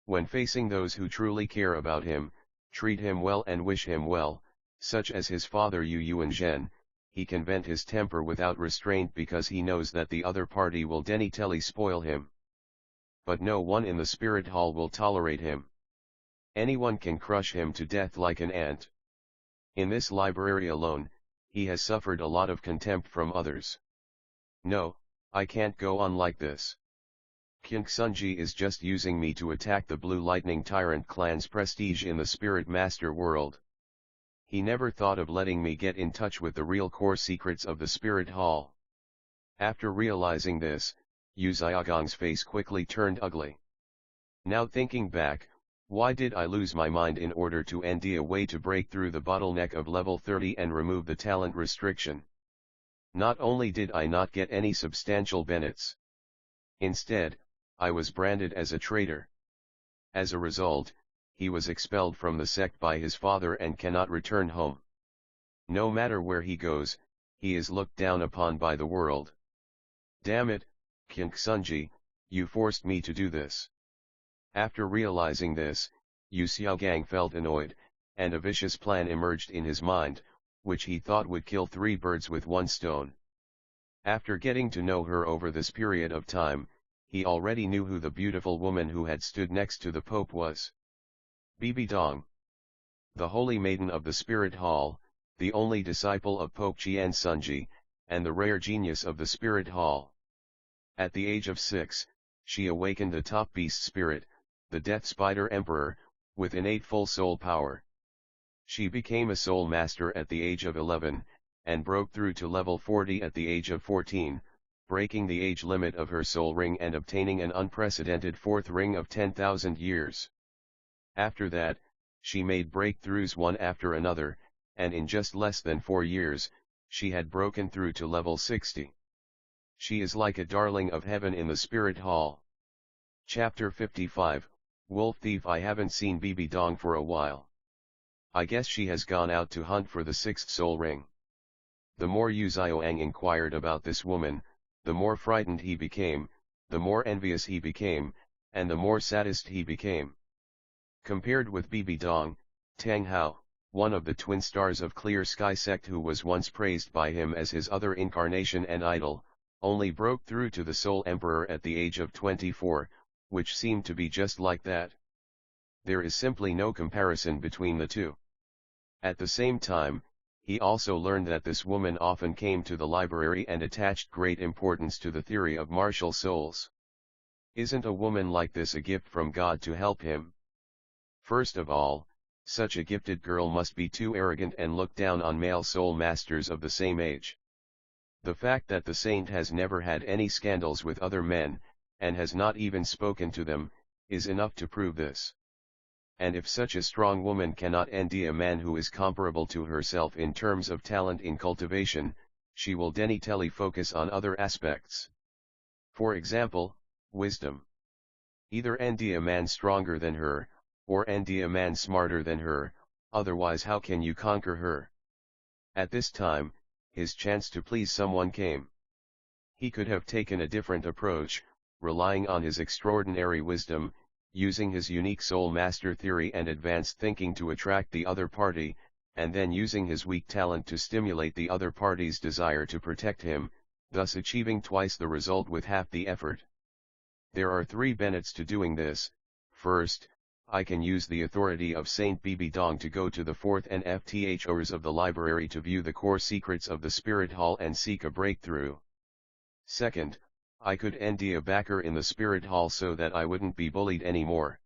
When facing those who truly care about him, treat him well and wish him well, such as his father Yu Yuanzhen, he can vent his temper without restraint because he knows that the other party will denitely spoil him. But no one in the Spirit Hall will tolerate him. Anyone can crush him to death like an ant. In this library alone, he has suffered a lot of contempt from others. No, I can't go on like this. King Sunji is just using me to attack the Blue Lightning Tyrant clan's prestige in the Spirit Master world. He never thought of letting me get in touch with the real core secrets of the Spirit Hall. After realizing this, Yu Xiaogong's face quickly turned ugly. Now thinking back, why did I lose my mind in order to end a way to break through the bottleneck of level 30 and remove the talent restriction? Not only did I not get any substantial benefits. Instead, I was branded as a traitor. As a result, he was expelled from the sect by his father and cannot return home. No matter where he goes, he is looked down upon by the world. Damn it, King Sunji, you forced me to do this. After realizing this, Yu Xiaogang felt annoyed, and a vicious plan emerged in his mind, which he thought would kill 3 birds with 1 stone. After getting to know her over this period of time, he already knew who the beautiful woman who had stood next to the Pope was. Bibi Dong, the holy maiden of the Spirit Hall, the only disciple of Pope Qian Sunji, and the rare genius of the Spirit Hall. At the age of 6, she awakened the top beast spirit, the Death Spider Emperor, with innate full soul power. She became a soul master at the age of 11, and broke through to level 40 at the age of 14, breaking the age limit of her soul ring and obtaining an unprecedented 4th ring of 10,000 years. After that, she made breakthroughs one after another, and in just less than 4 years, she had broken through to level 60. She is like a darling of heaven in the Spirit Hall. Chapter 55, Wolf Thief. I haven't seen Bibi Dong for a while. I guess she has gone out to hunt for the 6th soul ring. The more Yu Xiaoang inquired about this woman, the more frightened he became, the more envious he became, and the more saddest he became. Compared with Bibi Dong, Tang Hao, one of the twin stars of Clear Sky sect who was once praised by him as his other incarnation and idol, only broke through to the Soul Emperor at the age of 24, which seemed to be just like that. There is simply no comparison between the two. At the same time, he also learned that this woman often came to the library and attached great importance to the theory of martial souls. Isn't a woman like this a gift from God to help him? First of all, such a gifted girl must be too arrogant and look down on male soul masters of the same age. The fact that the saint has never had any scandals with other men, and has not even spoken to them, is enough to prove this. And if such a strong woman cannot envy a man who is comparable to herself in terms of talent in cultivation, she will definitely focus on other aspects. For example, wisdom. Either envy a man stronger than her, or envy a man smarter than her, otherwise how can you conquer her? At this time, his chance to please someone came. He could have taken a different approach, relying on his extraordinary wisdom, using his unique soul master theory and advanced thinking to attract the other party, and then using his weak talent to stimulate the other party's desire to protect him, thus achieving twice the result with half the effort. There are 3 benefits to doing this. First, I can use the authority of Saint Bibi Dong to go to the 4th and FTHOs of the library to view the core secrets of the Spirit Hall and seek a breakthrough. Second, I could envy a backer in the Spirit Hall so that I wouldn't be bullied anymore.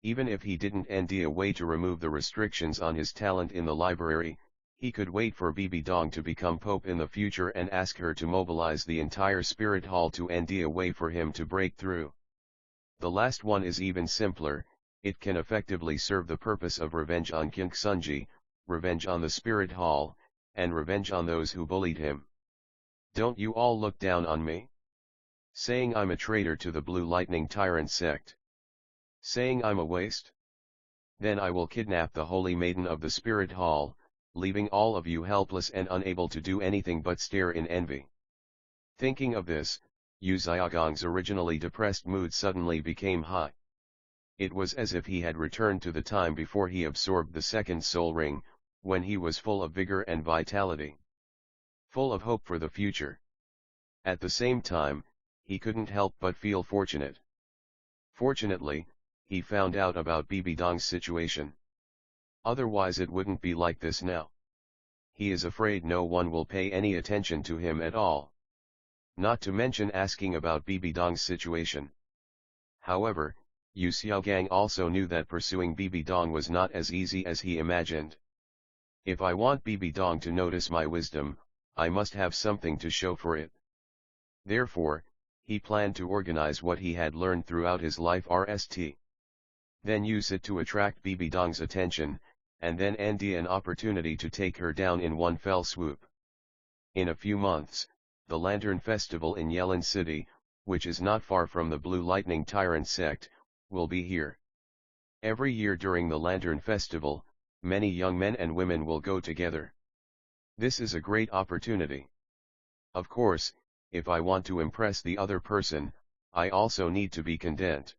Even if he didn't envy a way to remove the restrictions on his talent in the library, he could wait for Bibi Dong to become Pope in the future and ask her to mobilize the entire Spirit Hall to envy a way for him to break through. The last one is even simpler. It can effectively serve the purpose of revenge on King Sunji, revenge on the Spirit Hall, and revenge on those who bullied him. Don't you all look down on me? Saying I'm a traitor to the Blue Lightning Tyrant sect. Saying I'm a waste? Then I will kidnap the Holy Maiden of the Spirit Hall, leaving all of you helpless and unable to do anything but stare in envy. Thinking of this, Yu Xiaogong's originally depressed mood suddenly became high. It was as if he had returned to the time before he absorbed the 2nd soul ring, when he was full of vigor and vitality. Full of hope for the future. At the same time, he couldn't help but feel fortunate. Fortunately, he found out about Bibi Dong's situation. Otherwise it wouldn't be like this now. He is afraid no one will pay any attention to him at all. Not to mention asking about Bibi Dong's situation. However, Yu Xiaogang also knew that pursuing Bibi Dong was not as easy as he imagined. If I want Bibi Dong to notice my wisdom, I must have something to show for it. Therefore, he planned to organize what he had learned throughout his life RST. Then use it to attract Bibi Dong's attention, and then end an opportunity to take her down in one fell swoop. In a few months, the Lantern Festival in Yelin City, which is not far from the Blue Lightning Tyrant sect, will be here. Every year during the Lantern Festival, many young men and women will go together. This is a great opportunity. Of course, if I want to impress the other person, I also need to be content.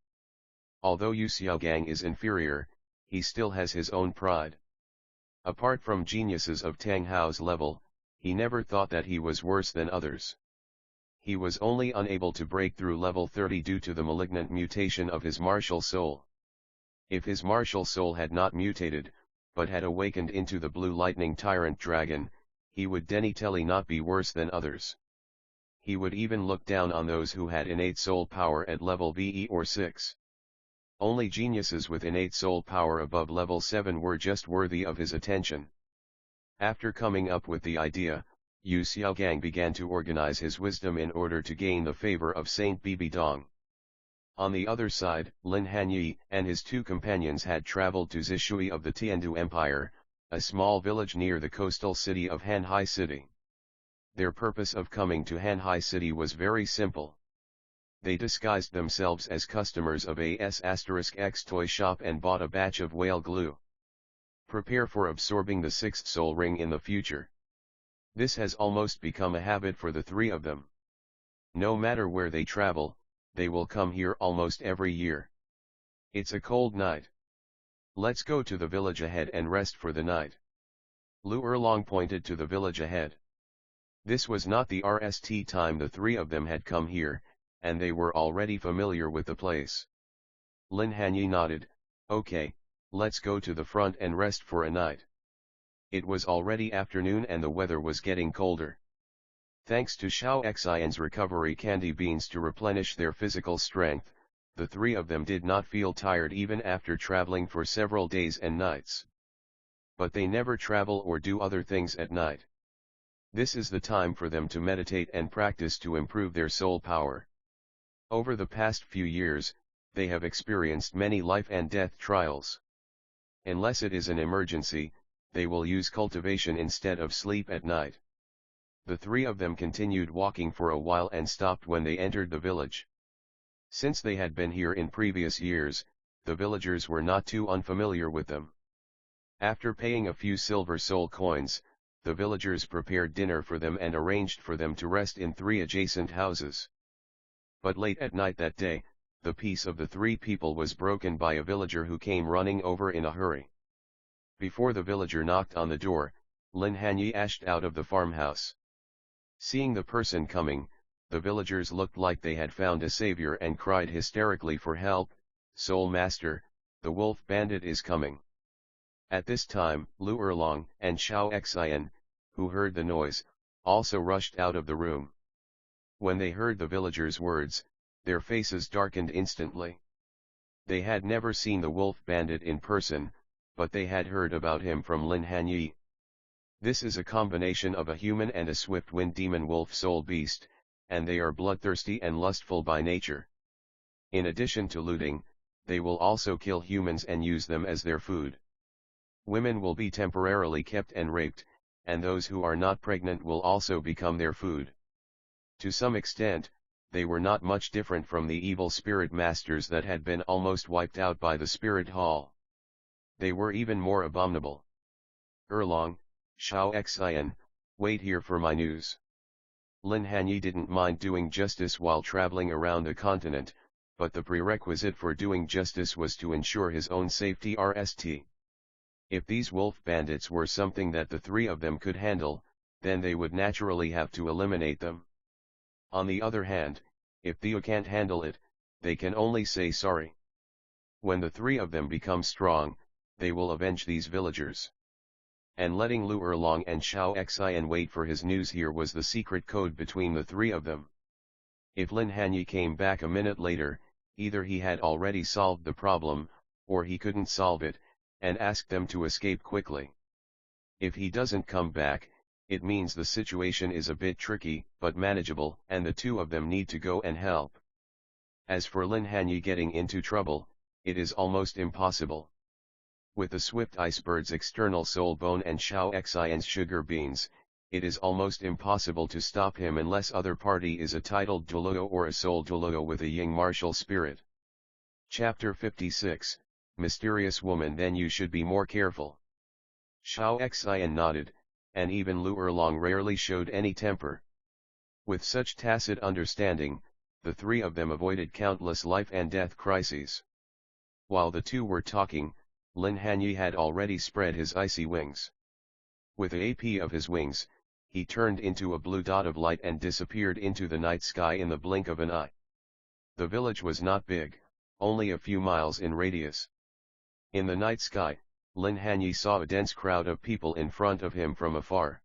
Although Yu Xiaogang is inferior, he still has his own pride. Apart from geniuses of Tang Hao's level, he never thought that he was worse than others. He was only unable to break through level 30 due to the malignant mutation of his martial soul. If his martial soul had not mutated, but had awakened into the Blue Lightning Tyrant dragon, he would definitely not be worse than others. He would even look down on those who had innate soul power at level VE or 6. Only geniuses with innate soul power above level 7 were just worthy of his attention. After coming up with the idea, Yu Xiaogang began to organize his wisdom in order to gain the favor of Saint Bibi Dong. On the other side, Lin Hanye and his two companions had traveled to Zishui of the Tiandu Empire, a small village near the coastal city of Hanhai City. Their purpose of coming to Hanhai City was very simple. They disguised themselves as customers of AS*X toy shop and bought a batch of whale glue. Prepare for absorbing the sixth soul ring in the future. This has almost become a habit for the three of them. No matter where they travel, they will come here almost every year. It's a cold night. Let's go to the village ahead and rest for the night. Lu Erlong pointed to the village ahead. This was not the RST time the three of them had come here, and they were already familiar with the place. Lin Hanye nodded, okay, let's go to the front and rest for a night. It was already afternoon and the weather was getting colder. Thanks to Xiao Xian's recovery candy beans to replenish their physical strength, the three of them did not feel tired even after traveling for several days and nights. But they never travel or do other things at night. This is the time for them to meditate and practice to improve their soul power. Over the past few years, they have experienced many life and death trials. Unless it is an emergency, they will use cultivation instead of sleep at night. The three of them continued walking for a while and stopped when they entered the village. Since they had been here in previous years, the villagers were not too unfamiliar with them. After paying a few silver soul coins, the villagers prepared dinner for them and arranged for them to rest in 3 adjacent houses. But late at night that day, the peace of the 3 people was broken by a villager who came running over in a hurry. Before the villager knocked on the door, Lin Hanye dashed out of the farmhouse. Seeing the person coming, the villagers looked like they had found a savior and cried hysterically for help, "Soul Master, the wolf bandit is coming." At this time, Lu Erlong and Xiao Xian, who heard the noise, also rushed out of the room. When they heard the villagers' words, their faces darkened instantly. They had never seen the wolf bandit in person, but they had heard about him from Lin Hanye. This is a combination of a human and a swift wind demon wolf soul beast, and they are bloodthirsty and lustful by nature. In addition to looting, they will also kill humans and use them as their food. Women will be temporarily kept and raped, and those who are not pregnant will also become their food. To some extent, they were not much different from the evil spirit masters that had been almost wiped out by the spirit hall. They were even more abominable. Erlong, Xiao Xian, wait here for my news. Lin Hanye didn't mind doing justice while traveling around the continent, but the prerequisite for doing justice was to ensure his own safety RST. If these wolf bandits were something that the three of them could handle, then they would naturally have to eliminate them. On the other hand, if they can't handle it, they can only say sorry. When the three of them become strong, they will avenge these villagers. And letting Lu Erlong and Xiao Xian wait for his news here was the secret code between the three of them. If Lin Hanye came back a minute later, either he had already solved the problem, or he couldn't solve it, and asked them to escape quickly. If he doesn't come back, it means the situation is a bit tricky, but manageable, and the two of them need to go and help. As for Lin Hanye getting into trouble, it is almost impossible. With the swift icebird's external soul bone and Xiao Xian's sugar beans, it is almost impossible to stop him unless other party is a titled Douluo or a soul Douluo with a Ying martial spirit. Chapter 56, Mysterious Woman. Then you should be more careful. Xiao Xian nodded, and even Lu Erlong rarely showed any temper. With such tacit understanding, the three of them avoided countless life and death crises. While the two were talking, Lin Hanye had already spread his icy wings. With the AP of his wings, he turned into a blue dot of light and disappeared into the night sky in the blink of an eye. The village was not big, only a few miles in radius. In the night sky, Lin Hanye saw a dense crowd of people in front of him from afar.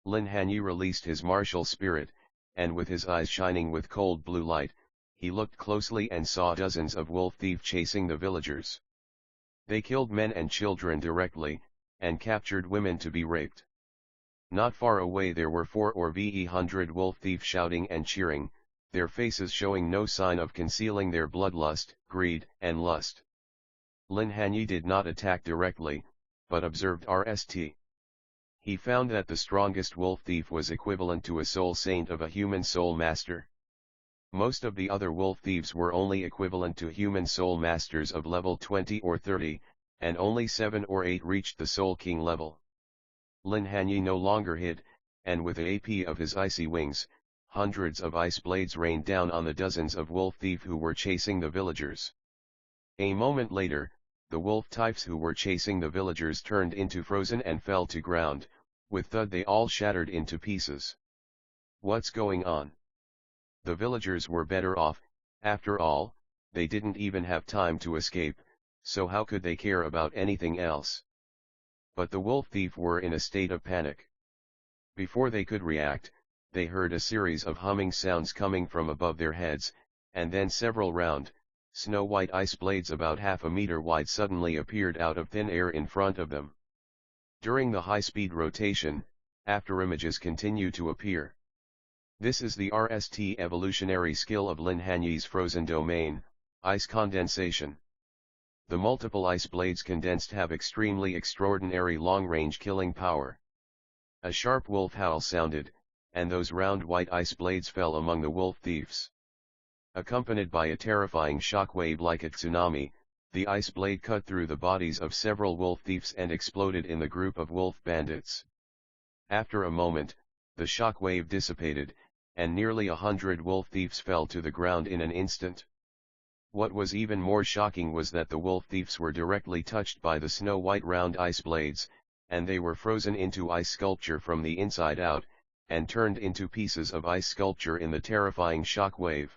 Lin Hanye released his martial spirit, and with his eyes shining with cold blue light, he looked closely and saw dozens of wolf thieves chasing the villagers. They killed men and children directly, and captured women to be raped. Not far away there were 400 wolf thieves shouting and cheering, their faces showing no sign of concealing their bloodlust, greed, and lust. Lin Hanye did not attack directly, but observed RST. He found that the strongest wolf thief was equivalent to a soul saint of a human soul master. Most of the other wolf thieves were only equivalent to human soul masters of level 20 or 30, and only 7 or 8 reached the soul king level. Lin Hanye no longer hid, and with the AP of his icy wings, hundreds of ice blades rained down on the dozens of wolf thieves who were chasing the villagers. A moment later, the wolf types who were chasing the villagers turned into frozen and fell to ground, with thud they all shattered into pieces. What's going on? The villagers were better off, after all, they didn't even have time to escape, so how could they care about anything else? But the wolf thief were in a state of panic. Before they could react, they heard a series of humming sounds coming from above their heads, and then several round, snow-white ice blades about half a meter wide suddenly appeared out of thin air in front of them. During the high-speed rotation, afterimages continue to appear. This is the RST evolutionary skill of Lin Hanye's frozen domain, ice condensation. The multiple ice blades condensed have extremely extraordinary long-range killing power. A sharp wolf howl sounded, and those round white ice blades fell among the wolf thieves. Accompanied by a terrifying shockwave like a tsunami, the ice blade cut through the bodies of several wolf thieves and exploded in the group of wolf bandits. After a moment, the shockwave dissipated, and nearly 100 wolf thieves fell to the ground in an instant. What was even more shocking was that the wolf thieves were directly touched by the snow-white round ice blades, and they were frozen into ice sculpture from the inside out, and turned into pieces of ice sculpture in the terrifying shockwave.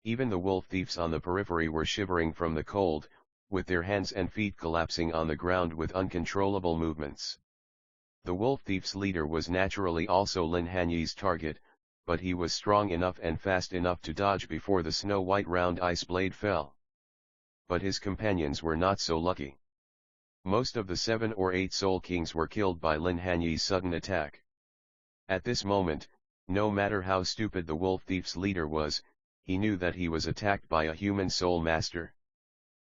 Even the wolf thieves on the periphery were shivering from the cold, with their hands and feet collapsing on the ground with uncontrollable movements. The wolf thieves' leader was naturally also Lin Hanye's target, but he was strong enough and fast enough to dodge before the snow-white round ice blade fell. But his companions were not so lucky. Most of the 7 or 8 Soul Kings were killed by Lin Hanye's sudden attack. At this moment, no matter how stupid the wolf thief's leader was, he knew that he was attacked by a human soul master.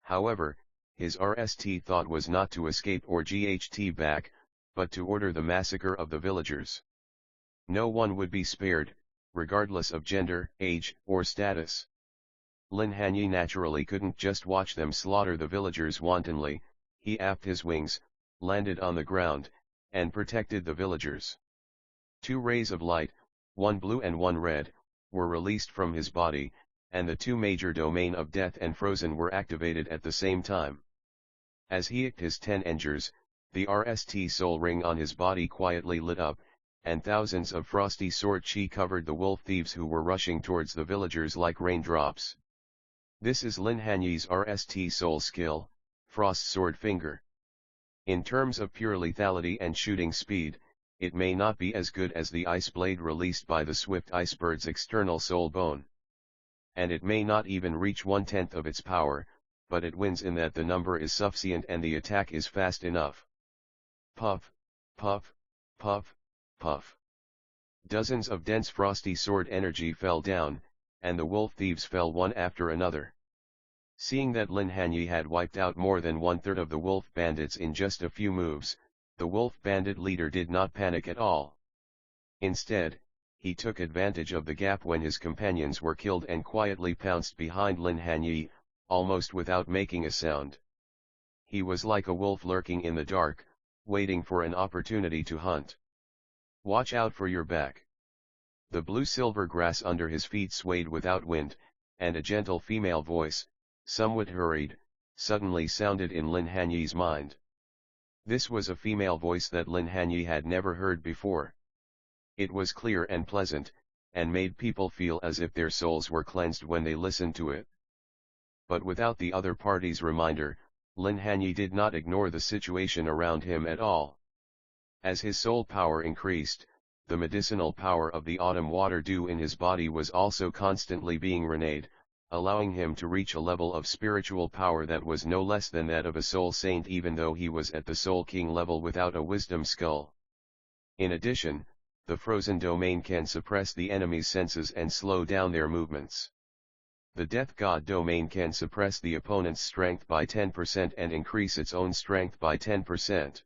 However, his RST thought was not to escape or GHT back, but to order the massacre of the villagers. No one would be spared, regardless of gender, age, or status. Lin Hanye naturally couldn't just watch them slaughter the villagers wantonly. He aft his wings, landed on the ground, and protected the villagers. 2 rays of light, one blue and one red, were released from his body, and the 2 major domain of death and frozen were activated at the same time. As he icked his 10 engers, the RST soul ring on his body quietly lit up, and thousands of frosty sword chi covered the wolf thieves who were rushing towards the villagers like raindrops. This is Lin Hanye's RST soul skill, Frost Sword Finger. In terms of pure lethality and shooting speed, it may not be as good as the ice blade released by the swift icebird's external soul bone. And it may not even reach 1/10 of its power, but it wins in that the number is sufficient and the attack is fast enough. Puff, puff, puff, puff. Dozens of dense frosty sword energy fell down, and the wolf thieves fell one after another. Seeing that Lin Hanye had wiped out more than 1/3 of the wolf bandits in just a few moves, the wolf bandit leader did not panic at all. Instead, he took advantage of the gap when his companions were killed and quietly pounced behind Lin Hanye, almost without making a sound. He was like a wolf lurking in the dark, waiting for an opportunity to hunt. Watch out for your back. The blue-silver grass under his feet swayed without wind, and a gentle female voice, somewhat hurried, suddenly sounded in Lin Hanye's mind. This was a female voice that Lin Hanye had never heard before. It was clear and pleasant, and made people feel as if their souls were cleansed when they listened to it. But without the other party's reminder, Lin Hanye did not ignore the situation around him at all. As his soul power increased, the medicinal power of the autumn water dew in his body was also constantly being renewed, allowing him to reach a level of spiritual power that was no less than that of a soul saint even though he was at the Soul King level without a wisdom skull. In addition, the frozen domain can suppress the enemy's senses and slow down their movements. The Death God domain can suppress the opponent's strength by 10% and increase its own strength by 10%.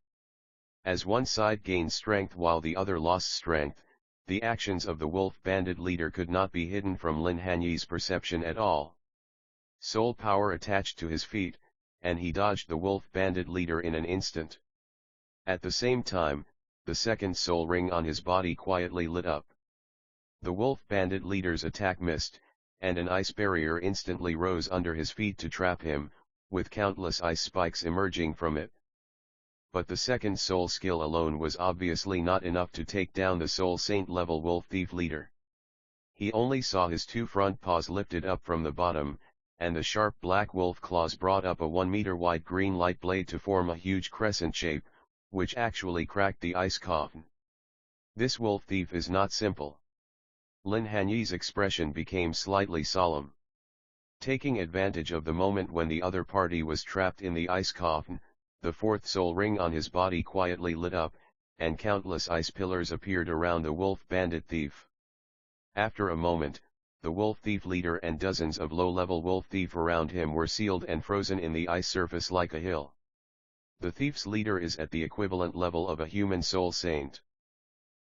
As one side gained strength while the other lost strength, the actions of the wolf bandit leader could not be hidden from Lin Hanye's perception at all. Soul power attached to his feet, and he dodged the wolf bandit leader in an instant. At the same time, the second soul ring on his body quietly lit up. The wolf bandit leader's attack missed, and an ice barrier instantly rose under his feet to trap him, with countless ice spikes emerging from it. But the second soul skill alone was obviously not enough to take down the soul saint level wolf thief leader. He only saw his two front paws lifted up from the bottom, and the sharp black wolf claws brought up a 1-meter wide green light blade to form a huge crescent shape, which actually cracked the ice coffin. This wolf thief is not simple. Lin Hanye's expression became slightly solemn. Taking advantage of the moment when the other party was trapped in the ice coffin, the fourth soul ring on his body quietly lit up, and countless ice pillars appeared around the wolf bandit thief. After a moment, the wolf thief leader and dozens of low-level wolf thief around him were sealed and frozen in the ice surface like a hill. The thief's leader is at the equivalent level of a human soul saint.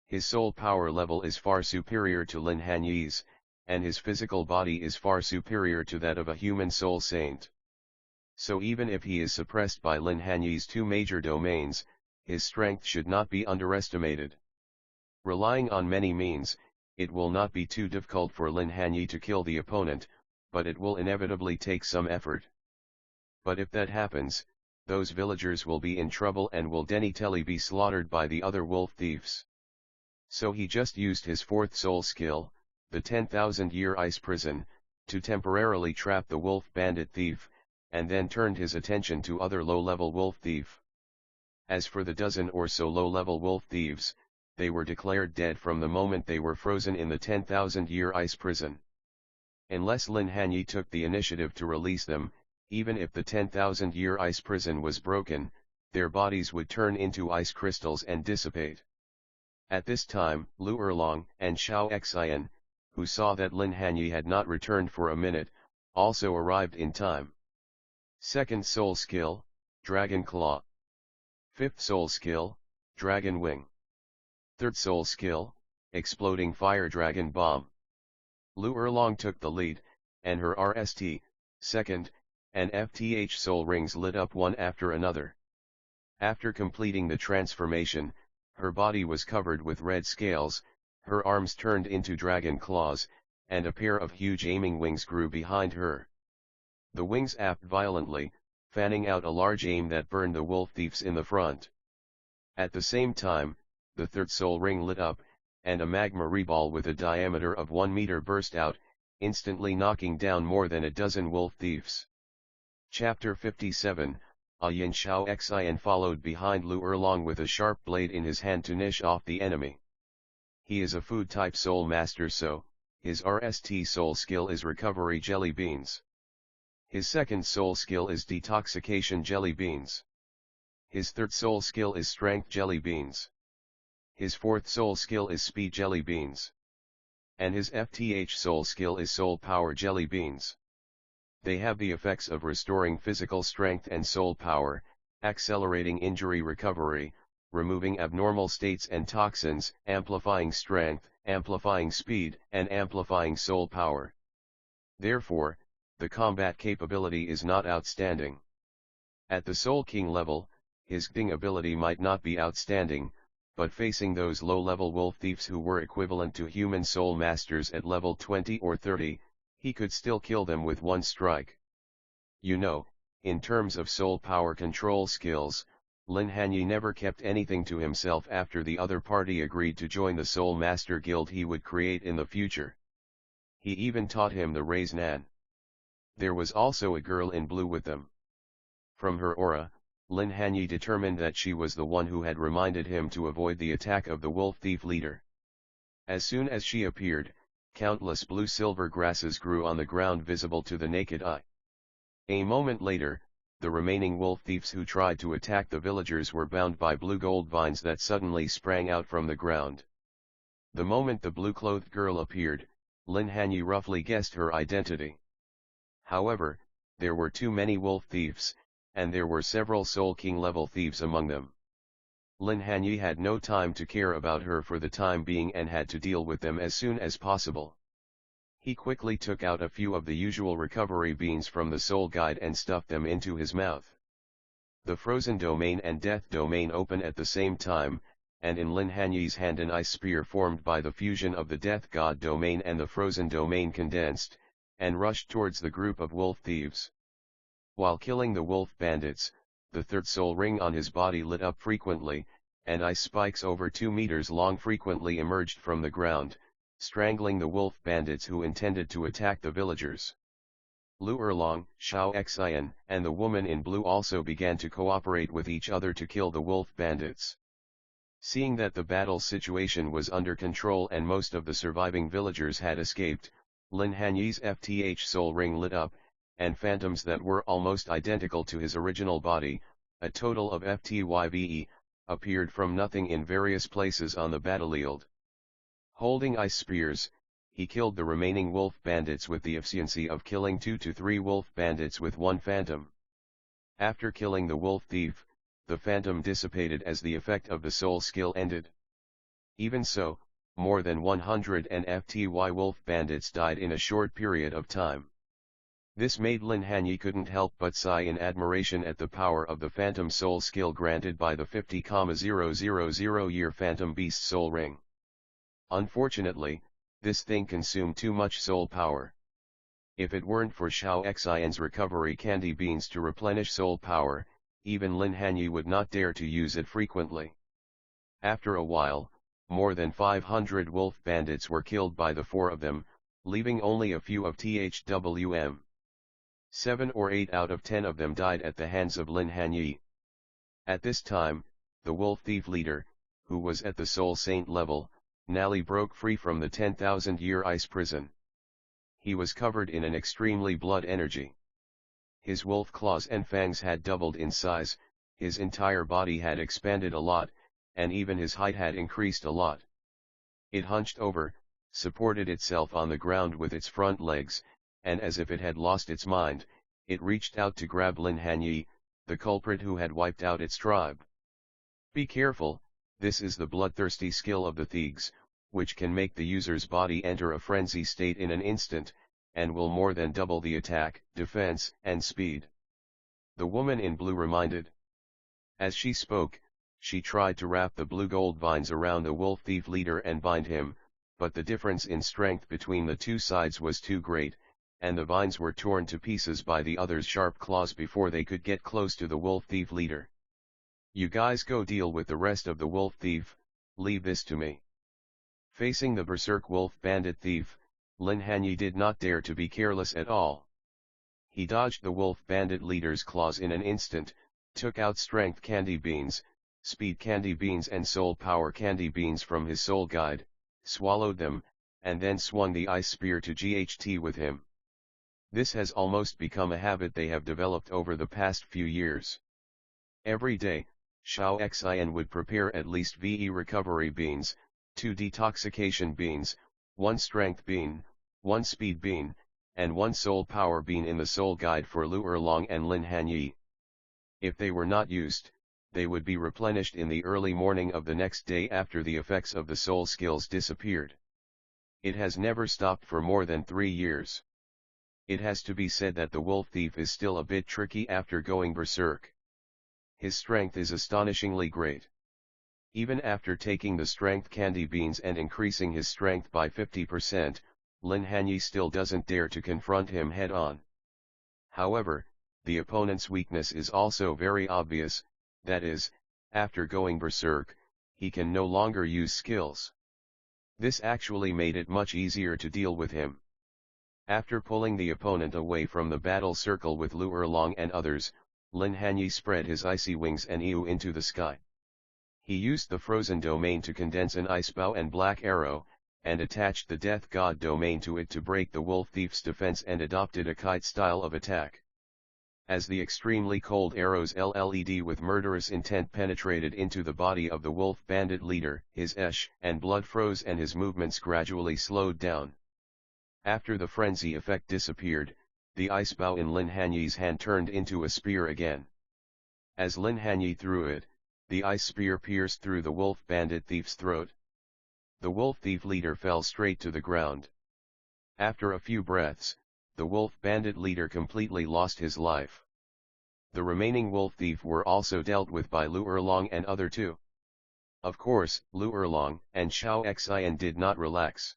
His soul power level is far superior to Lin Hanye's, and his physical body is far superior to that of a human soul saint. So even if he is suppressed by Lin Hanye's two major domains, his strength should not be underestimated. Relying on many means, it will not be too difficult for Lin Hanye to kill the opponent, but it will inevitably take some effort. But if that happens, those villagers will be in trouble and will denitely be slaughtered by the other wolf thieves. So he just used his fourth soul skill, the 10,000-year ice prison, to temporarily trap the wolf bandit thief, and then turned his attention to other low-level wolf thief. As for the dozen or so low-level wolf thieves, they were declared dead from the moment they were frozen in the 10,000-year ice prison. Unless Lin Hanye took the initiative to release them, even if the 10,000-year ice prison was broken, their bodies would turn into ice crystals and dissipate. At this time, Lu Erlong and Xiao Xian, who saw that Lin Hanye had not returned for a minute, also arrived in time. Second soul skill, Dragon Claw. Fifth soul skill, Dragon Wing. Third soul skill, Exploding Fire Dragon Bomb. Lu Erlong took the lead, and her RST, second, and FTH soul rings lit up one after another. After completing the transformation, her body was covered with red scales, her arms turned into dragon claws, and a pair of huge aiming wings grew behind her. The wings apped violently, fanning out a large aim that burned the wolf thieves in the front. At the same time, the third soul ring lit up, and a magma reball with a diameter of 1 meter burst out, instantly knocking down more than a dozen wolf thieves. Chapter 57, Yin Xiao Xian followed behind Lu Erlong with a sharp blade in his hand to niche off the enemy. He is a food-type soul master, so his RST soul skill is Recovery Jelly Beans. His second soul skill is Detoxification Jelly Beans. His third soul skill is Strength Jelly Beans. His fourth soul skill is Speed Jelly Beans. And his FTH soul skill is Soul Power Jelly Beans. They have the effects of restoring physical strength and soul power, accelerating injury recovery, removing abnormal states and toxins, amplifying strength, amplifying speed, and amplifying soul power. Therefore, the combat capability is not outstanding. At the Soul King level, his Ding ability might not be outstanding, but facing those low-level wolf thieves who were equivalent to human soul masters at level 20 or 30, he could still kill them with one strike. You know, in terms of soul power control skills, Lin Hanye never kept anything to himself after the other party agreed to join the Soul Master Guild he would create in the future. He even taught him the Raise Nan. There was also a girl in blue with them. From her aura, Lin Hanye determined that she was the one who had reminded him to avoid the attack of the wolf thief leader. As soon as she appeared, countless blue-silver grasses grew on the ground visible to the naked eye. A moment later, the remaining wolf thieves who tried to attack the villagers were bound by blue gold vines that suddenly sprang out from the ground. The moment the blue-clothed girl appeared, Lin Hanye roughly guessed her identity. However, there were too many wolf thieves, and there were several Soul King level thieves among them. Lin Hanye had no time to care about her for the time being and had to deal with them as soon as possible. He quickly took out a few of the usual recovery beans from the soul guide and stuffed them into his mouth. The frozen domain and death domain open at the same time, and in Lin Hanye's hand an ice spear formed by the fusion of the death god domain and the frozen domain condensed, and rushed towards the group of wolf thieves. While killing the wolf bandits, the third soul ring on his body lit up frequently, and ice spikes over 2 meters long frequently emerged from the ground, strangling the wolf bandits who intended to attack the villagers. Lu Erlong, Xiao Xian, and the woman in blue also began to cooperate with each other to kill the wolf bandits. Seeing that the battle situation was under control and most of the surviving villagers had escaped, Lin Hanye's FTH soul ring lit up, and phantoms that were almost identical to his original body, a total of FTYVE, appeared from nothing in various places on the battlefield. Holding ice spears, he killed the remaining wolf bandits with the efficiency of killing 2 to 3 wolf bandits with one phantom. After killing the wolf thief, the phantom dissipated as the effect of the soul skill ended. Even so, more than 100 FTY wolf bandits died in a short period of time. This made Lin Hanye couldn't help but sigh in admiration at the power of the phantom soul skill granted by the 50,000-year phantom beast soul ring. Unfortunately, this thing consumed too much soul power. If it weren't for Xiao Xian's recovery candy beans to replenish soul power, even Lin Hanye would not dare to use it frequently. After a while, more than 500 wolf bandits were killed by the 4 of them, leaving only a few of THWM. 7 or 8 out of 10 of them died at the hands of Lin Hanye. At this time, the wolf thief leader, who was at the Soul Saint level, Nally broke free from the 10,000-year ice prison. He was covered in an extremely blood energy. His wolf claws and fangs had doubled in size, his entire body had expanded a lot, and even his height had increased a lot. It hunched over, supported itself on the ground with its front legs, and as if it had lost its mind, it reached out to grab Lin Hanye, the culprit who had wiped out its tribe. Be careful, this is the bloodthirsty skill of the Thieves, which can make the user's body enter a frenzy state in an instant, and will more than double the attack, defense, and speed. The woman in blue reminded. As she spoke, she tried to wrap the blue gold vines around the wolf thief leader and bind him, but the difference in strength between the two sides was too great, and the vines were torn to pieces by the other's sharp claws before they could get close to the wolf thief leader. You guys go deal with the rest of the wolf thief, leave this to me. Facing the berserk wolf bandit thief, Lin Hanye did not dare to be careless at all. He dodged the wolf bandit leader's claws in an instant, took out strength candy beans, speed candy beans and soul power candy beans from his soul guide, swallowed them, and then swung the ice spear to GHT with him. This has almost become a habit they have developed over the past few years. Every day, Xiao Xin would prepare at least VE recovery beans, 2 detoxification beans, 1 strength bean, 1 speed bean, and 1 soul power bean in the soul guide for Lu Erlong and Lin Hanye. If they were not used, they would be replenished in the early morning of the next day after the effects of the soul skills disappeared. It has never stopped for more than 3 years. It has to be said that the wolf thief is still a bit tricky after going berserk. His strength is astonishingly great. Even after taking the strength candy beans and increasing his strength by 50%, Lin Hanye still doesn't dare to confront him head-on. However, the opponent's weakness is also very obvious, that is, after going berserk, he can no longer use skills. This actually made it much easier to deal with him. After pulling the opponent away from the battle circle with Lu Erlong and others, Lin Hanye spread his icy wings and ew into the sky. He used the frozen domain to condense an ice bow and black arrow, and attached the death god domain to it to break the wolf thief's defense and adopted a kite style of attack. As the extremely cold arrows LLED with murderous intent penetrated into the body of the wolf bandit leader, his esh and blood froze and his movements gradually slowed down. After the frenzy effect disappeared, the ice bow in Lin Hanye's hand turned into a spear again. As Lin Hanye threw it, the ice spear pierced through the wolf bandit thief's throat. The wolf thief leader fell straight to the ground. After a few breaths, the wolf bandit leader completely lost his life. The remaining wolf thief were also dealt with by Lu Erlong and other two. Of course, Lu Erlong and Xiao Xin did not relax.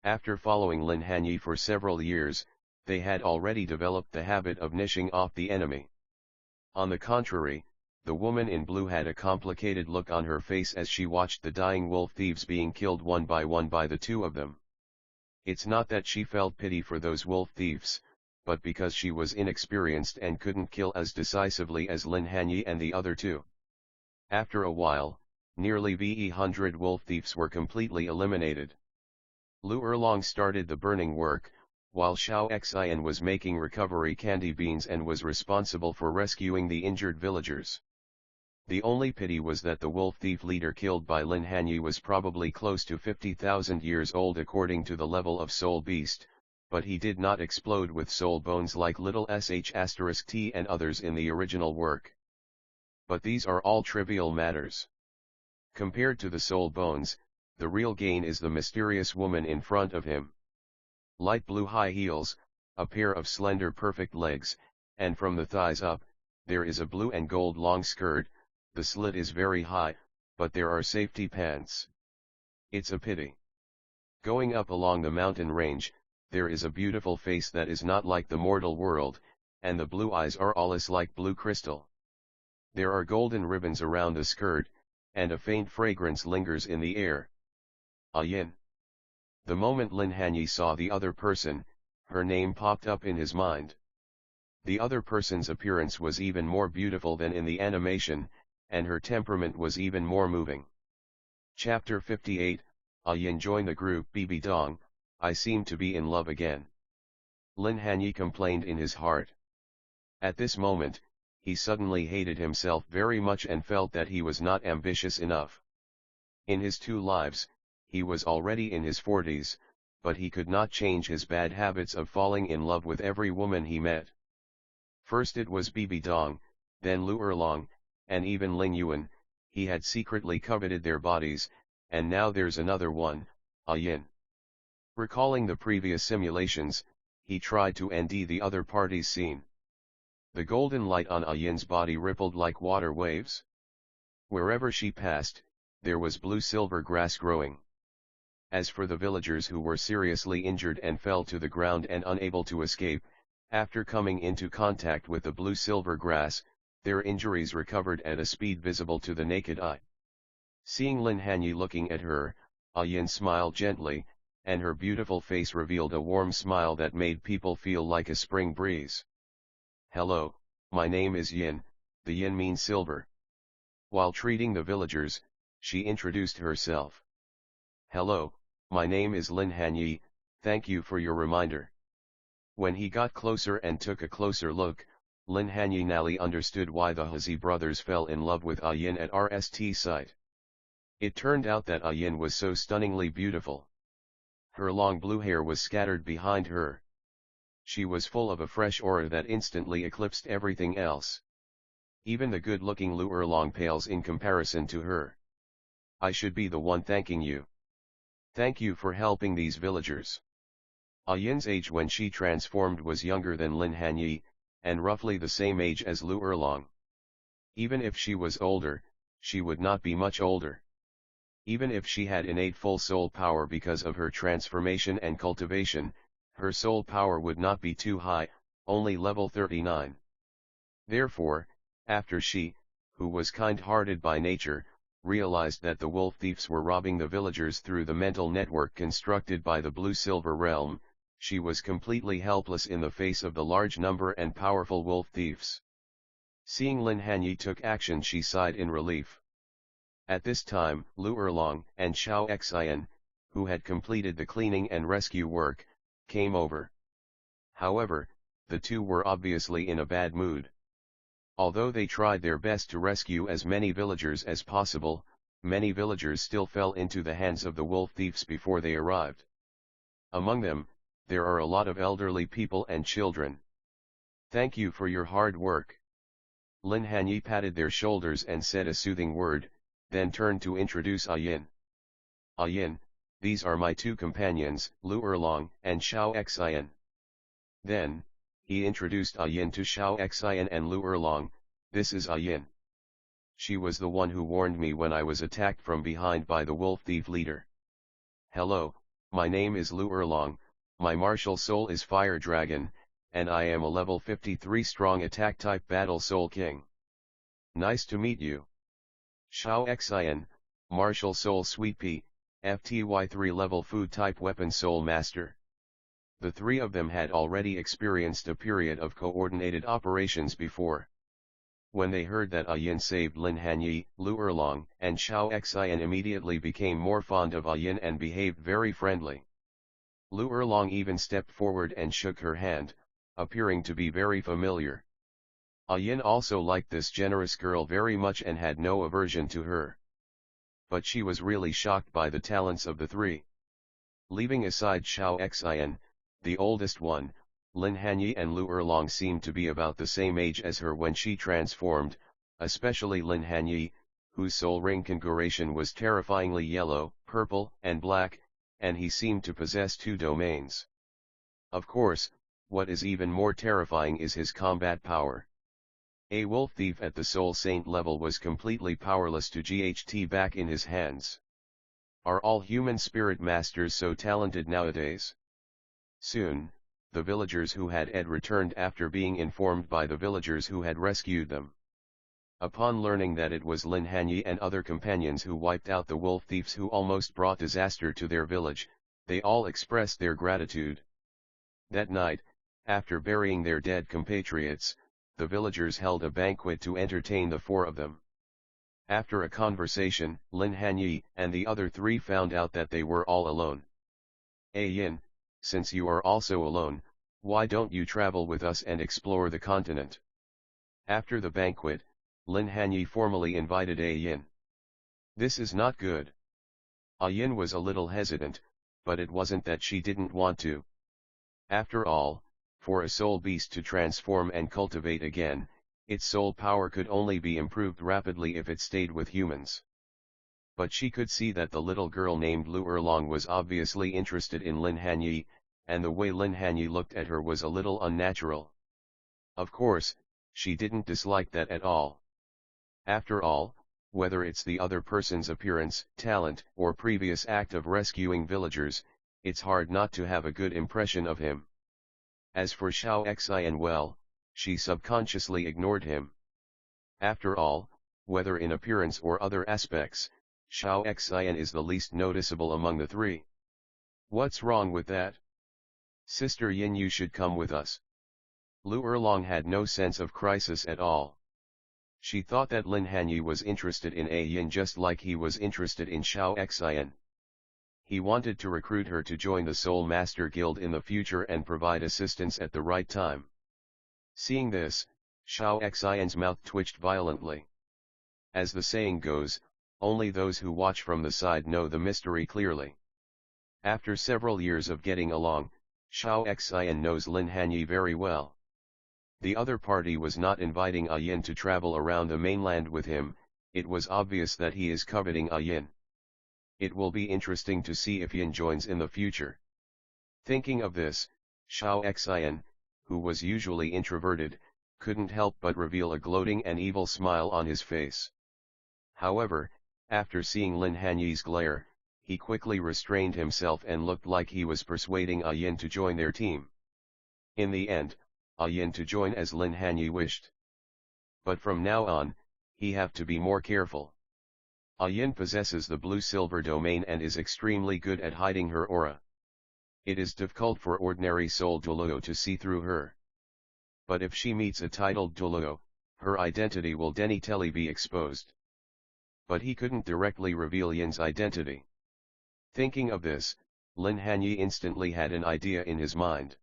After following Lin Hanye for several years, they had already developed the habit of nishing off the enemy. On the contrary, the woman in blue had a complicated look on her face as she watched the dying wolf thieves being killed one by the two of them. It's not that she felt pity for those wolf thieves, but because she was inexperienced and couldn't kill as decisively as Lin Hanye and the other two. After a while, nearly 100 wolf thieves were completely eliminated. Lu Erlong started the burning work, while Xiao Xin was making recovery candy beans and was responsible for rescuing the injured villagers. The only pity was that the wolf thief leader killed by Lin Hanye was probably close to 50,000 years old according to the level of soul beast, but he did not explode with soul bones like little sh*t and others in the original work. But these are all trivial matters. Compared to the soul bones, the real gain is the mysterious woman in front of him. Light blue high heels, a pair of slender perfect legs, and from the thighs up, there is a blue and gold long skirt. The slit is very high, but there are safety pants. It's a pity. Going up along the mountain range, there is a beautiful face that is not like the mortal world, and the blue eyes are always like blue crystal. There are golden ribbons around the skirt, and a faint fragrance lingers in the air. Yin. The moment Lin Hanye saw the other person, her name popped up in his mind. The other person's appearance was even more beautiful than in the animation, and her temperament was even more moving. Chapter 58, Yin joined the group Bibi Dong, I seem to be in love again. Lin Hanye complained in his heart. At this moment, he suddenly hated himself very much and felt that he was not ambitious enough. In his 2 lives, he was already in his 40s, but he could not change his bad habits of falling in love with every woman he met. First it was Bibi Dong, then Lu Erlong, and even Ling Yuan. He had secretly coveted their bodies, and now there's another one, Yin. Recalling the previous simulations, he tried to end the other party's scene. The golden light on Yin's body rippled like water waves. Wherever she passed, there was blue-silver grass growing. As for the villagers who were seriously injured and fell to the ground and unable to escape, after coming into contact with the blue-silver grass, their injuries recovered at a speed visible to the naked eye. Seeing Lin Hanye looking at her, Yin smiled gently, and her beautiful face revealed a warm smile that made people feel like a spring breeze. Hello, my name is Yin, the yin means silver. While treating the villagers, she introduced herself. "Hello, my name is Lin Hanye, thank you for your reminder." When he got closer and took a closer look, Lin Hanye now understood why the Hazi brothers fell in love with Yin at RST site. It turned out that Yin was so stunningly beautiful. Her long blue hair was scattered behind her. She was full of a fresh aura that instantly eclipsed everything else. Even the good-looking Lu Erlong pales in comparison to her. "I should be the one thanking you. Thank you for helping these villagers." Yin's age when she transformed was younger than Lin Hanye, and roughly the same age as Lu Erlong. Even if she was older, she would not be much older. Even if she had innate full soul power because of her transformation and cultivation, her soul power would not be too high, only level 39. Therefore, after she, who was kind-hearted by nature, realized that the wolf thieves were robbing the villagers through the mental network constructed by the blue-silver realm, she was completely helpless in the face of the large number and powerful wolf thieves. Seeing Lin Hanye took action, she sighed in relief. At this time, Lu Erlong and Xiao Xian, who had completed the cleaning and rescue work, came over. However, the two were obviously in a bad mood. Although they tried their best to rescue as many villagers as possible, many villagers still fell into the hands of the wolf thieves before they arrived. Among them, there are a lot of elderly people and children. "Thank you for your hard work." Lin Hanye patted their shoulders and said a soothing word, then turned to introduce Yin. "Yin, these are my two companions, Lu Erlong and Xiao Xian." Then, he introduced Yin to Xiao Xian and Lu Erlong. "This is Yin. She was the one who warned me when I was attacked from behind by the wolf thief leader." "Hello, my name is Lu Erlong, my martial soul is Fire Dragon, and I am a level 53 strong attack type Battle Soul King." "Nice to meet you." Xiao Xian, martial soul Sweet Pea, FTY3 level food type weapon soul master. The three of them had already experienced a period of coordinated operations before. When they heard that Yin saved Lin Hanye, Lu Erlong and Xiao Xian immediately became more fond of Yin and behaved very friendly. Lu Erlong even stepped forward and shook her hand, appearing to be very familiar. Yin also liked this generous girl very much and had no aversion to her. But she was really shocked by the talents of the three. Leaving aside Xiao Xian, the oldest one, Lin Hanye and Lu Erlong seemed to be about the same age as her when she transformed, especially Lin Hanye, whose soul ring configuration was terrifyingly yellow, purple, and black, and he seemed to possess two domains. Of course, what is even more terrifying is his combat power. A wolf thief at the Soul Saint level was completely powerless to GHT back in his hands. Are all human spirit masters so talented nowadays? Soon, the villagers who had returned after being informed by the villagers who had rescued them. Upon learning that it was Lin Hanye and other companions who wiped out the wolf thieves who almost brought disaster to their village, they all expressed their gratitude. That night, after burying their dead compatriots, the villagers held a banquet to entertain the four of them. After a conversation, Lin Hanye and the other three found out that they were all alone. Yin, since you are also alone, why don't you travel with us and explore the continent?" After the banquet, Lin Hanye formally invited Yin. "This is not good." Yin was a little hesitant, but it wasn't that she didn't want to. After all, for a soul beast to transform and cultivate again, its soul power could only be improved rapidly if it stayed with humans. But she could see that the little girl named Lu Erlong was obviously interested in Lin Hanye, and the way Lin Hanye looked at her was a little unnatural. Of course, she didn't dislike that at all. After all, whether it's the other person's appearance, talent, or previous act of rescuing villagers, it's hard not to have a good impression of him. As for Xiao Xian, well, she subconsciously ignored him. After all, whether in appearance or other aspects, Xiao Xian is the least noticeable among the three. What's wrong with that? Sister Yin, you should come with us. Lu Erlong had no sense of crisis at all. She thought that Lin Hanye was interested in A Yin just like he was interested in Xiao Xian. He wanted to recruit her to join the Soul Master Guild in the future and provide assistance at the right time. Seeing this, Xiao Xian's mouth twitched violently. As the saying goes, only those who watch from the side know the mystery clearly. After several years of getting along, Xiao Xian knows Lin Hanye very well. The other party was not inviting A Yin to travel around the mainland with him. It was obvious that he is coveting A Yin. It will be interesting to see if Yin joins in the future. Thinking of this, Xiao Xian, who was usually introverted, couldn't help but reveal a gloating and evil smile on his face. However, after seeing Lin Hanye's glare, he quickly restrained himself and looked like he was persuading A Yin to join their team. In the end, A Yin to join as Lin Hanye wished. But from now on, he have to be more careful. A Yin possesses the blue-silver domain and is extremely good at hiding her aura. It is difficult for ordinary soul Douluo to see through her. But if she meets a titled Douluo, her identity will definitely be exposed. But he couldn't directly reveal Yin's identity. Thinking of this, Lin Hanye instantly had an idea in his mind.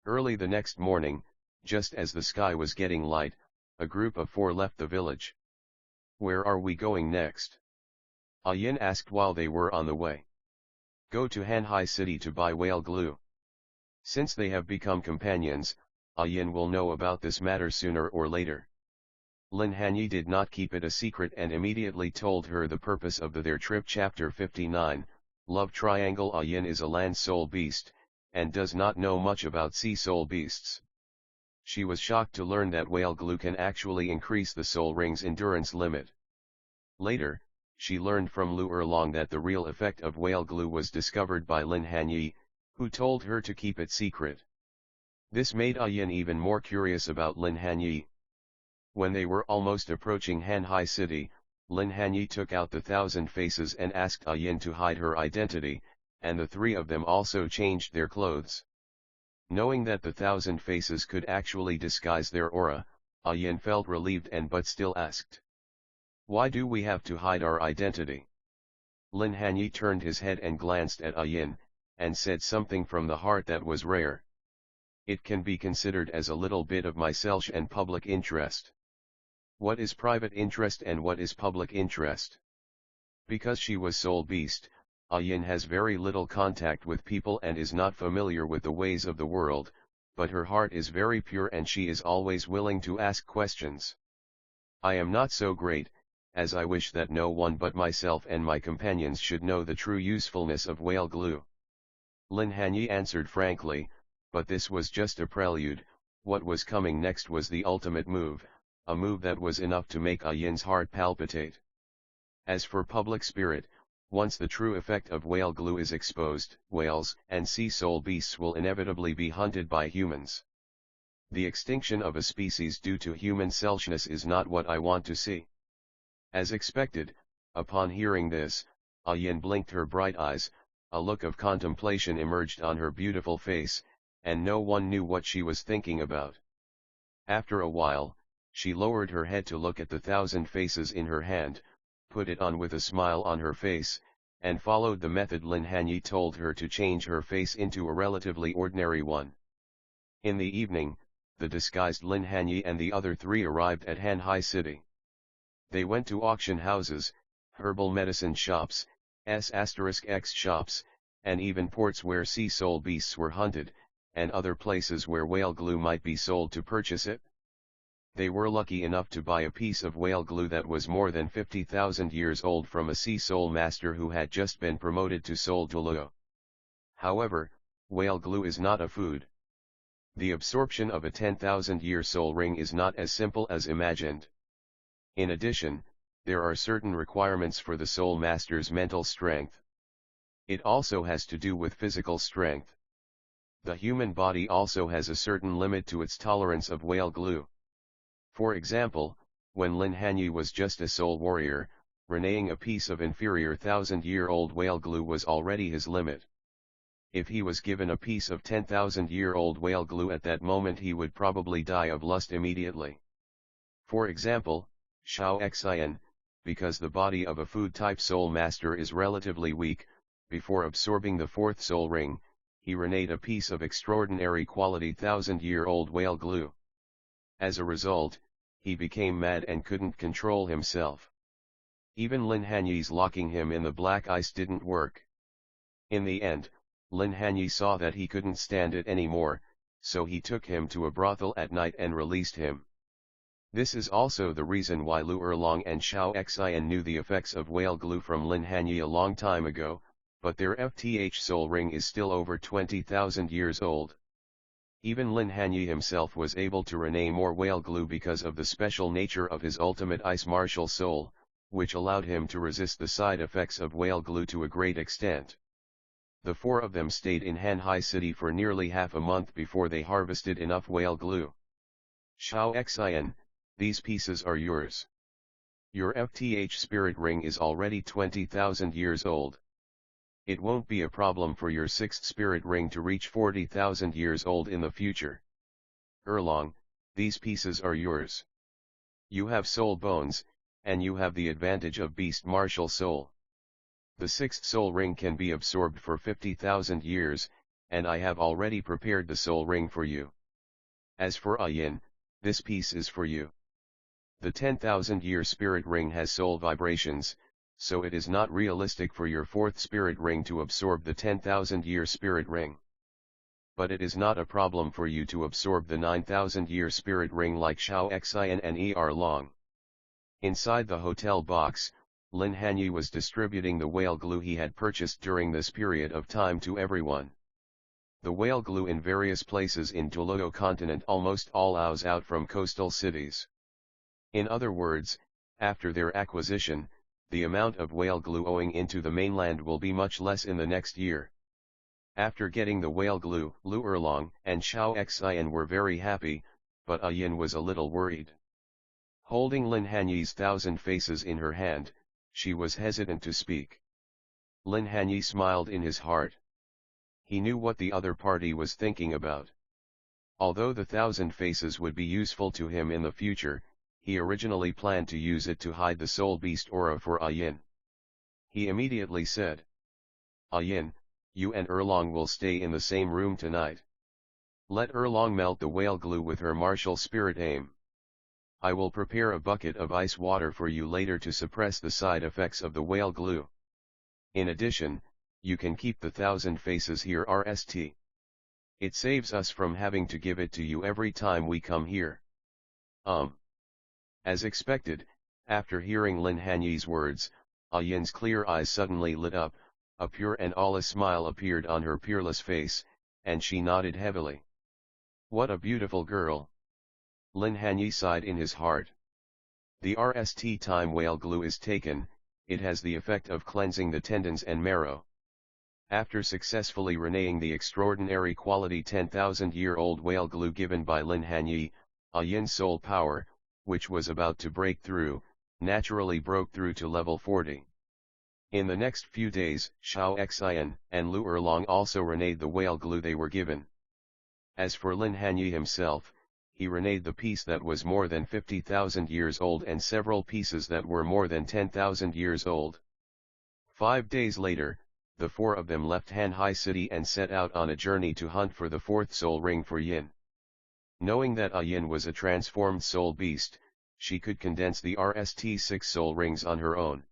Early the next morning, just as the sky was getting light, a group of 4 left the village. "Where are we going next?" A Yin asked while they were on the way. "Go to Hanhai City to buy whale glue. Since they have become companions, A Yin will know about this matter sooner or later." Lin Hanye did not keep it a secret and immediately told her the purpose of their trip. Chapter 59, Love Triangle. A Yin is a land soul beast, and does not know much about sea soul beasts. She was shocked to learn that whale glue can actually increase the soul ring's endurance limit. Later, she learned from Lu Erlong that the real effect of whale glue was discovered by Lin Hanye, who told her to keep it secret. This made A Yin even more curious about Lin Hanye. When they were almost approaching Hanhai City, Lin Hanye took out the 1,000 faces and asked A Yin to hide her identity, and the 3 of them also changed their clothes. Knowing that the 1,000 faces could actually disguise their aura, A Yin felt relieved but still asked, "Why do we have to hide our identity?" Lin Hanye turned his head and glanced at A Yin, and said something from the heart that was rare. "It can be considered as a little bit of my selfish and public interest." What is private interest and what is public interest? Because she was soul beast, A Yin has very little contact with people and is not familiar with the ways of the world, but her heart is very pure and she is always willing to ask questions. "I am not so great, as I wish that no one but myself and my companions should know the true usefulness of whale glue." Lin Hanye answered frankly, but this was just a prelude. What was coming next was the ultimate move, a move that was enough to make A Yin's heart palpitate. As for public spirit, once the true effect of whale glue is exposed, whales and sea soul beasts will inevitably be hunted by humans. The extinction of a species due to human selfishness is not what I want to see. As expected, upon hearing this, A Yin blinked her bright eyes, a look of contemplation emerged on her beautiful face, and no one knew what she was thinking about. After a while, she lowered her head to look at the 1,000 faces in her hand, put it on with a smile on her face, and followed the method Lin Hanye told her to change her face into a relatively ordinary one. In the evening, the disguised Lin Hanye and the other 3 arrived at Hanhai City. They went to auction houses, herbal medicine shops, *X shops, and even ports where sea soul beasts were hunted, and other places where whale glue might be sold to purchase it. They were lucky enough to buy a piece of whale glue that was more than 50,000 years old from a sea soul master who had just been promoted to soul Douluo. However, whale glue is not a food. The absorption of a 10,000-year soul ring is not as simple as imagined. In addition, there are certain requirements for the soul master's mental strength. It also has to do with physical strength. The human body also has a certain limit to its tolerance of whale glue. For example, when Lin Hanye was just a soul warrior, reneing a piece of inferior 1,000-year-old whale glue was already his limit. If he was given a piece of 10,000-year-old whale glue at that moment, he would probably die of lust immediately. For example, Xiao Xian, because the body of a food-type soul master is relatively weak, before absorbing the fourth soul ring, he renayed a piece of extraordinary quality 1,000-year-old whale glue. As a result, he became mad and couldn't control himself. Even Lin Hanye's locking him in the black ice didn't work. In the end, Lin Hanye saw that he couldn't stand it anymore, so he took him to a brothel at night and released him. This is also the reason why Lu Erlong and Xiao Xian knew the effects of whale glue from Lin Hanye a long time ago, but their FTH soul ring is still over 20,000 years old. Even Lin Hanye himself was able to renay more whale glue because of the special nature of his ultimate ice martial soul, which allowed him to resist the side effects of whale glue to a great extent. The four of them stayed in Hanhai City for nearly half a month before they harvested enough whale glue. Xiao Xian, these pieces are yours. Your FTH spirit ring is already 20,000 years old. It won't be a problem for your sixth spirit ring to reach 40,000 years old in the future. Erlong, these pieces are yours. You have soul bones, and you have the advantage of beast martial soul. The sixth soul ring can be absorbed for 50,000 years, and I have already prepared the soul ring for you. As for Yin, this piece is for you. The 10,000-year spirit ring has soul vibrations, so it is not realistic for your fourth spirit ring to absorb the 10,000-year spirit ring. But it is not a problem for you to absorb the 9,000-year spirit ring like Xiao Xian and Erlong. Inside the hotel box, Lin Hanye was distributing the whale glue he had purchased during this period of time to everyone. The whale glue in various places in Douluo Continent almost all oozes out from coastal cities. In other words, after their acquisition, the amount of whale glue owing into the mainland will be much less in the next year. After getting the whale glue, Lu Erlong and Xiao Xian were very happy, but Yin was a little worried. Holding Lin Hanye's 1,000 faces in her hand, she was hesitant to speak. Lin Hanye smiled in his heart. He knew what the other party was thinking about. Although the 1,000 faces would be useful to him in the future, he originally planned to use it to hide the soul beast aura for Yin. He immediately said, Yin, you and Erlong will stay in the same room tonight. Let Erlong melt the whale glue with her martial spirit aim. I will prepare a bucket of ice water for you later to suppress the side effects of the whale glue. In addition, you can keep the 1,000 faces here RST. It saves us from having to give it to you every time we come here. As expected, after hearing Lin Hanye's words, Yin's clear eyes suddenly lit up, a pure and aweless smile appeared on her peerless face, and she nodded heavily. What a beautiful girl! Lin Hanye sighed in his heart. The RST time whale glue is taken, it has the effect of cleansing the tendons and marrow. After successfully renaying the extraordinary quality 10,000-year-old whale glue given by Lin Hanye, Yin's soul power, which was about to break through, naturally broke through to level 40. In the next few days, Xiao Xian and Lu Erlong also renayed the whale glue they were given. As for Lin Hanye himself, he renayed the piece that was more than 50,000 years old and several pieces that were more than 10,000 years old. 5 days later, the four of them left Hanhai City and set out on a journey to hunt for the fourth soul ring for Yin. Knowing that Yin was a transformed soul beast, she could condense the RST-6 soul rings on her own.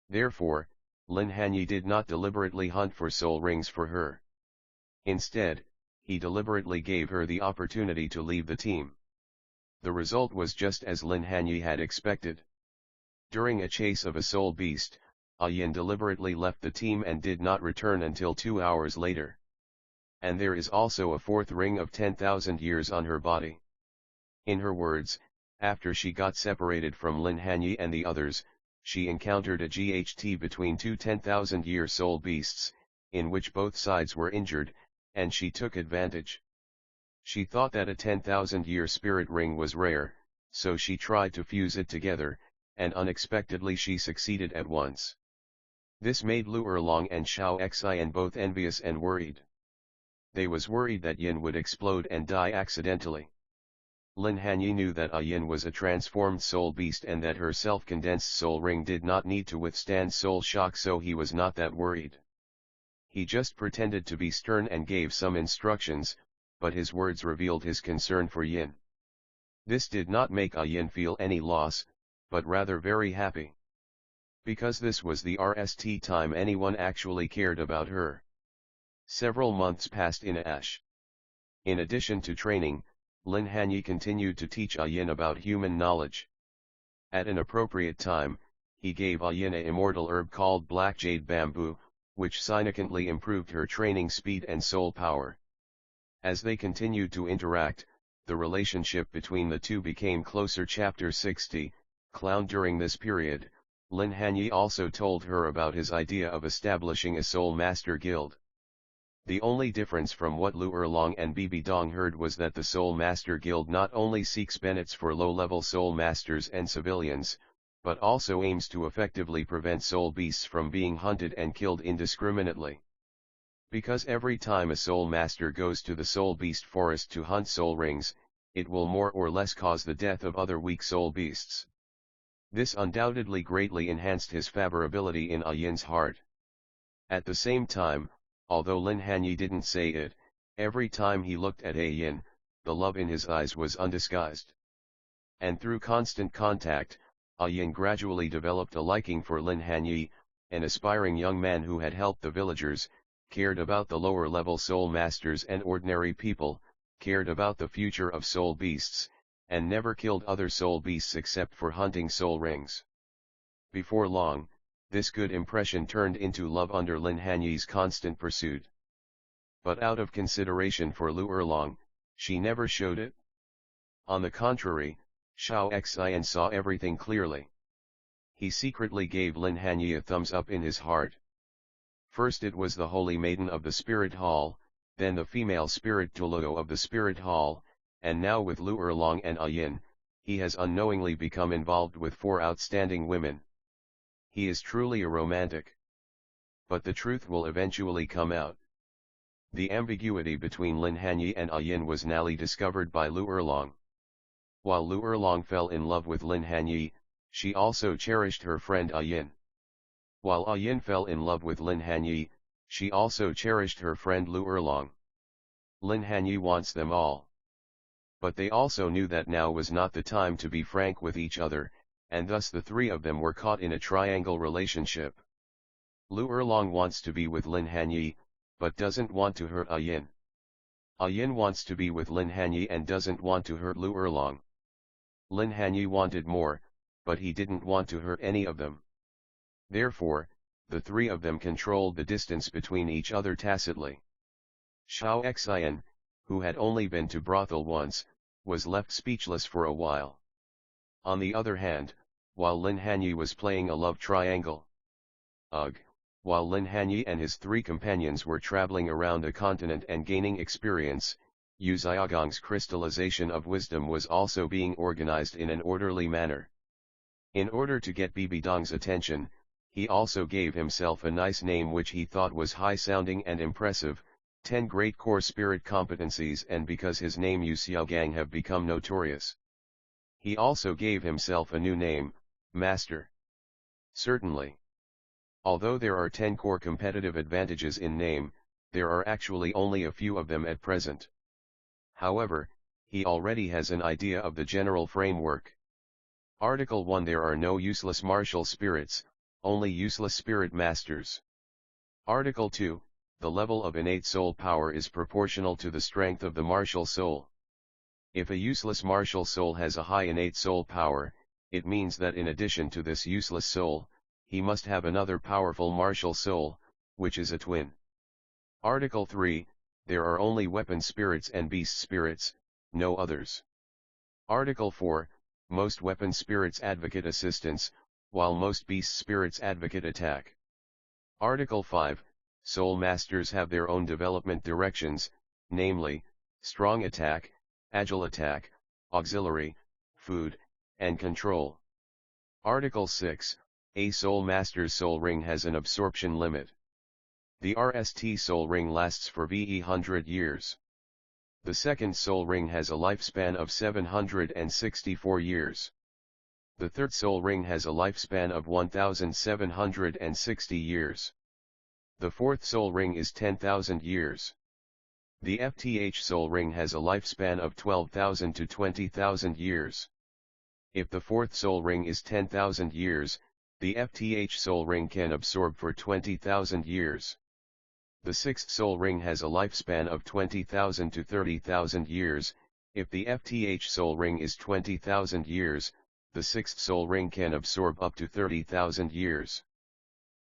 Therefore, Lin Hanye did not deliberately hunt for soul rings for her. Instead, he deliberately gave her the opportunity to leave the team. The result was just as Lin Hanye had expected. During a chase of a soul beast, Yin deliberately left the team and did not return until 2 hours later. And there is also a fourth ring of 10,000 years on her body. In her words, after she got separated from Lin Hanye and the others, she encountered a GHT between two 10,000-year soul beasts, in which both sides were injured, and she took advantage. She thought that a 10,000-year spirit ring was rare, so she tried to fuse it together, and unexpectedly she succeeded at once. This made Lu Erlong and Xiao Xian both envious and worried. They was worried that Yin would explode and die accidentally. Lin Hanye knew that Yin was a transformed soul beast and that her self-condensed soul ring did not need to withstand soul shock, so he was not that worried. He just pretended to be stern and gave some instructions, but his words revealed his concern for Yin. This did not make Yin feel any loss, but rather very happy. Because this was the first time anyone actually cared about her. Several months passed in Ash. In addition to training, Lin Hanye continued to teach Yin about human knowledge. At an appropriate time, he gave Yin an immortal herb called Black Jade Bamboo, which significantly improved her training speed and soul power. As they continued to interact, the relationship between the two became closer. Chapter 60, Clown. During this period, Lin Hanye also told her about his idea of establishing a Soul Master Guild. The only difference from what Lu Erlong and Bibi Dong heard was that the Soul Master Guild not only seeks benefits for low-level soul masters and civilians, but also aims to effectively prevent soul beasts from being hunted and killed indiscriminately. Because every time a soul master goes to the soul beast forest to hunt soul rings, it will more or less cause the death of other weak soul beasts. This undoubtedly greatly enhanced his favorability in Yin's heart. At the same time, although Lin Hanye didn't say it, every time he looked at Yin, the love in his eyes was undisguised. And through constant contact, Yin gradually developed a liking for Lin Hanye, an aspiring young man who had helped the villagers, cared about the lower-level soul masters and ordinary people, cared about the future of soul beasts, and never killed other soul beasts except for hunting soul rings. Before long, this good impression turned into love under Lin Hanye's constant pursuit. But out of consideration for Lu Erlong, she never showed it. On the contrary, Xiao Xian saw everything clearly. He secretly gave Lin Hanye a thumbs up in his heart. First it was the holy maiden of the Spirit Hall, then the female spirit Douluo of the Spirit Hall, and now with Lu Erlong and Yin, he has unknowingly become involved with 4 outstanding women. He is truly a romantic. But the truth will eventually come out. The ambiguity between Lin Hanye and Yin was now discovered by Lu Erlong. While Lu Erlong fell in love with Lin Hanye, she also cherished her friend Yin. While Yin fell in love with Lin Hanye, she also cherished her friend Lu Erlong. Lin Hanye wants them all. But they also knew that now was not the time to be frank with each other, and thus the 3 of them were caught in a triangle relationship. Lu Erlong wants to be with Lin Hanye, but doesn't want to hurt Yin. Yin wants to be with Lin Hanye and doesn't want to hurt Lu Erlong. Lin Hanye wanted more, but he didn't want to hurt any of them. Therefore, the 3 of them controlled the distance between each other tacitly. Xiao Xian, who had only been to brothel once, was left speechless for a while. On the other hand, while Lin Hanye was playing a love triangle. While Lin Hanye and his 3 companions were traveling around the continent and gaining experience, Yu Xiaogong's crystallization of wisdom was also being organized in an orderly manner. In order to get Bibi Dong's attention, he also gave himself a nice name which he thought was high-sounding and impressive, 10 great core spirit competencies, and because his name Yu Xiaogang have become notorious. He also gave himself a new name, Master. Certainly. Although there are 10 core competitive advantages in name, there are actually only a few of them at present. However, he already has an idea of the general framework. Article 1. There are no useless martial spirits, only useless spirit masters. Article 2. The level of innate soul power is proportional to the strength of the martial soul. If a useless martial soul has a high innate soul power, it means that in addition to this useless soul, he must have another powerful martial soul, which is a twin. Article 3. There are only weapon spirits and beast spirits, no others. Article 4. Most weapon spirits advocate assistance, while most beast spirits advocate attack. Article 5. Soul masters have their own development directions, namely, strong attack, agile attack, auxiliary, food, and control. Article 6. A soul master's soul ring has an absorption limit. The RST soul ring lasts for VE 100 years. The second soul ring has a lifespan of 764 years. The third soul ring has a lifespan of 1760 years. The fourth soul ring is 10,000 years. The FTH soul ring has a lifespan of 12,000 to 20,000 years. If the fourth soul ring is 10,000 years, the FTH soul ring can absorb for 20,000 years. The sixth soul ring has a lifespan of 20,000 to 30,000 years. If the FTH soul ring is 20,000 years, the sixth soul ring can absorb up to 30,000 years.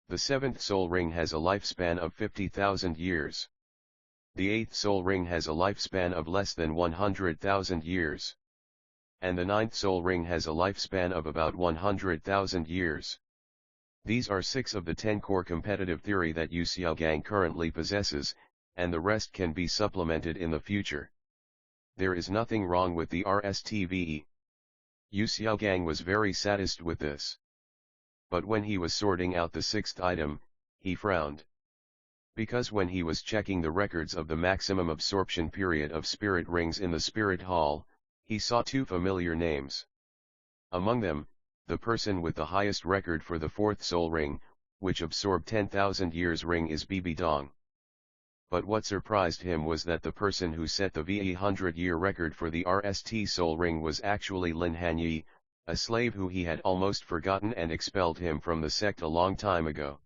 The seventh soul ring has a lifespan of 50,000 years. The eighth soul ring has a lifespan of less than 100,000 years. And the ninth soul ring has a lifespan of about 100,000 years. These are 6 of the 10 core competitive theory that Yu Xiaogang currently possesses, and the rest can be supplemented in the future. There is nothing wrong with the RSTVE. Yu Xiaogang was very satisfied with this. But when he was sorting out the 6th item, he frowned. Because when he was checking the records of the maximum absorption period of spirit rings in the spirit hall, he saw 2 familiar names. Among them, the person with the highest record for the 4th soul ring, which absorbed 10,000 years ring, is Bibi Dong. But what surprised him was that the person who set the VE 100-year record for the RST soul ring was actually Lin Hanye, a slave who he had almost forgotten and expelled him from the sect a long time ago.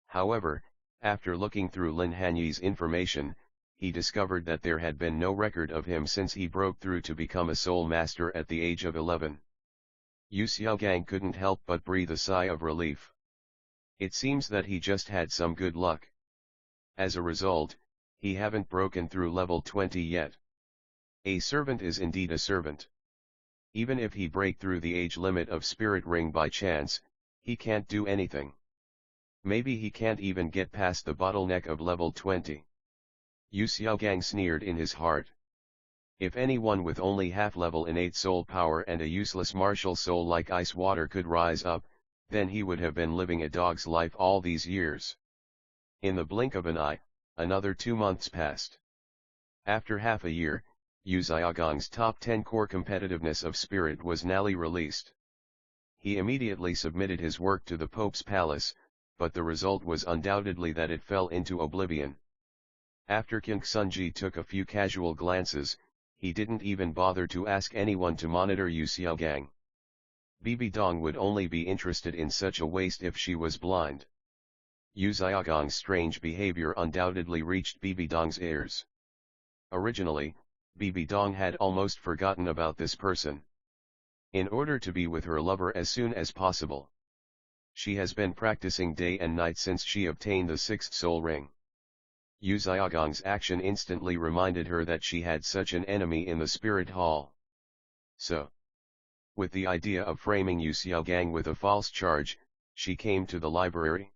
However, after looking through Lin Hanye's information, he discovered that there had been no record of him since he broke through to become a soul master at the age of 11. Yu Xiaogang couldn't help but breathe a sigh of relief. It seems that he just had some good luck. As a result, he haven't broken through level 20 yet. A servant is indeed a servant. Even if he break through the age limit of spirit ring by chance, he can't do anything. Maybe he can't even get past the bottleneck of level 20. Yu Xiaogang sneered in his heart. If anyone with only half-level innate soul power and a useless martial soul like ice water could rise up, then he would have been living a dog's life all these years. In the blink of an eye, another 2 months passed. After half a year, Yu Xiaogang's top 10 core competitiveness of spirit was newly released. He immediately submitted his work to the Pope's palace, but the result was undoubtedly that it fell into oblivion. After King Sunji took a few casual glances, he didn't even bother to ask anyone to monitor Yu Xiaogang. Bibi Dong would only be interested in such a waste if she was blind. Yu Xiaogang's strange behavior undoubtedly reached Bibi Dong's ears. Originally, Bibi Dong had almost forgotten about this person. In order to be with her lover as soon as possible, she has been practicing day and night since she obtained the 6th soul ring. Yu Xiaogang's action instantly reminded her that she had such an enemy in the spirit hall. So, with the idea of framing Yu Xiaogang with a false charge, she came to the library.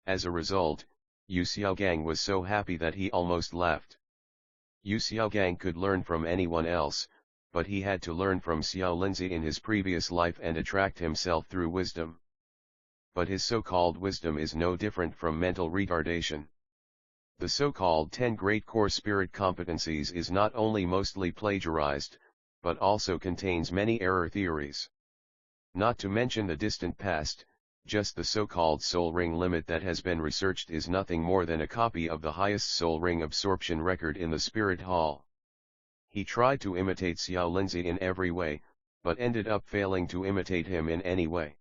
As a result, Yu Xiaogang was so happy that he almost laughed. Yu Xiaogang could learn from anyone else, but he had to learn from Xiao Linzi in his previous life and attract himself through wisdom. But his so-called wisdom is no different from mental retardation. The so-called 10 great core spirit competencies is not only mostly plagiarized, but also contains many error theories. Not to mention the distant past, just the so-called soul ring limit that has been researched is nothing more than a copy of the highest soul ring absorption record in the spirit hall. He tried to imitate Xiao Linzi in every way, but ended up failing to imitate him in any way.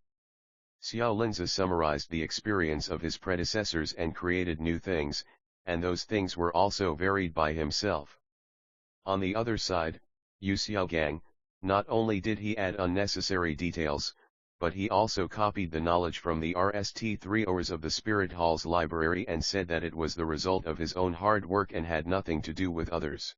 Xiao Linzi summarized the experience of his predecessors and created new things, and those things were also varied by himself. On the other side, Yu Xiaogang, not only did he add unnecessary details, but he also copied the knowledge from the RST3Ors of the Spirit Hall's library and said that it was the result of his own hard work and had nothing to do with others.